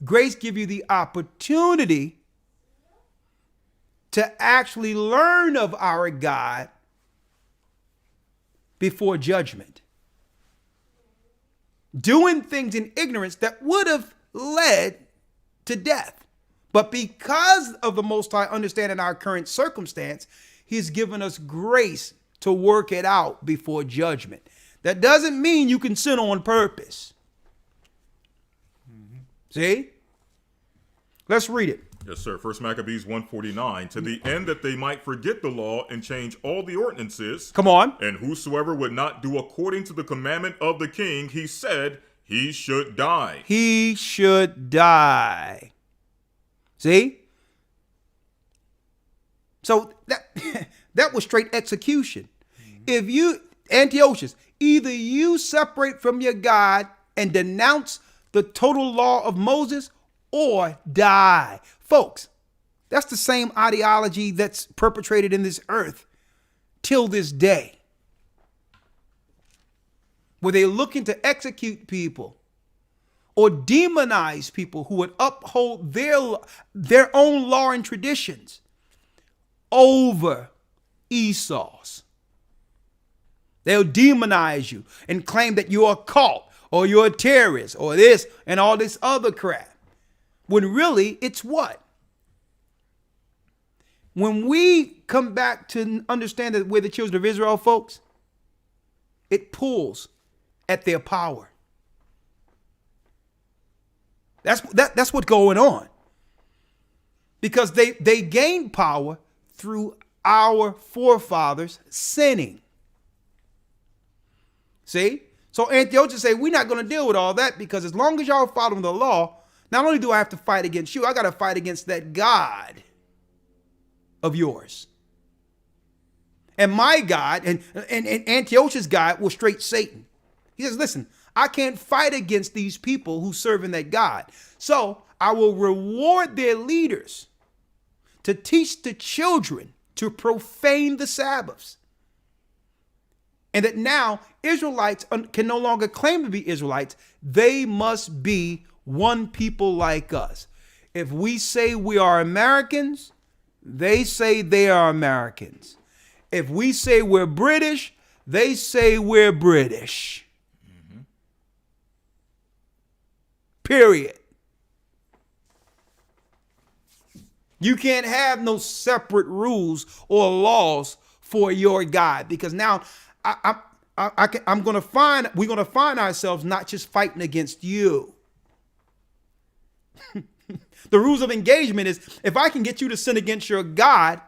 Grace gives you the opportunity to actually learn of our God before judgment. Doing things in ignorance that would have led to death. But because of the Most High understanding our current circumstance, He's given us grace to work it out before judgment. That doesn't mean you can sin on purpose. Mm-hmm. See? Let's read it. Yes, sir. 1 Maccabees 1:49. To the end that they might forget the law and change all the ordinances. Come on. And whosoever would not do according to the commandment of the king, he said he should die. He should die. See? So that was straight execution. Antiochus, either you separate from your God and denounce the total law of Moses or die. Folks, that's the same ideology that's perpetrated in this earth till this day, where they're looking to execute people or demonize people who would uphold their own law and traditions over Esau's. They'll demonize you and claim that you're a cult or you're a terrorist or this and all this other crap. When really it's what? When we come back to understand that we're the children of Israel, folks, it pulls at their power. That's what's going on. Because they gained power through our forefathers sinning. See? So Antiochus say, we're not going to deal with all that, because as long as y'all following the law, not only do I have to fight against you, I got to fight against that God of yours. And my God, and Antiochus' God was straight Satan. He says, listen, I can't fight against these people who serve in that God. So I will reward their leaders to teach the children to profane the Sabbaths. And that now Israelites can no longer claim to be Israelites. They must be one people like us. If we say we are Americans, they say they are Americans. If we say we're British, they say we're British. Period. You can't have no separate rules or laws for your God, because now we're going to find ourselves not just fighting against you. The rules of engagement is, if I can get you to sin against your God,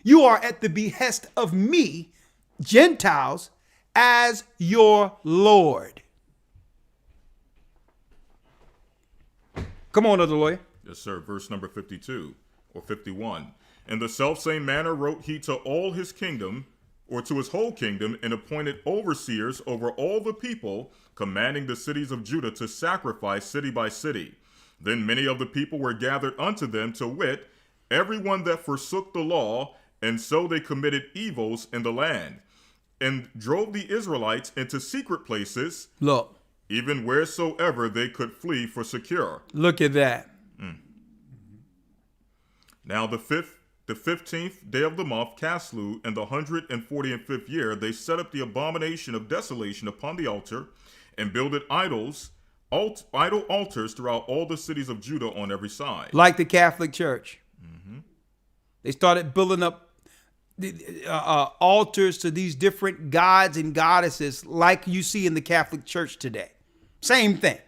you are at the behest of me, Gentiles, as your Lord. Come on, other lawyer. Yes, sir. Verse number 52 or 51. In the selfsame manner wrote he to all his kingdom, or to his whole kingdom, and appointed overseers over all the people, commanding the cities of Judah to sacrifice city by city. Then many of the people were gathered unto them, to wit, everyone that forsook the law, and so they committed evils in the land, and drove the Israelites into secret places, Look, even wheresoever they could flee for secure. Look at that. Now the 15th day of the month, Caslu, in the 145th year, they set up the abomination of desolation upon the altar, and builded idol altars throughout all the cities of Judah on every side. Like the Catholic Church. They started building up altars to these different gods and goddesses, like you see in the Catholic Church today. Same thing.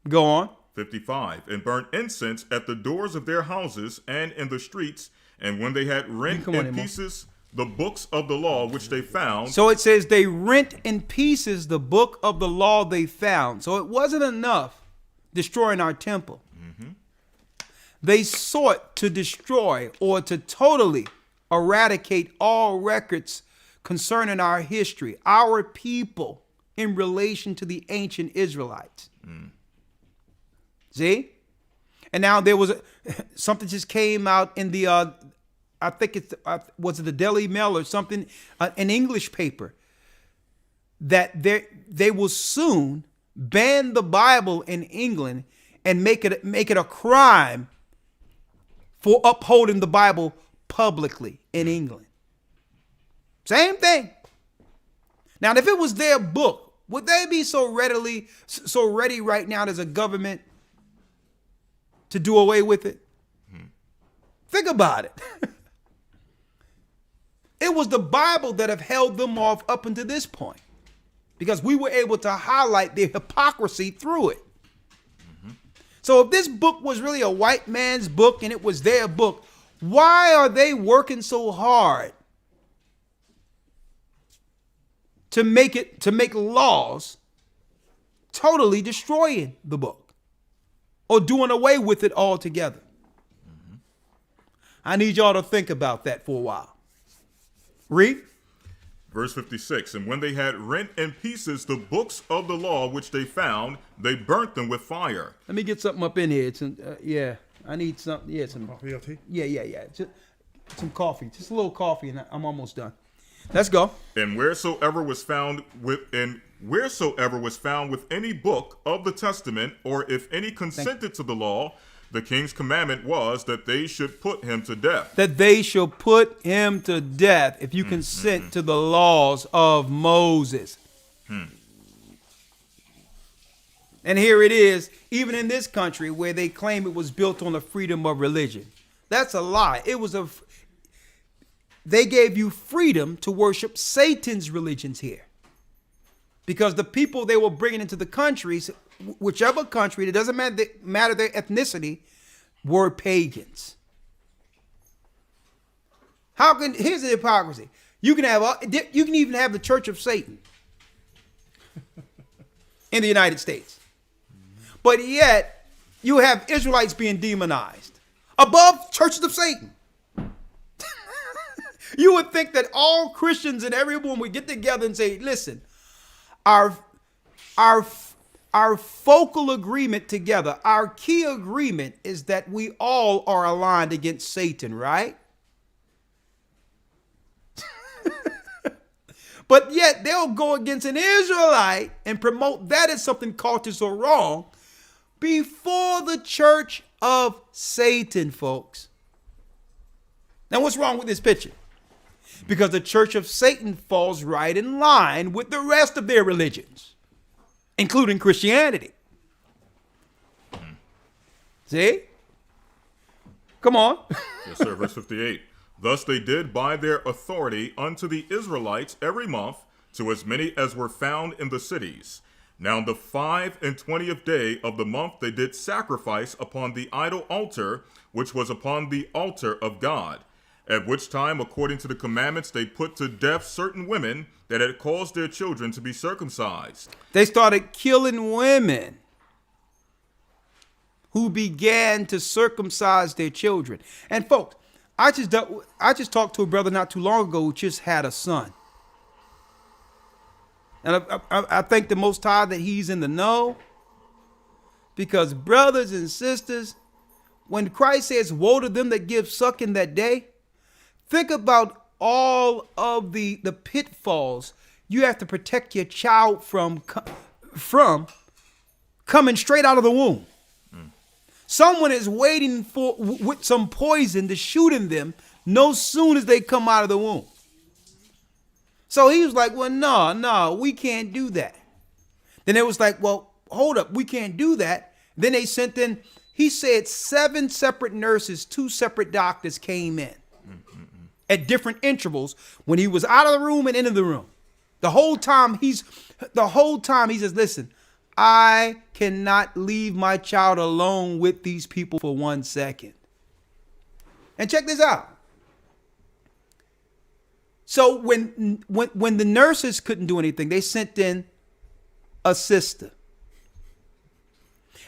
Go on. 55. And burnt incense at the doors of their houses and in the streets. And when they had rent in pieces the books of the law which they found. So it says they rent in pieces the book of the law they found. So it wasn't enough destroying our temple. They sought to destroy or to totally eradicate all records concerning our history, our people in relation to the ancient Israelites. See? And now there was something just came out in the, I think it's, was it the Daily Mail or something, an English paper, that they will soon ban the Bible in England and make it a crime for upholding the Bible publicly in England. Same thing. Now, if it was their book, would they be so ready right now as a government to do away with it? Think about it. It was the Bible that have held them off up until this point, because we were able to highlight their hypocrisy through it. So if this book was really a white man's book and it was their book, why are they working so hard to make laws totally destroying the book or doing away with it altogether? I need y'all to think about that for a while. Read. Verse 56, and when they had rent in pieces the books of the law which they found, they burnt them with fire. Let me get something up in here. Yeah, I need something. Yeah, some coffee or tea? Yeah. Just some coffee. Just a little coffee, and I'm almost done. Let's go. And wheresoever was found with any book of the testament, or if any consented to the law, the king's commandment was that they should put him to death. That they shall put him to death if you consent to the laws of Moses. And here it is, even in this country where they claim it was built on the freedom of religion. That's a lie. They gave you freedom to worship Satan's religions here. Because the people they were bringing into the countries, whichever country, it doesn't matter their ethnicity, were pagans. Here's the hypocrisy. You can even have the Church of Satan in the United States. But yet you have Israelites being demonized above churches of Satan. You would think that all Christians and everyone would get together and say, listen, our focal agreement together, our key agreement is that we all are aligned against Satan, right? But yet they'll go against an Israelite and promote that as something cultish or wrong before the church of Satan, folks. Now, what's wrong with this picture? Because the church of Satan falls right in line with the rest of their religions, including Christianity. See? Come on. Yes, sir. Verse 58. Thus they did by their authority unto the Israelites every month, to as many as were found in the cities. Now the 25th day of the month they did sacrifice upon the idol altar, which was upon the altar of God. At which time, according to the commandments, they put to death certain women that had caused their children to be circumcised. They started killing women who began to circumcise their children. And folks, I just talked to a brother not too long ago who just had a son. And I thank the Most High that he's in the know. Because brothers and sisters, when Christ says, woe to them that give suck in that day, think about all of the pitfalls you have to protect your child from coming straight out of the womb. Someone is waiting with some poison to shoot in them no soon as they come out of the womb. So he was like, well, no, we can't do that. Then it was like, well, hold up, we can't do that. Then they sent in, he said 7 separate nurses, 2 separate doctors came in at different intervals when he was out of the room and into the room. The whole time he says, listen, I cannot leave my child alone with these people for 1 second. And check this out. So when the nurses couldn't do anything, they sent in a sister.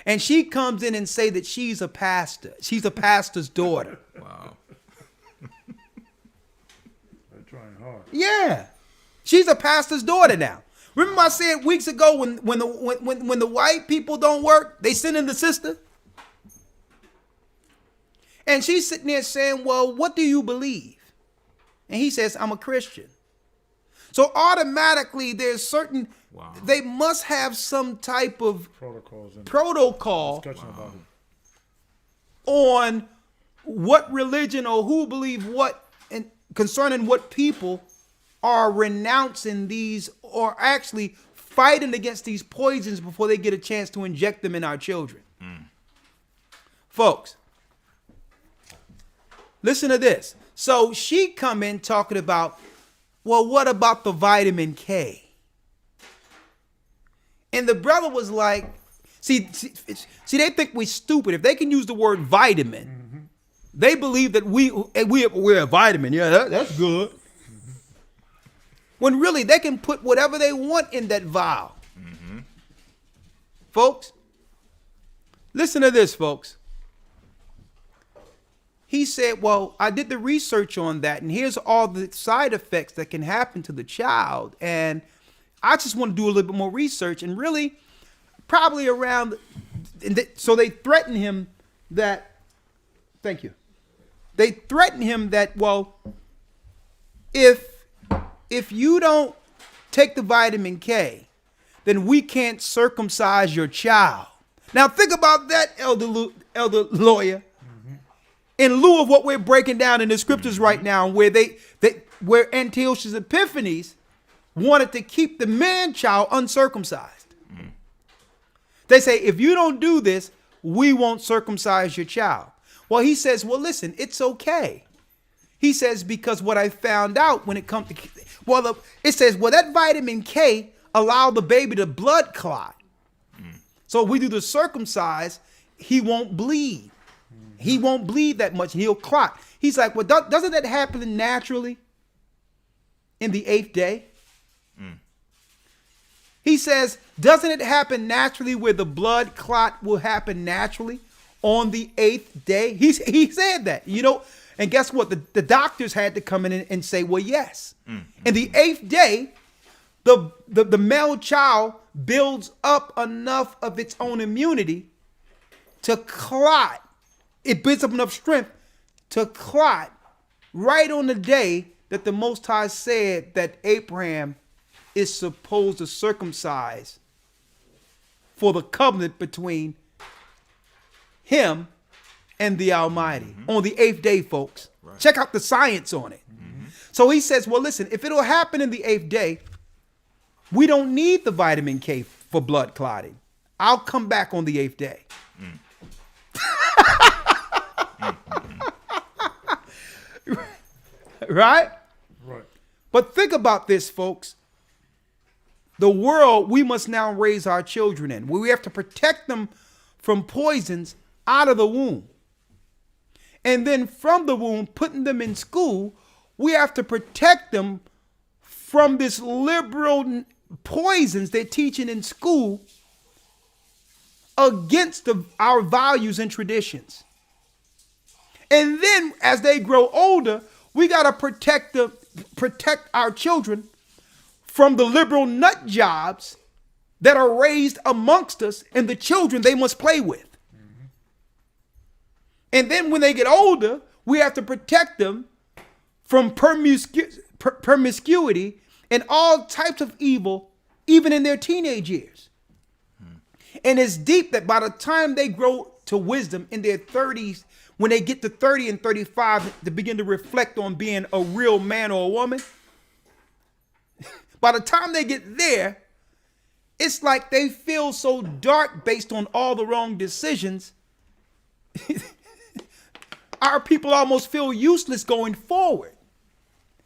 And she comes in and say that she's a pastor. She's a pastor's daughter. Wow. They're trying hard. Yeah. She's a pastor's daughter now. Remember I said weeks ago when the white people don't work, they send in the sister? And she's sitting there saying, well, what do you believe? And he says, I'm a Christian. So automatically there's certain, they must have some type of protocol on what religion or who believe what and concerning what people are renouncing these or actually fighting against these poisons before they get a chance to inject them in our children. Folks, listen to this. So she come in talking about, well, what about the vitamin K? And the brother was like, see, they think we're stupid. If they can use the word vitamin, they believe that we're a vitamin. Yeah, that's good. When really they can put whatever they want in that vial. Folks, listen to this, folks. he said, well, I did the research on that, and here's all the side effects that can happen to the child. And I just want to do a little bit more research, and really probably around, so they threatened him that, thank you. They threatened him that, well, if you don't take the vitamin K, then we can't circumcise your child. Now think about that, Elder Lawyer. Mm-hmm. In lieu of what we're breaking down in the scriptures right now, where Antiochus Epiphanes wanted to keep the man-child uncircumcised. Mm. They say, if you don't do this, we won't circumcise your child. Well, he says, well, listen, it's okay. He says, because what I found out when it comes to, it says, well, that vitamin K allow the baby to blood clot. So if we do the circumcise, he won't bleed. He won't bleed that much. He'll clot. He's like, well, doesn't that happen naturally in the 8th day? He says, doesn't it happen naturally where the blood clot will happen naturally on the 8th day? He said that, and guess what? The doctors had to come in and say, well, yes. In the 8th day, the male child builds up enough of its own immunity to clot. It builds up enough strength to clot right on the day that the Most High said that Abraham is supposed to circumcise for the covenant between him and the Almighty. On the 8th day, folks. Right. Check out the science on it. So he says, well, listen, if it'll happen in the 8th day, we don't need the vitamin K for blood clotting. I'll come back on the 8th day. Right? Right. But think about this, folks. The world we must now raise our children in. We have to protect them from poisons out of the womb. And then from the womb, putting them in school, we have to protect them from this liberal poisons they're teaching in school against our values and traditions. And then as they grow older, we got to protect our children from the liberal nut jobs that are raised amongst us and the children they must play with. Mm-hmm. And then when they get older, we have to protect them from promiscuity and all types of evil, even in their teenage years. And it's deep that by the time they grow to wisdom in their 30s, when they get to 30 and 35, to begin to reflect on being a real man or a woman, by the time they get there, it's like they feel so dark based on all the wrong decisions. Our people almost feel useless going forward.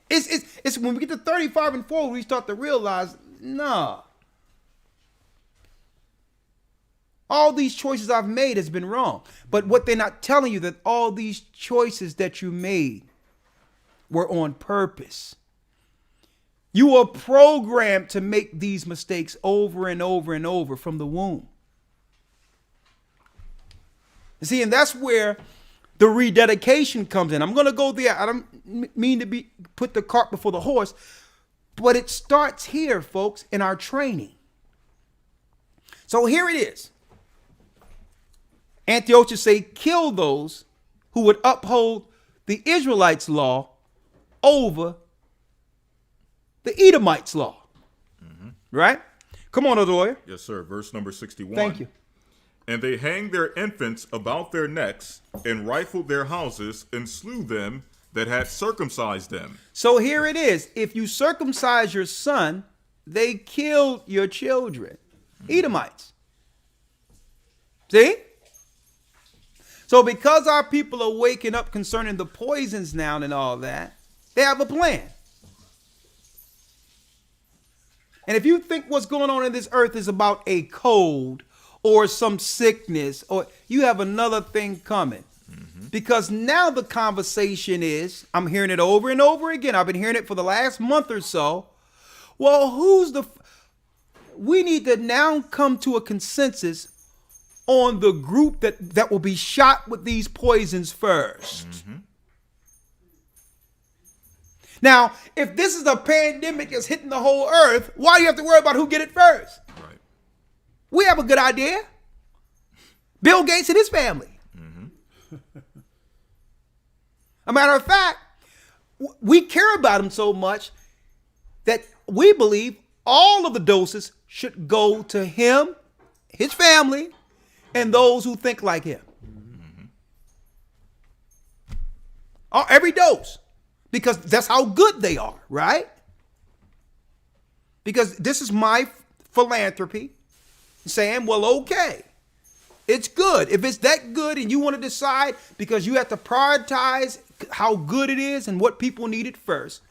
It's when we get to 35 and forward, we start to realize, nah. All these choices I've made has been wrong. But what they're not telling you, that all these choices that you made were on purpose. You were programmed to make these mistakes over and over and over from the womb. You see, and that's where the rededication comes in. I'm going to go there. I don't mean to put the cart before the horse, but it starts here, folks, in our training. So here it is. Antiochus say, kill those who would uphold the Israelites' law over the Edomites' law. Mm-hmm. Right? Come on, Adoya. Yes, sir. Verse number 61. Thank you. And they hanged their infants about their necks and rifled their houses and slew them that had circumcised them. So here it is. If you circumcise your son, they killed your children. Edomites. See? So because our people are waking up concerning the poisons now and all that, they have a plan. And if you think what's going on in this earth is about a cold or some sickness, or you have another thing coming. Mm-hmm. Because now the conversation is, I'm hearing it over and over again. I've been hearing it for the last month or so. Well, we need to now come to a consensus on the group that will be shot with these poisons first. Mm-hmm. Now, if this is a pandemic that's hitting the whole earth, why do you have to worry about who get it first? Right. We have a good idea. Bill Gates and his family. Mm-hmm. A matter of fact, we care about him so much that we believe all of the doses should go to him, his family, and those who think like him. Mm-hmm. Every dose. Because that's how good they are, right? Because this is my philanthropy saying, well, okay, it's good. If it's that good and you want to decide because you have to prioritize how good it is and what people need it first,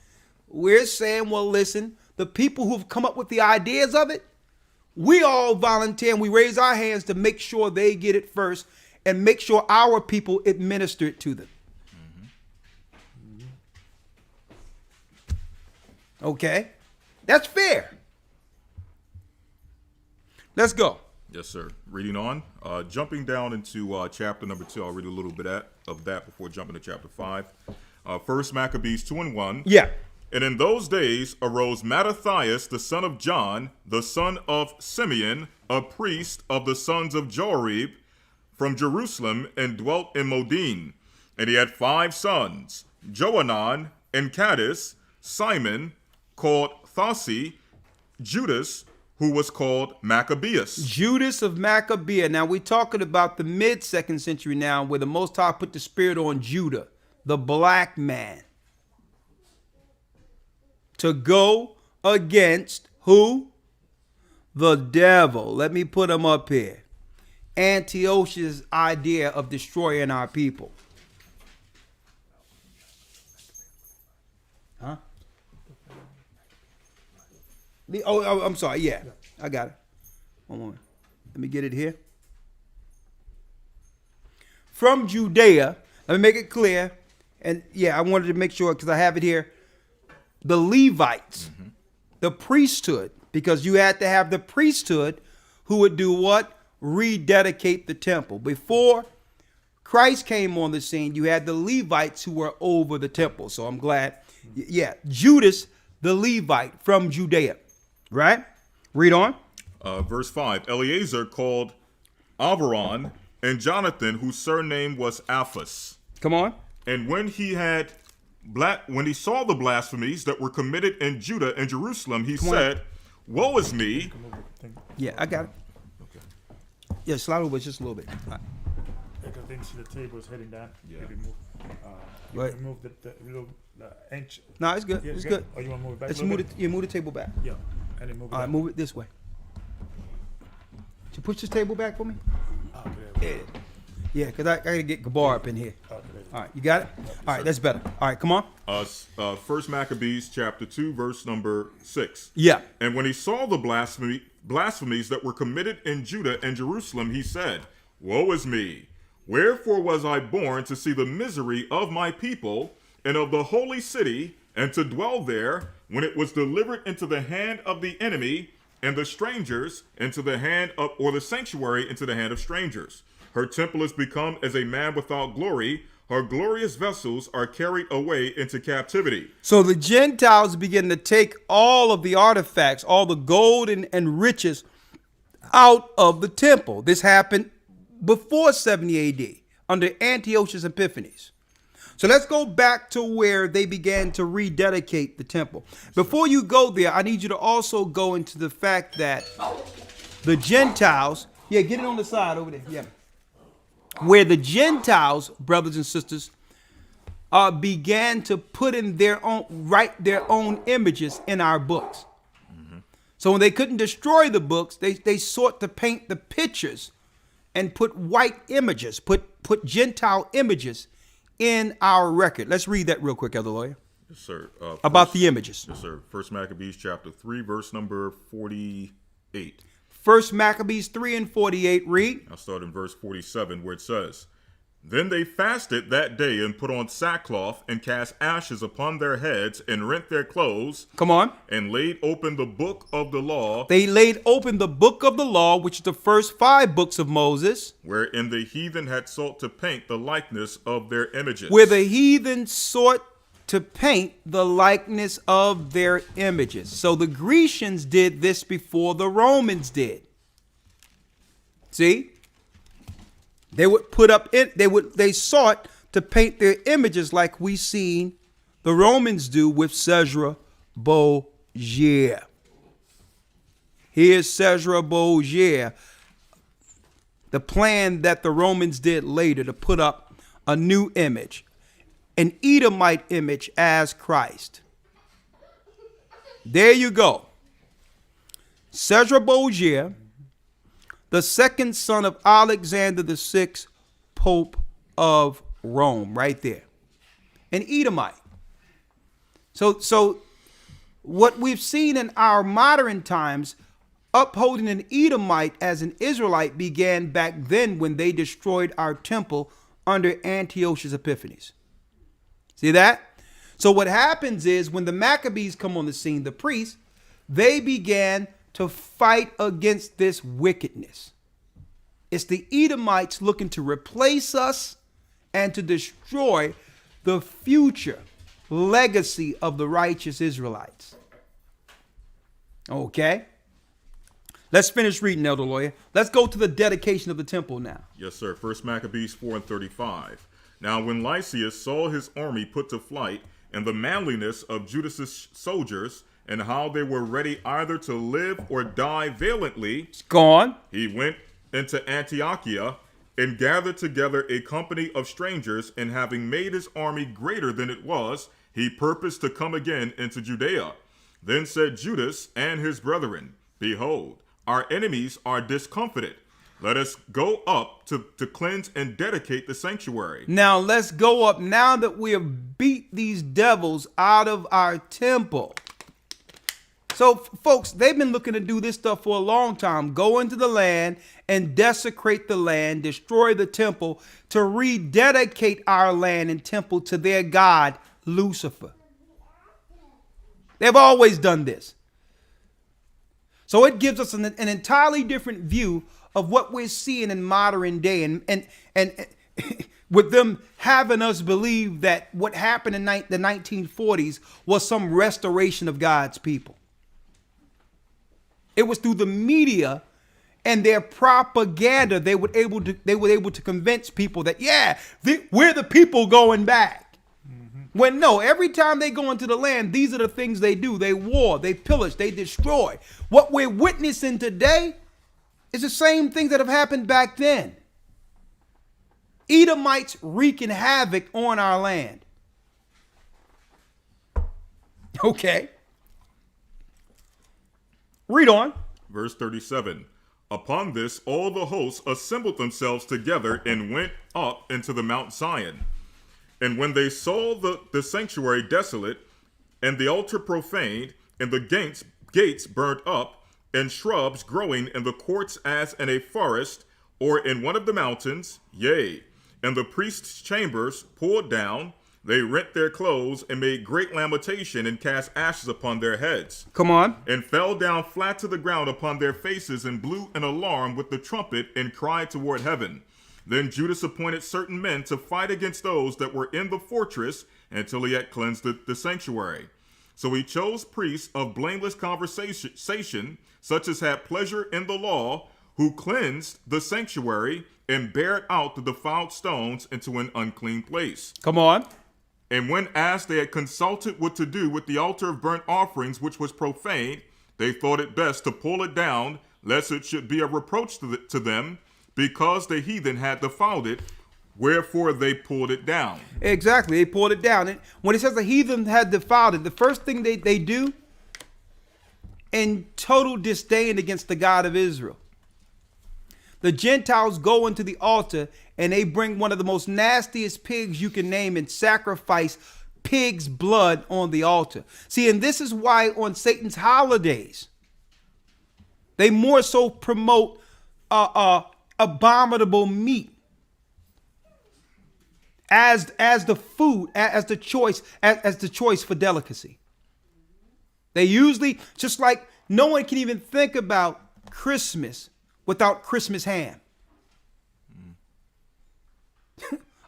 we're saying, well, listen, the people who've come up with the ideas of it, we all volunteer and we raise our hands to make sure they get it first and make sure our people administer it to them. Okay, that's fair. Let's go. Yes, sir. Reading on, jumping down into chapter number 2. I'll read a little bit of that before jumping to chapter 5. First Maccabees 2:1. Yeah. And in those days arose Mattathias, the son of John, the son of Simeon, a priest of the sons of Jorib, from Jerusalem, and dwelt in Modin. And he had 5 sons, Johanan and Caddis, Simon, called Thasi, Judas, who was called Maccabeus. Judas of Maccabea. Now we're talking about the mid-2nd century now, where the Most High put the spirit on Judah, the black man, to go against who? The devil. Let me put him up here. Antiochus' idea of destroying our people. Huh? Oh, I'm sorry. Yeah, I got it. One moment. Let me get it here. From Judea, let me make it clear. And yeah, I wanted to make sure because I have it here. The Levites, the priesthood, because you had to have the priesthood who would do what? Rededicate the temple. Before Christ came on the scene, you had the Levites who were over the temple. So I'm glad. Yeah, Judas, the Levite from Judea. Right? Read on. Verse 5. Eleazar called Avaron and Jonathan, whose surname was Aphus. Come on. And when he saw the blasphemies that were committed in Judah and Jerusalem, he said, woe is me. Yeah, I got it. Okay. Yeah, slide over just a little bit. Because I didn't see the table is heading down. Yeah. Maybe move the inch. No, it's good. It's good. Oh, you want to move it back? Let's move it. You move the table back. Yeah. And then move it. All right, move it this way. Could you push this table back for me? Okay. Yeah, because I gotta get Gabar up in here. Okay. All right, you got it? All right, that's better. All right, come on. First Maccabees chapter 2, verse number 6. Yeah. And when he saw the blasphemies that were committed in Judah and Jerusalem, he said, woe is me. Wherefore was I born to see the misery of my people and of the holy city, and to dwell there, when it was delivered into the hand of the enemy, and the strangers into the hand of, or the sanctuary into the hand of strangers. Her temple is become as a man without glory. Her glorious vessels are carried away into captivity. So the Gentiles begin to take all of the artifacts, all the gold and riches out of the temple. This happened before 70 AD under Antiochus Epiphanes. So let's go back to where they began to rededicate the temple. Before you go there, I need you to also go into the fact that the Gentiles, yeah, get it on the side over there, yeah. Where the Gentiles, brothers and sisters, began to put in write their own images in our books. Mm-hmm. So when they couldn't destroy the books, they sought to paint the pictures and put white images, put Gentile images in our record. Let's read that real quick, Elder Lawyer. Yes, sir. About the images. Yes, sir. First Maccabees chapter 3, verse number 48. First Maccabees 3 and 48, read. I'll start in verse 47, where it says, Then they fasted that day and put on sackcloth and cast ashes upon their heads and rent their clothes. Come on. And laid open the book of the law. They laid open the book of the law, which is the first 5 books of Moses. Wherein the heathen had sought to paint the likeness of their images. Where the heathen sought to paint the likeness of their images. So the Grecians did this before the Romans did. See? They would put up it, they sought to paint their images like we seen the Romans do with Cesare Borgia. Here's Cesare Borgia, the plan that the Romans did later to put up a new image, an Edomite image as Christ. There you go. Cesare Borgia, the second son of Alexander VI, Pope of Rome, right there. An Edomite. So what we've seen in our modern times, upholding an Edomite as an Israelite began back then when they destroyed our temple under Antiochus Epiphanes. See that? So what happens is when the Maccabees come on the scene, the priests, they began to fight against this wickedness. It's the Edomites looking to replace us and to destroy the future legacy of the righteous Israelites. Okay? Let's finish reading, Elder Lawyer. Let's go to the dedication of the temple now. Yes, sir. 1 Maccabees 4:35. Now when Lysias saw his army put to flight, and the manliness of Judas's soldiers, and how they were ready either to live or die valiantly, it's gone. He went into Antiochia and gathered together a company of strangers, and having made his army greater than it was, he purposed to come again into Judea. Then said Judas and his brethren, Behold, our enemies are discomfited. Let us go up to cleanse and dedicate the sanctuary. Now let's go up now that we have beat these devils out of our temple. So, folks, they've been looking to do this stuff for a long time. Go into the land and desecrate the land, destroy the temple, to rededicate our land and temple to their god, Lucifer. They've always done this. So it gives us an entirely different view of what we're seeing in modern day. And with them having us believe that what happened in the 1940s was some restoration of God's people. It was through the media and their propaganda they were able to convince people that, we're the people going back. Mm-hmm. When no, every time they go into the land, these are the things they do. They war, they pillage, they destroy. What we're witnessing today is the same things that have happened back then. Edomites wreaking havoc on our land. Okay. Read on. Verse 37. Upon this, all the hosts assembled themselves together and went up into the Mount Zion. And when they saw the sanctuary desolate, and the altar profaned, and the gates burnt up, and shrubs growing in the courts as in a forest, or in one of the mountains, yea, and the priests' chambers pulled down, they rent their clothes and made great lamentation and cast ashes upon their heads. Come on. And fell down flat to the ground upon their faces and blew an alarm with the trumpet and cried toward heaven. Then Judas appointed certain men to fight against those that were in the fortress until he had cleansed the sanctuary. So he chose priests of blameless conversation, such as had pleasure in the law, who cleansed the sanctuary and bared out the defiled stones into an unclean place. Come on. And when asked, they had consulted what to do with the altar of burnt offerings, which was profaned, they thought it best to pull it down, lest it should be a reproach to them, because the heathen had defiled it, wherefore they pulled it down. Exactly, they pulled it down. And when it says the heathen had defiled it, the first thing they do, in total disdain against the God of Israel, the Gentiles go into the altar and they bring one of the most nastiest pigs you can name and sacrifice pig's blood on the altar. See, and this is why on Satan's holidays, they more so promote abominable meat. as the food, as the choice for delicacy. They usually, just like no one can even think about Christmas without Christmas ham.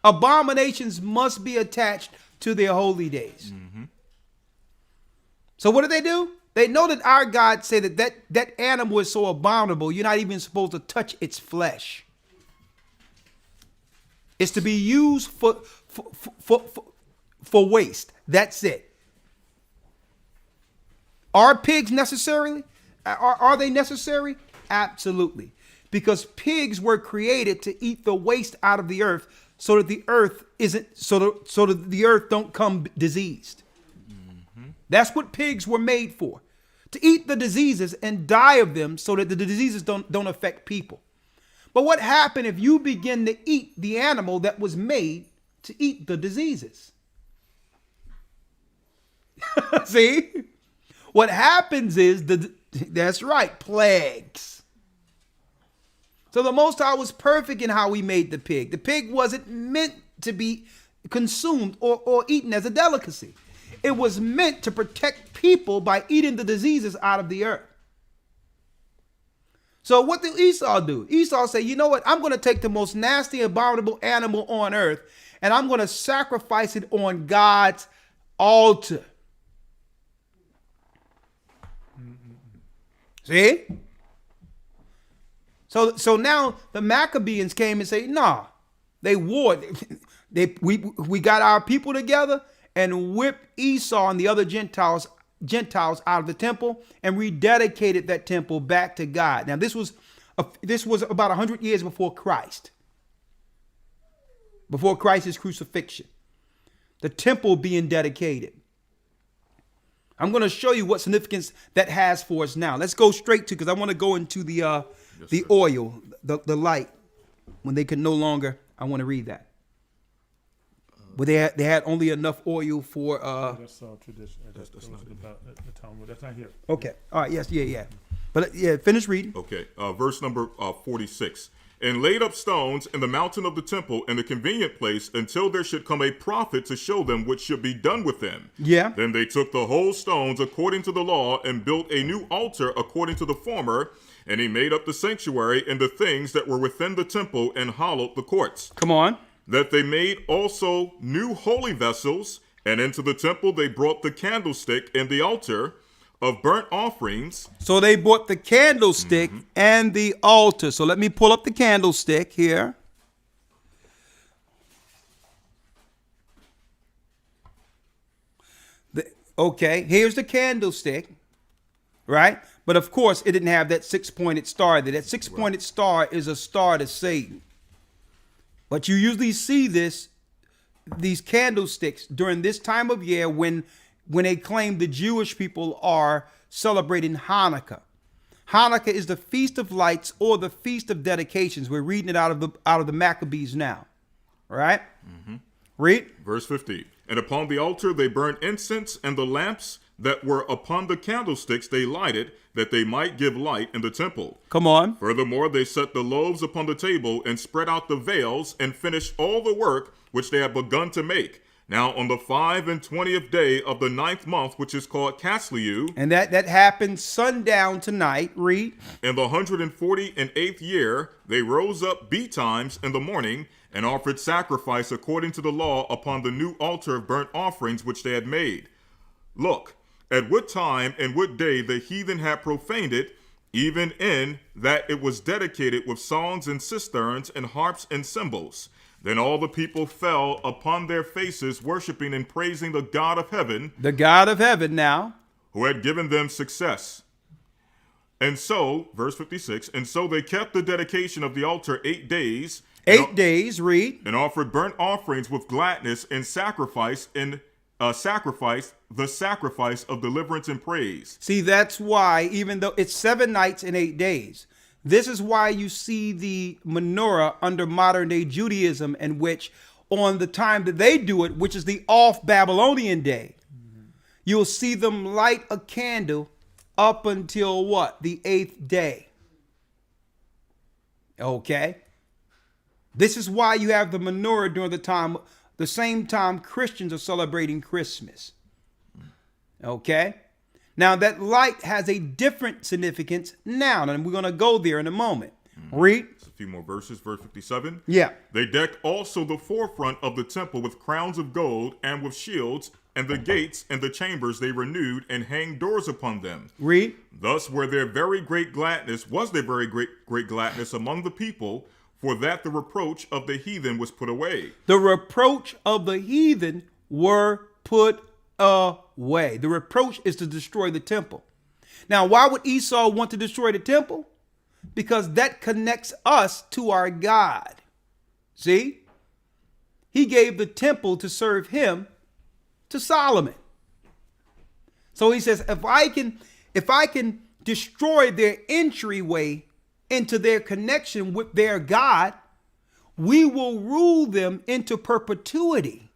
Abominations must be attached to their holy days. Mm-hmm. So what do? They know that our God said that animal is so abominable, you're not even supposed to touch its flesh. It's to be used for waste. That's it. Are pigs necessarily? Are they necessary? Absolutely. Because pigs were created to eat the waste out of the earth so that the earth that the earth don't come diseased. Mm-hmm. That's what pigs were made for. To eat the diseases and die of them so that the diseases don't affect people. But what happened if you begin to eat the animal that was made to eat the diseases? See? What happens is, that's right, plagues. So the Most High was perfect in how he made the pig. The pig wasn't meant to be consumed or eaten as a delicacy. It was meant to protect people by eating the diseases out of the earth. So what did Esau do? Esau said, you know what? I'm going to take the most nasty, abominable animal on earth, and I'm going to sacrifice it on God's altar. See? So now the Maccabees came and say, nah, they warred. We got our people together and whipped Esau and the other Gentiles out of the temple and rededicated that temple back to God. Now this was about 100 years before Christ. Before Christ's crucifixion. The temple being dedicated. I'm going to show you what significance that has for us now. Let's go straight to, because I want to go into the oil, the light, when they could no longer. I want to read that. But they had only enough oil for. That's tradition. That's not about the Talmud. That's not here. Okay. All right. Yes. Yeah. But finish reading. Okay. Verse number 46. And laid up stones in the mountain of the temple in the convenient place until there should come a prophet to show them what should be done with them. Yeah. Then they took the whole stones according to the law and built a new altar according to the former. And he made up the sanctuary and the things that were within the temple and hollowed the courts. Come on. That they made also new holy vessels. And into the temple they brought the candlestick and the altar of burnt offerings. So they brought the candlestick and the altar. So let me pull up the candlestick here. Okay, here's the candlestick, right? But of course, it didn't have that six-pointed star there. That six-pointed star is a star to Satan. But you usually see these candlesticks during this time of year when they claim the Jewish people are celebrating Hanukkah. Hanukkah is the Feast of Lights or the Feast of Dedications. We're reading it out of the Maccabees now. All right? Mm-hmm. Read. Verse 50. And upon the altar they burned incense, and the lamps that were upon the candlesticks they lighted, that they might give light in the temple. Come on. Furthermore, they set the loaves upon the table and spread out the veils and finished all the work which they had begun to make. Now on the 25th day of the 9th month, which is called Casliu. And that happened sundown tonight. Read. In the 148th year, they rose up betimes in the morning and offered sacrifice according to the law upon the new altar of burnt offerings which they had made. Look, at what time and what day the heathen had profaned it, even in that it was dedicated with songs and cisterns and harps and cymbals. Then all the people fell upon their faces, worshiping and praising the God of heaven. The God of heaven now. Who had given them success. And so, verse 56, and so they kept the dedication of the altar 8 days. 8 days, read. And offered burnt offerings with gladness and sacrifice the sacrifice of deliverance and praise. See, that's why, even though it's 7 nights and 8 days, this is why you see the menorah under modern day Judaism, in which on the time that they do it, which is the off Babylonian day, you'll see them light a candle up until what? The 8th day. Okay. This is why you have the menorah during the time the same time Christians are celebrating Christmas. Okay? Now, that light has a different significance now, and we're going to go there in a moment. Read. Just a few more verses, verse 57. Yeah. They decked also the forefront of the temple with crowns of gold and with shields, and the gates and the chambers they renewed and hanged doors upon them. Read. Thus was there very great gladness among the people, for that the reproach of the heathen was put away. The reproach of the heathen were put away. The reproach is to destroy the temple. Now, why would Esau want to destroy the temple? Because that connects us to our God. See? He gave the temple to serve him to Solomon. So he says, if I can destroy their entryway into their connection with their God, we will rule them into perpetuity.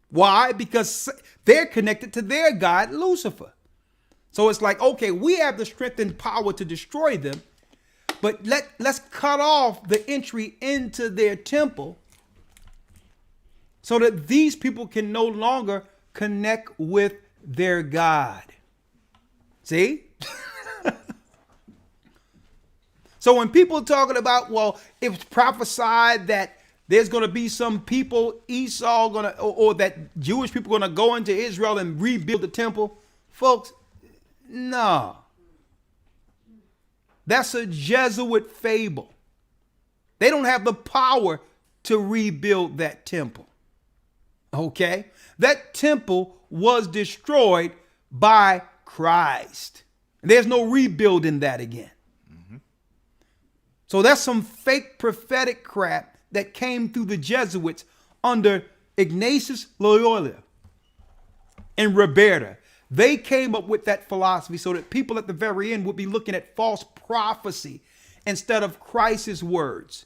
Why? Because they're connected to their God, Lucifer. So it's like, okay, we have the strength and power to destroy them, but let's cut off the entry into their temple so that these people can no longer connect with their God. See? So when people are talking about, well, it's prophesied that there's going to be some people, Esau going to, or that Jewish people going to go into Israel and rebuild the temple. Folks, no. That's a Jesuit fable. They don't have the power to rebuild that temple. Okay? That temple was destroyed by Christ. There's no rebuilding that again. So that's some fake prophetic crap that came through the Jesuits under Ignatius Loyola and Roberta. They came up with that philosophy so that people at the very end would be looking at false prophecy instead of Christ's words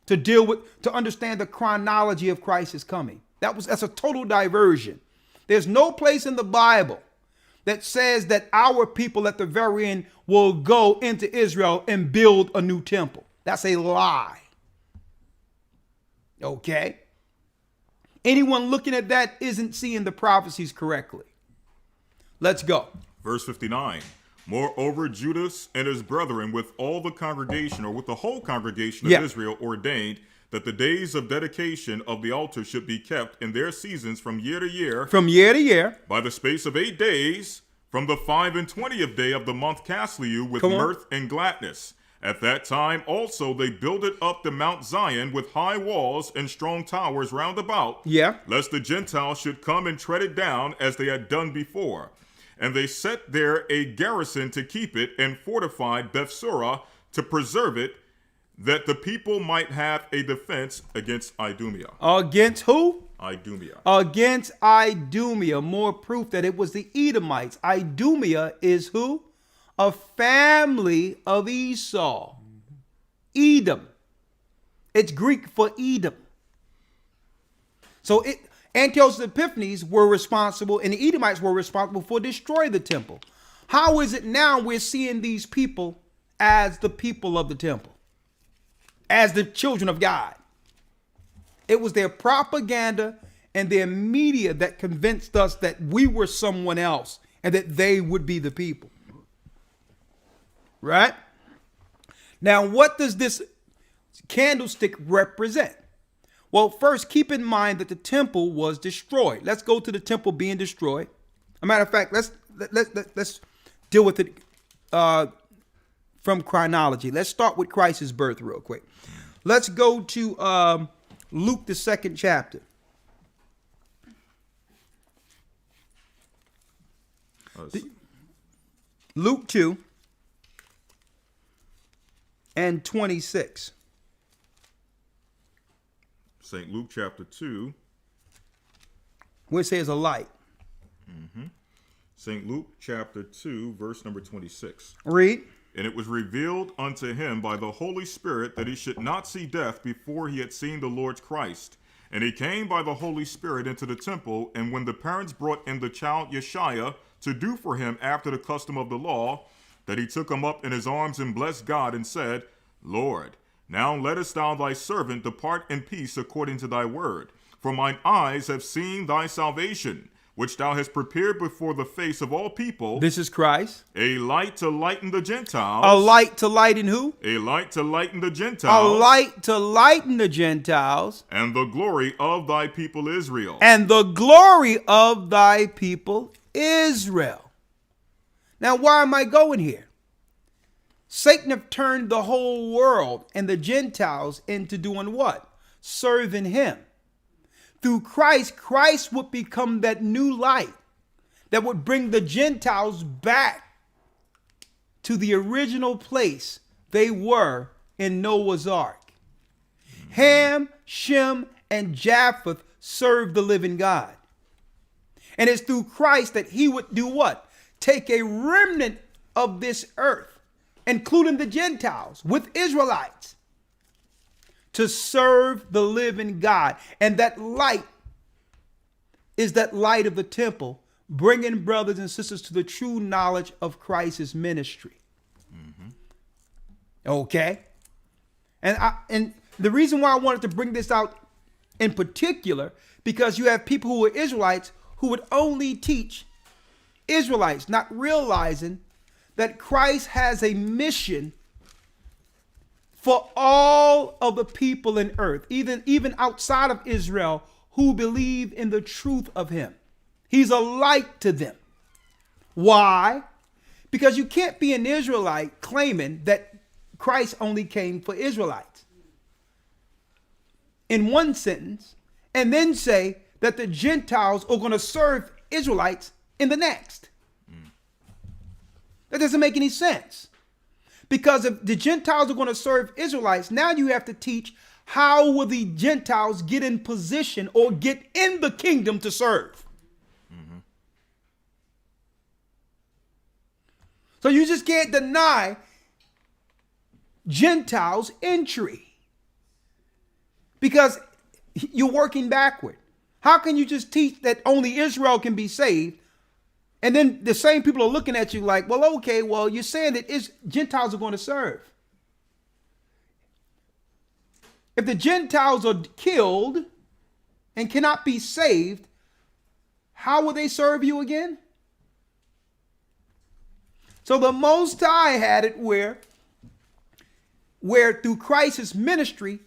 to understand the chronology of Christ's coming. That's a total diversion. There's no place in the Bible that says that our people at the very end will go into Israel and build a new temple. That's a lie. Okay? Anyone looking at that isn't seeing the prophecies correctly. Let's go. Verse 59. Moreover, Judas and his brethren with all the congregation, or with the whole congregation of Israel, ordained that the days of dedication of the altar should be kept in their seasons from year to year. From year to year. By the space of 8 days, from the 25th day of the month Casliu, with mirth and gladness. At that time also they builded up the Mount Zion with high walls and strong towers round about, lest the Gentiles should come and tread it down as they had done before. And they set there a garrison to keep it, and fortified Bethsura to preserve it, that the people might have a defense against Idumea. Against who? Idumea. Against Idumea. More proof that it was the Edomites. Idumea is who? A family of Esau. Edom. It's Greek for Edom. So Antiochus Epiphanes were responsible, and the Edomites were responsible for destroying the temple. How is it now we're seeing these people as the people of the temple? As the children of God? It was their propaganda and their media that convinced us that we were someone else and that they would be the people. Right? Now, what does this candlestick represent? Well, first, keep in mind that the temple was destroyed. Let's go to the temple being destroyed. As a matter of fact, let's deal with it from chronology. Let's start with Christ's birth real quick. Let's go to Luke, the 2nd chapter. Luke 2 and 26. St. Luke chapter 2. Where it says a light. St. Luke chapter 2, verse number 26. Read. And it was revealed unto him by the Holy Spirit that he should not see death before he had seen the Lord's Christ. And he came by the Holy Spirit into the temple, and when the parents brought in the child Yeshua to do for him after the custom of the law, that he took him up in his arms and blessed God and said, Lord, Now lettest thou thy servant depart in peace according to thy word. For mine eyes have seen thy salvation, which thou hast prepared before the face of all people. This is Christ. A light to lighten the Gentiles. A light to lighten who? A light to lighten the Gentiles. A light to lighten the Gentiles. And the glory of thy people Israel. And the glory of thy people Israel. Now, why am I going here? Satan have turned the whole world and the Gentiles into doing what? Serving him. Through Christ, Christ would become that new light that would bring the Gentiles back to the original place they were in Noah's Ark. Ham, Shem, and Japheth served the living God. And it's through Christ that he would do what? Take a remnant of this earth, including the Gentiles, with Israelites, to serve the living God. And that light is that light of the temple, bringing brothers and sisters to the true knowledge of Christ's ministry. Okay? And the reason why I wanted to bring this out in particular, because you have people who are Israelites who would only teach Israelites, not realizing that Christ has a mission for all of the people in earth, even outside of Israel, who believe in the truth of him. He's a light to them. Why? Because you can't be an Israelite claiming that Christ only came for Israelites in one sentence, and then say that the Gentiles are going to serve Israelites in the next. That doesn't make any sense. Because if the Gentiles are going to serve Israelites, now you have to teach how will the Gentiles get in position or get in the kingdom to serve. So you just can't deny Gentiles entry, because you're working backward. How can you just teach that only Israel can be saved? And then the same people are looking at you like, well, okay, well, you're saying that Gentiles are going to serve. If the Gentiles are killed and cannot be saved, how will they serve you again? So the Most High had it where through Christ's ministry,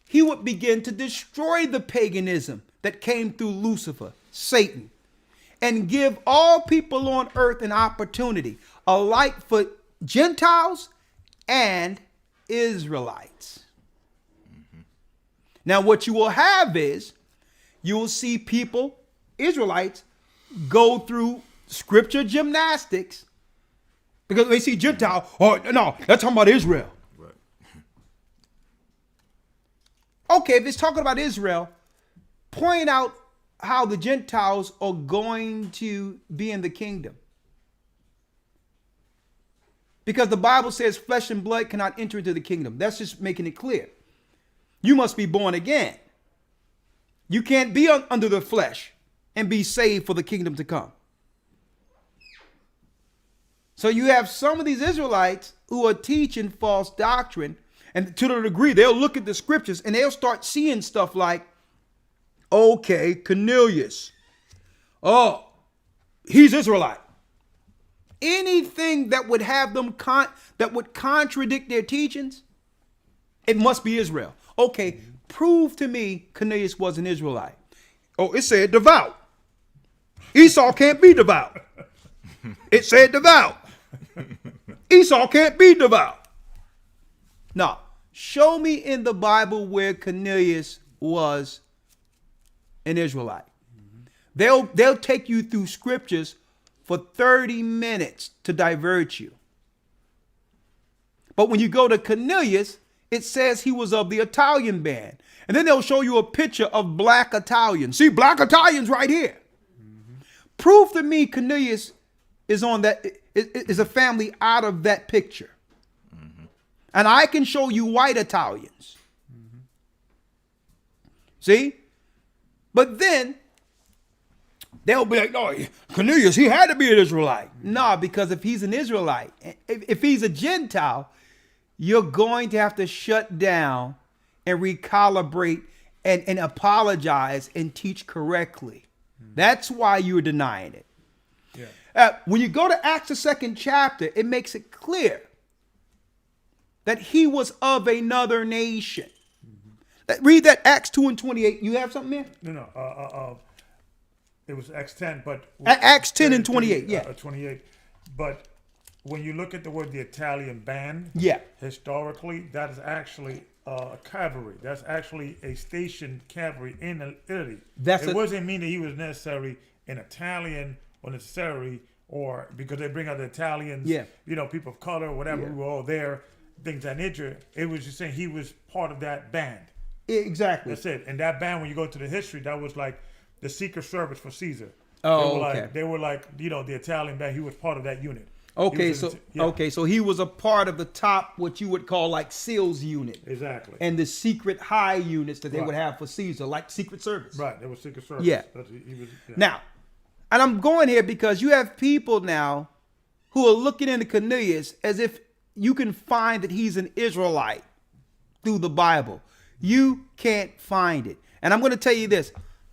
he would begin to destroy the paganism that came through Lucifer, Satan, and give all people on earth an opportunity, a light for Gentiles and Israelites. Now, what you will have is you will see people, Israelites, go through scripture gymnastics because they see Gentile. Oh, no, that's talking about Israel. Right. Okay, if it's talking about Israel, point out how the Gentiles are going to be in the kingdom. Because the Bible says flesh and blood cannot enter into the kingdom. That's just making it clear. You must be born again. You can't be under the flesh and be saved for the kingdom to come. So you have some of these Israelites who are teaching false doctrine, and to the degree they'll look at the scriptures and they'll start seeing stuff like, okay, Cornelius, oh, he's Israelite. Anything that would have them that would contradict their teachings, it must be Israel. Okay, prove to me Cornelius was an Israelite. Oh, it said devout. Esau can't be devout. It said devout. Esau can't be devout. Now, show me in the Bible where Cornelius was an Israelite. They'll take you through scriptures for 30 minutes to divert you. But when you go to Cornelius, it says he was of the Italian band. And then they'll show you a picture of black Italians. See, black Italians right here. Prove to me Cornelius is a family out of that picture. And I can show you white Italians. See? But then they'll be like, no, Cornelius, he had to be an Israelite. No, because if he's an Israelite, if he's a Gentile, you're going to have to shut down and recalibrate and apologize and teach correctly. That's why you're denying it. Yeah. When you go to Acts, the 2nd chapter, it makes it clear that he was of another nation. Read that Acts 2:28. You have something there? No. It was Acts 10, but Acts 10 and 28. Yeah, 28. But when you look at the word the Italian band, yeah, historically, that is actually cavalry. That's actually a stationed cavalry in Italy. It wasn't mean that he was necessarily an Italian or necessarily, or because they bring out the Italians, yeah, people of color or whatever, who were all there, things of that nature. It was just saying he was part of that band. Exactly. That's it. And that band, when you go to the history, that was like the Secret Service for Caesar. Oh, they were like the Italian band. He was part of that unit. Okay, so he was a part of the top, what you would call like SEALs unit. Exactly. And the secret high units that they would have for Caesar, like Secret Service. Right, there was Secret Service. Yeah. He was. Now, and I'm going here because you have people now who are looking into Cornelius as if you can find that he's an Israelite through the Bible. You can't find it. And I'm going to tell you this.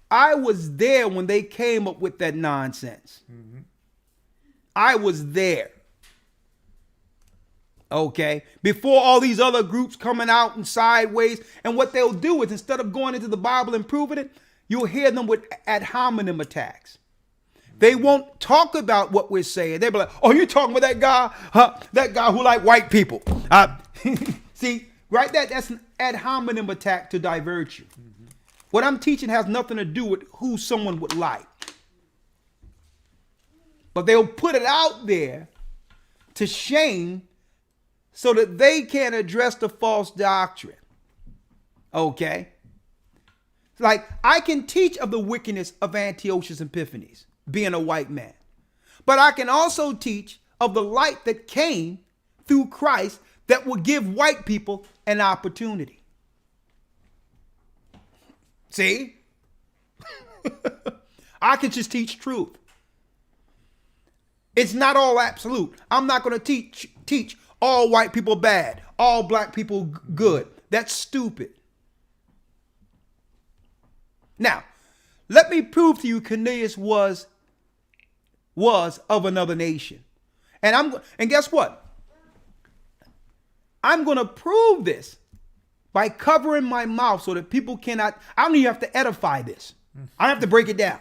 I was there when they came up with that nonsense. Mm-hmm. I was there. Okay? Before all these other groups coming out and sideways. And what they'll do is, instead of going into the Bible and proving it, you'll hear them with ad hominem attacks. They won't talk about what we're saying. They'll be like, oh, you're talking about that guy? Huh? That guy who like white people. See, right? That's an ad hominem attack to divert you. Mm-hmm. What I'm teaching has nothing to do with who someone would like. But they'll put it out there to shame so that they can address the false doctrine. Okay? Like, I can teach of the wickedness of Antiochus Epiphanes, being a white man. But I can also teach of the light that came through Christ that will give white people an opportunity. See? I can just teach truth. It's not all absolute. I'm not going to teach all white people bad, all black people good. That's stupid. Now, let me prove to you Cornelius was of another nation. And guess what? I'm going to prove this by covering my mouth so that people cannot, I don't even have to edify this. I have to break it down.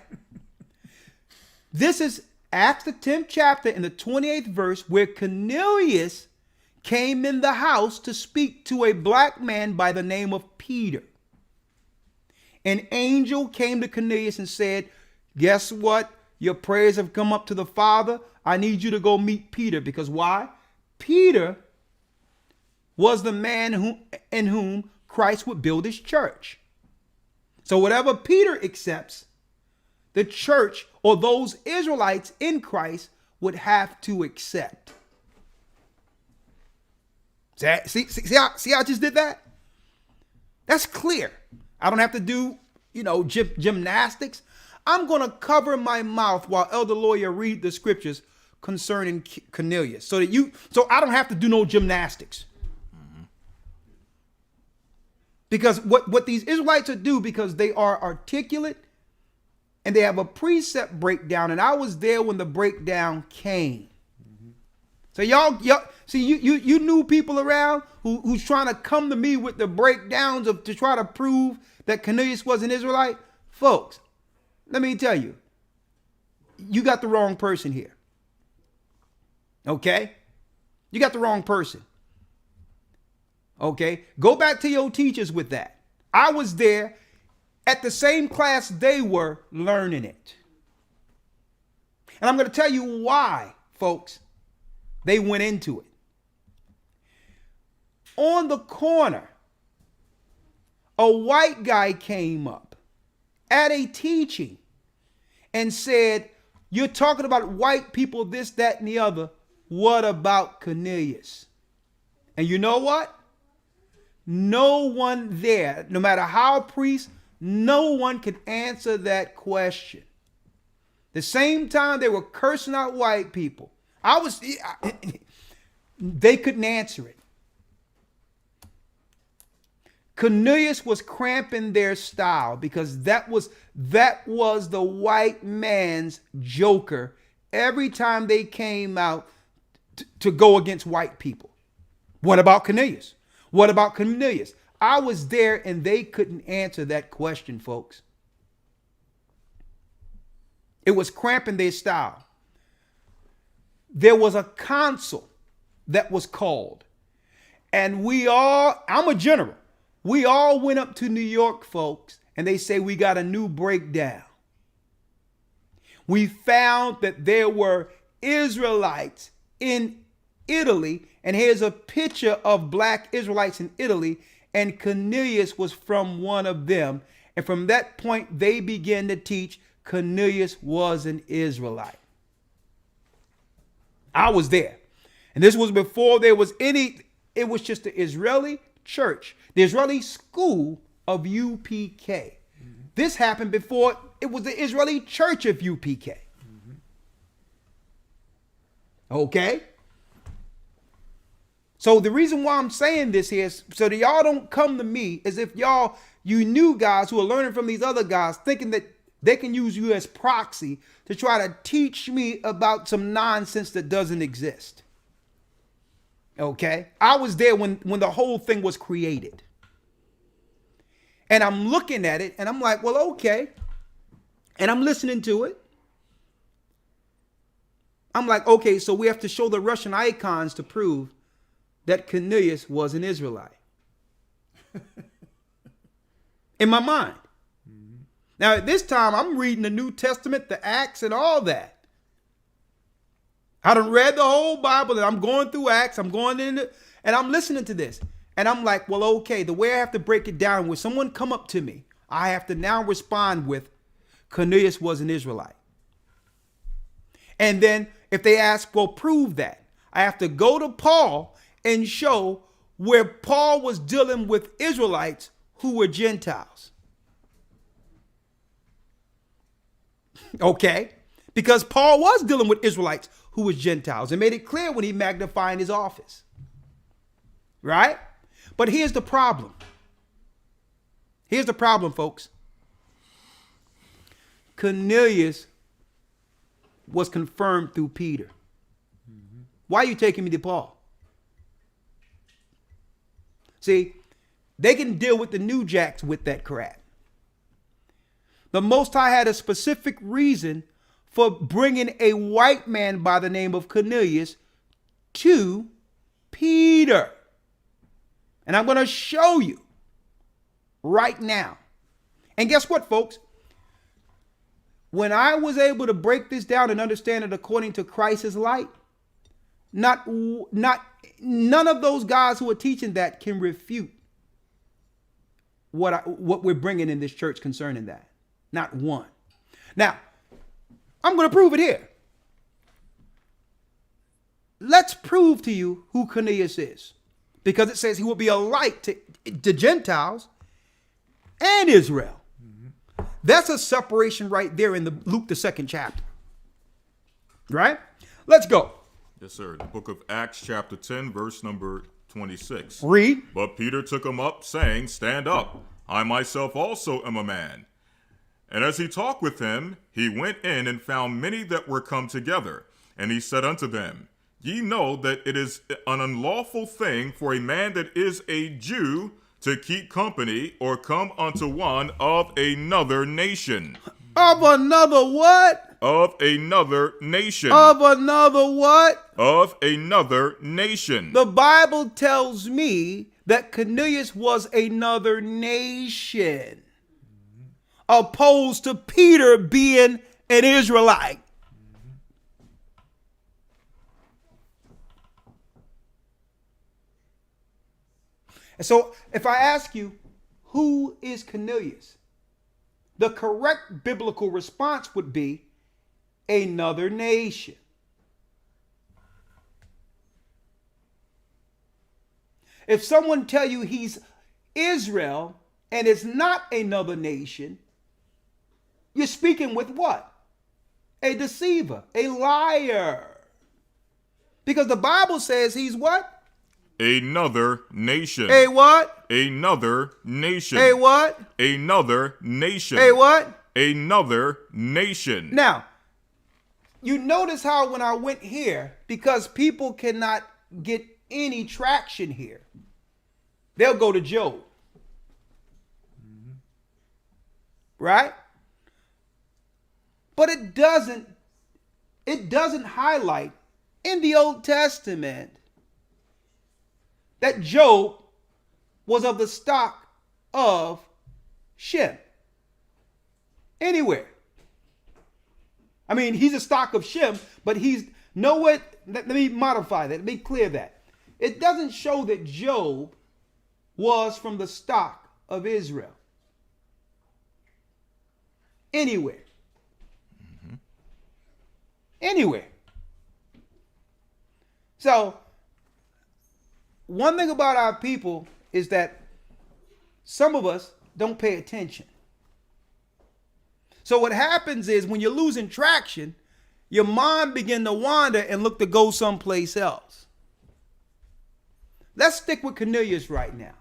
This is Acts the 10th chapter in the 28th verse, where Cornelius came in the house to speak to a black man by the name of Peter. An angel came to Cornelius and said, guess what? Your prayers have come up to the Father. I need you to go meet Peter. Because why? Peter was the man in whom Christ would build his church. So whatever Peter accepts, the church or those Israelites in Christ would have to accept. See how I just did that? That's clear. I don't have to do, gymnastics. I'm going to cover my mouth while Elder Lawyer read the scriptures concerning Cornelius so I don't have to do no gymnastics. Mm-hmm. Because what these Israelites would do, because they are articulate and they have a precept breakdown, and I was there when the breakdown came. Mm-hmm. So y'all see, you knew people around who's trying to come to me with the breakdowns to try to prove that Cornelius was an Israelite. Folks, let me tell you, you got the wrong person here. Okay? You got the wrong person. Okay? Go back to your teachers with that. I was there at the same class they were learning it. And I'm going to tell you why, folks, they went into it. On the corner, a white guy came up at a teaching and said, you're talking about white people, this, that, and the other. What about Cornelius? And you know what? No one there, no matter how priest, no one could answer that question. The same time they were cursing out white people, they couldn't answer it. Cornelius was cramping their style because that was the white man's joker every time they came out to go against white people. What about Cornelius? What about Cornelius? I was there and they couldn't answer that question, folks. It was cramping their style. There was a council that was called. And I'm a general. We all went up to New York, folks, and they say we got a new breakdown. We found that there were Israelites in Italy, and here's a picture of black Israelites in Italy, and Cornelius was from one of them. And from that point, they began to teach Cornelius was an Israelite. I was there. And this was before there was any, it was just the Israeli church, the Israeli school of UPK. Mm-hmm. This happened before it was the Israeli church of UPK. Mm-hmm. Okay? So the reason why I'm saying this here is so that y'all don't come to me as if you new guys who are learning from these other guys thinking that they can use you as proxy to try to teach me about some nonsense that doesn't exist. Okay? I was there when the whole thing was created. And I'm looking at it and I'm like, well, okay. And I'm listening to it. I'm like, okay, so we have to show the Russian icons to prove that Cornelius was an Israelite. In my mind. Mm-hmm. Now, at this time, I'm reading the New Testament, the Acts, and all that. I done read the whole Bible, and I'm going through Acts, I'm going into, and I'm listening to this. And I'm like, well, okay, the way I have to break it down, when someone come up to me, I have to now respond with, Cornelius was an Israelite. And then if they ask, well, prove that, I have to go to Paul and show where Paul was dealing with Israelites who were Gentiles. Okay? Because Paul was dealing with Israelites who were Gentiles and made it clear when he magnified his office. Right? But here's the problem. Here's the problem, folks. Cornelius was confirmed through Peter. Mm-hmm. Why are you taking me to Paul? See, they can deal with the New Jacks with that crap. The Most High had a specific reason for bringing a white man by the name of Cornelius to Peter. And I'm going to show you right now. And guess what, folks? When I was able to break this down and understand it according to Christ's light, none of those guys who are teaching that can refute what we're bringing in this church concerning that. Not one. Now, I'm going to prove it here. Let's prove to you who Cornelius is. Because it says he will be a light to Gentiles and Israel. Mm-hmm. That's a separation right there in Luke, the 2nd chapter. Right? Let's go. Yes, sir. The book of Acts, chapter 10, verse number 26. Read. But Peter took him up, saying, Stand up. I myself also am a man. And as he talked with him, he went in and found many that were come together. And he said unto them, Ye know that it is an unlawful thing for a man that is a Jew to keep company or come unto one of another nation. Of another what? Of another nation. Of another what? Of another nation. The Bible tells me that Cornelius was another nation, opposed to Peter being an Israelite. And so if I ask you, who is Cornelius? The correct biblical response would be another nation. If someone tell you he's Israel and is not another nation, you're speaking with what? A deceiver, a liar. Because the Bible says he's what? Another nation. A what? Another nation. A what? Another nation. A what? Another nation. Now, you notice how when I went here, because people cannot get any traction here, they'll go to Job. Right? But it doesn't highlight in the Old Testament that Job was of the stock of Shem. Anywhere. I mean, he's a stock of Shem, but let me modify that. Let me clear that. It doesn't show that Job was from the stock of Israel. Anywhere. Anywhere. So, one thing about our people is that some of us don't pay attention. So what happens is when you're losing traction, your mind begin to wander and look to go someplace else. Let's stick with Cornelius right now.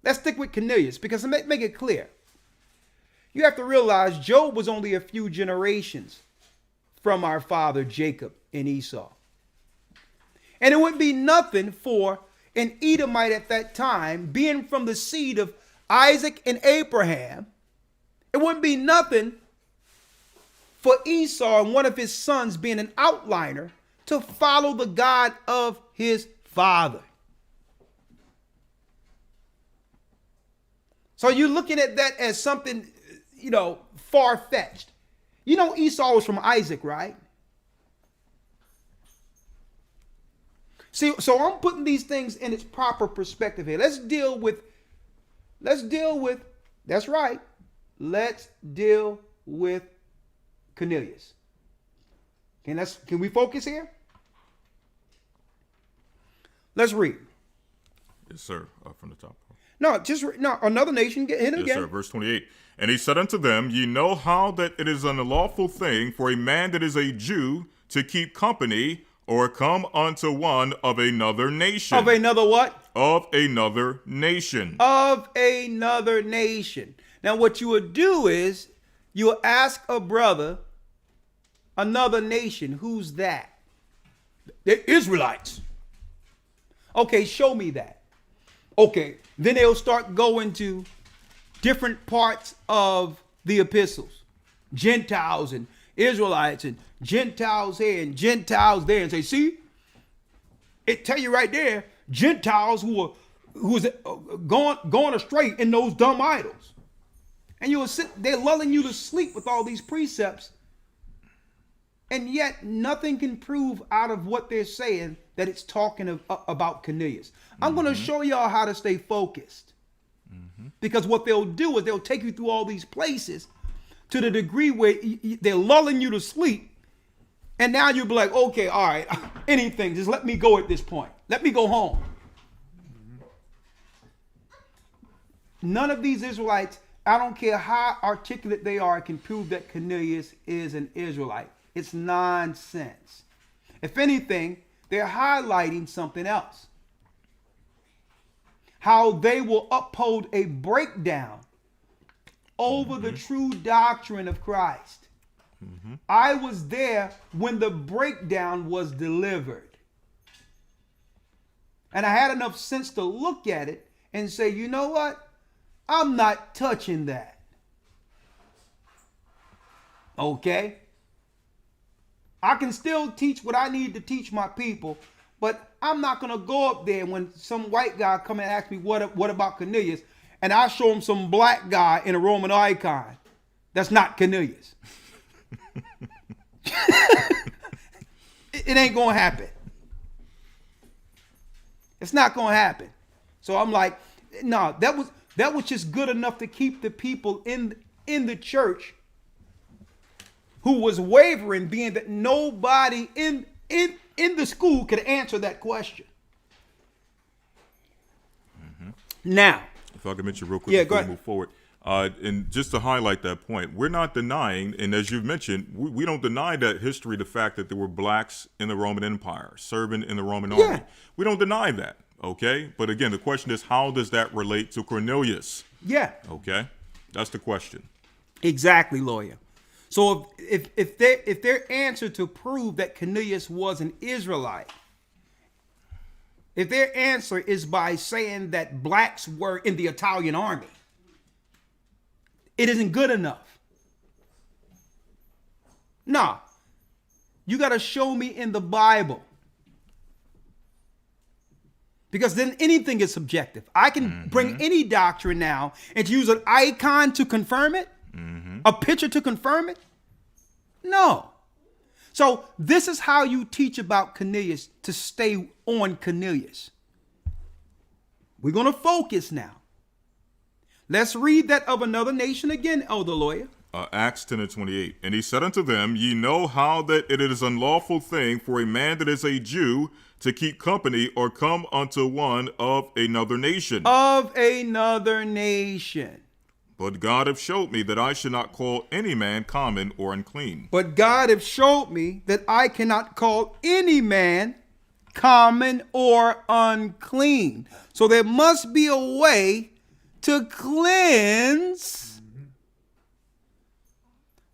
Let's stick with Cornelius because to make it clear, you have to realize Job was only a few generations from our father Jacob and Esau. And it would be nothing for an Edomite at that time, being from the seed of Isaac and Abraham. It wouldn't be nothing for Esau and one of his sons being an outliner to follow the God of his father. So you're looking at that as something, far-fetched. Esau was from Isaac, right? See, so I'm putting these things in its proper perspective here. Let's deal with, that's right. Let's deal with Cornelius. Can we focus here? Let's read. Yes, sir. From the top. No, another nation, hit it again. Yes, sir. Verse 28. And he said unto them, ye know how that it is an unlawful thing for a man that is a Jew to keep company or come unto one of another nation. Of another what? Of another nation. Of another nation. Now what you would do is you'll ask a brother, another nation, who's that? They're Israelites. Okay, show me that. Okay, then they'll start going to different parts of the epistles. Gentiles and Israelites and Gentiles here and Gentiles there, and say, see, it tell you right there, Gentiles who's going astray in those dumb idols. And you will they're lulling you to sleep with all these precepts, and yet nothing can prove out of what they're saying that it's talking about Cornelius. I'm going to show y'all how to stay focused. Because what they'll do is they'll take you through all these places to the degree where they're lulling you to sleep. And now you'll be like, okay, all right, anything, just let me go at this point. Let me go home. None of these Israelites, I don't care how articulate they are, can prove that Cornelius is an Israelite. It's nonsense. If anything, they're highlighting something else. How they will uphold a breakdown over the true doctrine of Christ. I was there when the breakdown was delivered. And I had enough sense to look at it and say, you know what? I'm not touching that. Okay? I can still teach what I need to teach my people, but I'm not going to go up there when some white guy come and ask me what about Cornelius, and I show him some black guy in a Roman icon. That's not Cornelius. It ain't going to happen. It's not going to happen. So I'm like, no, that was just good enough to keep the people in the church who was wavering, being that nobody in the school could answer that question. Now, if I can mention real quick before we move forward, And just to highlight that point, we're not denying, and as you've mentioned, we don't deny that history, the fact that there were blacks in the Roman Empire, serving in the Roman army. We don't deny that, okay? But again, the question is, how does that relate to Cornelius? Yeah. Okay? That's the question. Exactly, lawyer. So if their answer to prove that Cornelius was an Israelite, if their answer is by saying that blacks were in the Italian army, it isn't good enough. Nah, you got to show me in the Bible. Because then anything is subjective. I can bring any doctrine now and use an icon to confirm it, a picture to confirm it. No. So this is how you teach about Cornelius, to stay on Cornelius. We're going to focus now. Let's read that of another nation again, elder lawyer. Acts 10:28. And he said unto them, ye know how that it is unlawful thing for a man that is a Jew to keep company or come unto one of another nation. Of another nation. But God hath showed me that I should not call any man common or unclean. But God hath showed me that I cannot call any man common or unclean. So there must be a way to cleanse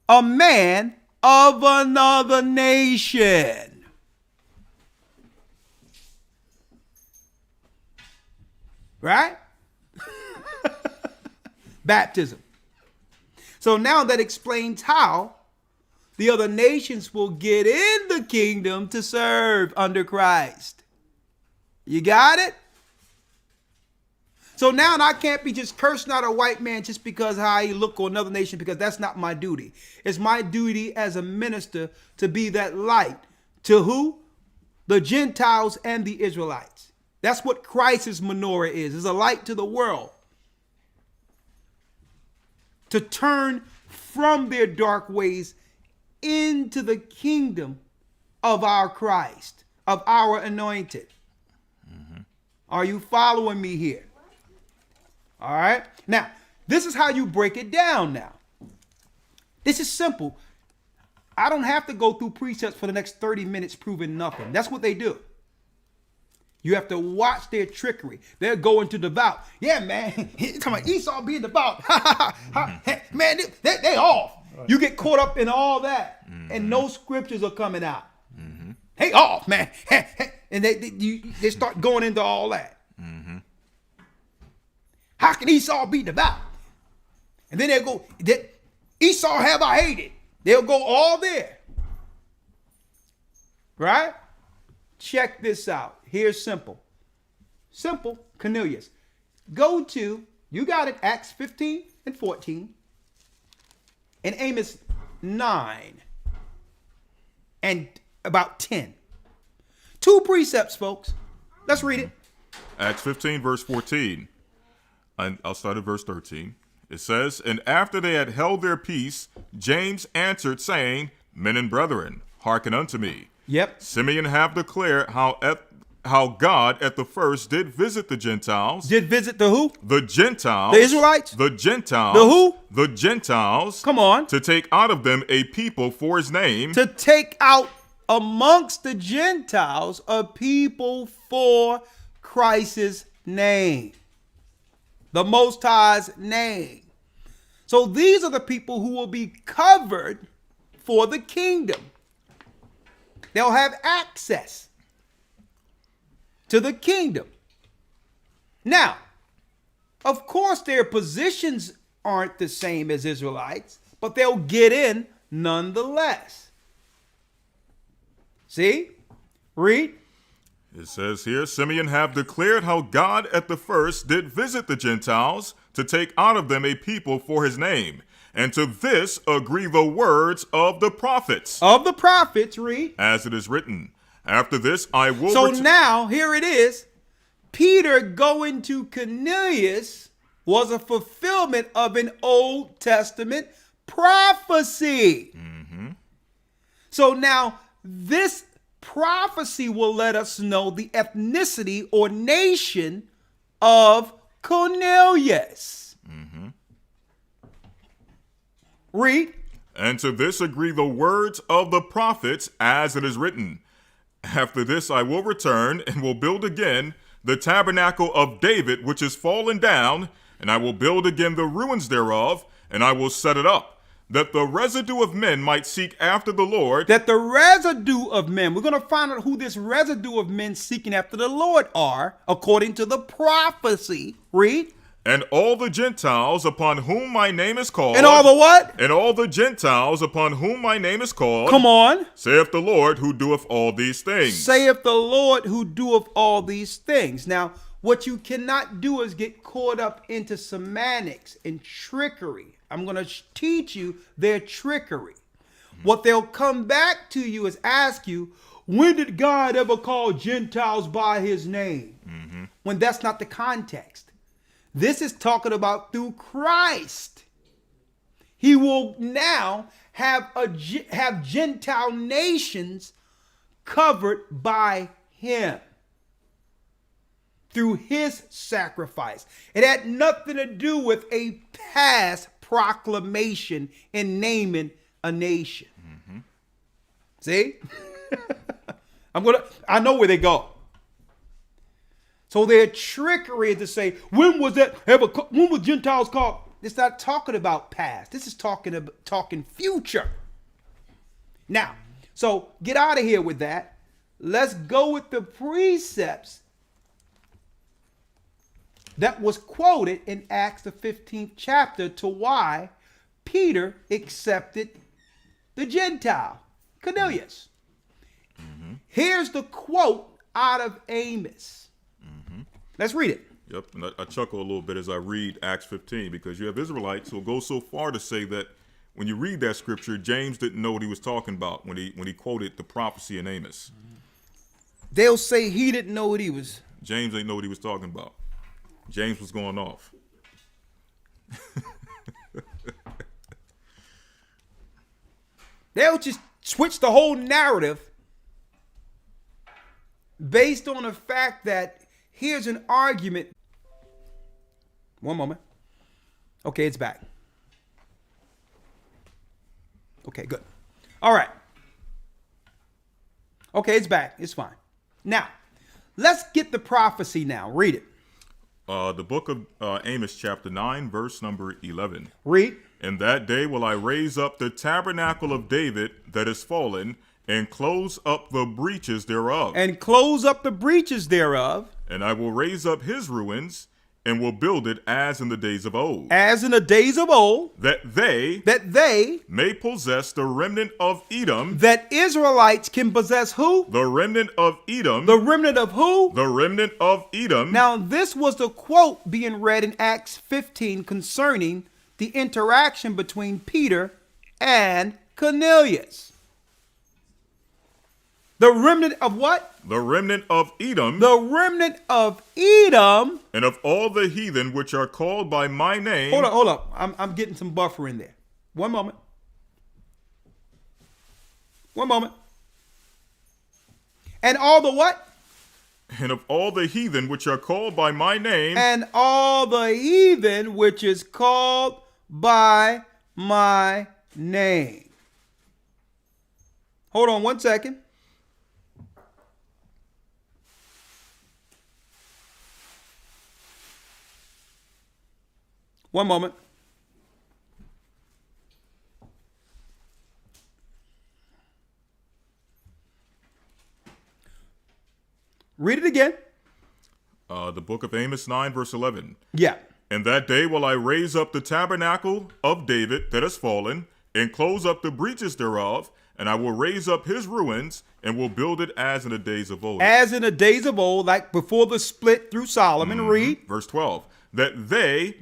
a man of another nation. Right? Baptism. So now that explains how the other nations will get in the kingdom to serve under Christ. You got it? So now I can't be just cursing out a white man just because how he look, or another nation, because that's not my duty. It's my duty as a minister to be that light to who? The Gentiles and the Israelites. That's what Christ's menorah is a light to the world. To turn from their dark ways into the kingdom of our Christ, of our anointed. Are you following me here? All right. Now, this is how you break it down now. This is simple. I don't have to go through precepts for the next 30 minutes proving nothing. That's what they do. You have to watch their trickery. They're going to devout. Yeah, man. You're talking about Esau being devout. Man, they off. You get caught up in all that, and no scriptures are coming out. Hey, off, man. And they start going into all that. How can Esau be devout? And then they'll go, Esau have I hated. They'll go all there. Right? Check this out. Here's simple. Simple, Cornelius. Go to, you got it, Acts 15 and 14. And Amos 9 and about 10. 2 precepts, folks. Let's read it. Acts 15, verse 14. And I'll start at verse 13. It says, and after they had held their peace, James answered, saying, men and brethren, hearken unto me. Yep. Simeon have declared how God at the first did visit the Gentiles. Did visit the who? The Gentiles. The Israelites? The Gentiles. The who? The Gentiles. Come on. To take out of them a people for his name. To take out amongst the Gentiles a people for Christ's name. The Most High's name. So these are the people who will be covered for the kingdom. They'll have access to the kingdom. Now, of course, their positions aren't the same as Israelites, but they'll get in nonetheless. See? Read. It says here, Simeon have declared how God at the first did visit the Gentiles to take out of them a people for his name. And to this agree the words of the prophets. Of the prophets, read. As it is written, after this I will... So now, here it is. Peter going to Cornelius was a fulfillment of an Old Testament prophecy. So now, this prophecy will let us know the ethnicity or nation of Cornelius. Read. And to this agree the words of the prophets, as it is written. After this I will return and will build again the tabernacle of David, which is fallen down, and I will build again the ruins thereof, and I will set it up, that the residue of men might seek after the Lord. That the residue of men, we're going to find out who this residue of men seeking after the Lord are, according to the prophecy. Read. And all the Gentiles upon whom my name is called. And all the what? And all the Gentiles upon whom my name is called. Come on. Saith the Lord who doeth all these things. Saith the Lord who doeth all these things. Now, what you cannot do is get caught up into semantics and trickery. I'm going to teach you their trickery. What they'll come back to you is ask you, when did God ever call Gentiles by his name? When that's not the context. This is talking about through Christ. He will now have Gentile nations covered by him through his sacrifice. It had nothing to do with a past proclamation in naming a nation. See? I know where they go. So their trickery is to say, when was Gentiles called? It's not talking about past. This is talking future. Now, so get out of here with that. Let's go with the precepts that was quoted in Acts the 15th chapter to why Peter accepted the Gentile, Cornelius. Here's the quote out of Amos. Let's read it. Yep, and I chuckle a little bit as I read Acts 15 because you have Israelites who'll go so far to say that when you read that scripture, James didn't know what he was talking about when he quoted the prophecy in Amos. They'll say he didn't know what he was. James didn't know what he was talking about. James was going off. They'll just switch the whole narrative based on the fact that here's an argument. One moment. Okay, it's back. Okay, good. All right. Okay, it's back. It's fine. Now, let's get the prophecy now. Read it. The book of Amos chapter 9, verse number 11. Read. In that day will I raise up the tabernacle of David that is fallen, and close up the breaches thereof. And close up the breaches thereof. And I will raise up his ruins, and will build it as in the days of old. As in the days of old. That they may possess the remnant of Edom. That Israelites can possess who? The remnant of Edom. The remnant of who? The remnant of Edom. Now, this was the quote being read in Acts 15 concerning the interaction between Peter and Cornelius. The remnant of what? The remnant of Edom. The remnant of Edom. And of all the heathen which are called by my name. Hold up. I'm getting some buffer in there. One moment. And all the what? And of all the heathen which are called by my name. And all the heathen which is called by my name. Hold on 1 second. One moment. Read it again. The book of Amos 9, verse 11. Yeah. In that day will I raise up the tabernacle of David that is fallen, and close up the breaches thereof, and I will raise up his ruins, and will build it as in the days of old. As in the days of old, like before the split through Solomon. Read. Verse 12. That they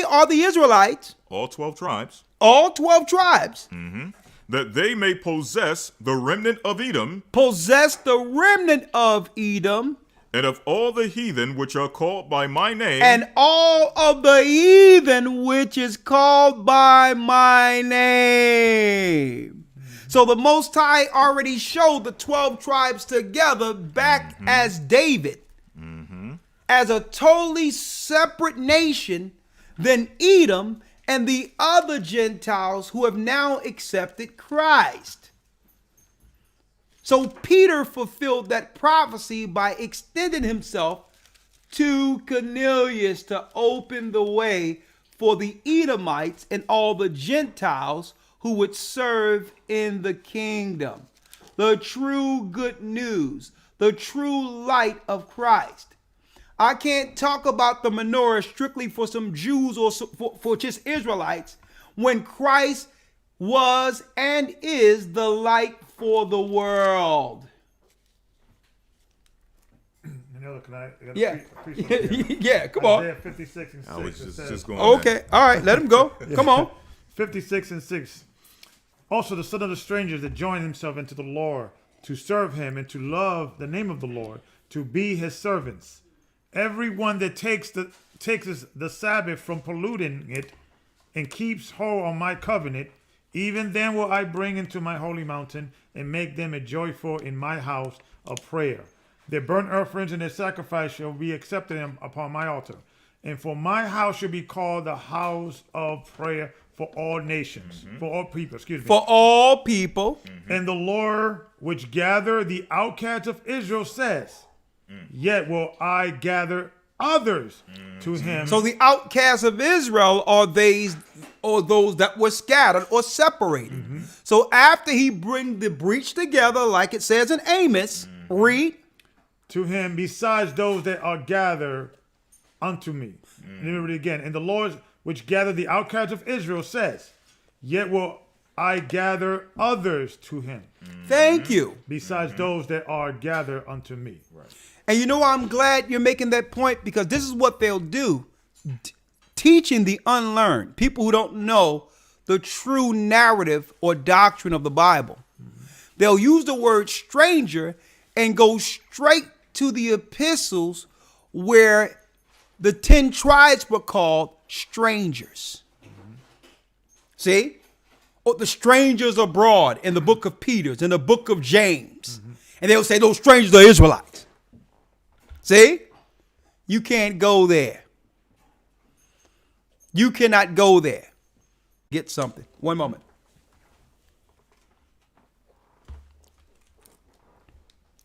are the Israelites. All 12 tribes. All 12 tribes. That they may possess the remnant of Edom. Possess the remnant of Edom. And of all the heathen which are called by my name. And all of the heathen which is called by my name. So the Most High already showed the 12 tribes together back as David. As a totally separate nation than Edom and the other Gentiles who have now accepted Christ. So Peter fulfilled that prophecy by extending himself to Cornelius to open the way for the Edomites and all the Gentiles who would serve in the kingdom. The true good news, the true light of Christ. I can't talk about the menorah strictly for some Jews or for just Israelites when Christ was and is the light for the world. Yeah. Yeah, come on. Isaiah 56 and 6. I was just going. Okay, all right, let him go. Come on. 56 and 6. Also, the son of the strangers that join himself into the Lord to serve him and to love the name of the Lord, to be his servants. Everyone that takes the Sabbath from polluting it and keeps hold on my covenant, even then will I bring into my holy mountain and make them a joyful in my house of prayer. Their burnt offerings and their sacrifice shall be accepted upon my altar. And for my house shall be called the house of prayer for all nations, for all people, For all people. And the Lord which gather the outcasts of Israel says, yet will I gather others to him. So the outcasts of Israel are those that were scattered or separated. So after he bring the breach together, like it says in Amos, read. To him besides those that are gathered unto me. And remember it again. And the Lord which gathered the outcasts of Israel says, yet will I gather others to him. Thank you. Besides those that are gathered unto me. Right. And you know, I'm glad you're making that point, because this is what they'll do. Teaching the unlearned, people who don't know the true narrative or doctrine of the Bible. They'll use the word stranger and go straight to the epistles where the 10 tribes were called strangers. See? Or the strangers abroad in the book of Peter, in the book of James. And they'll say those strangers are Israelites. See? You can't go there. You cannot go there. Get something. One moment.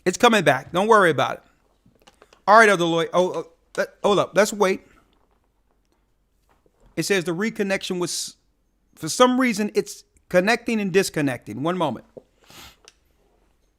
It's coming back. Don't worry about it. All right, Elder Lloyd. Hold up. Let's wait. It says the reconnection was, for some reason, it's connecting and disconnecting. One moment.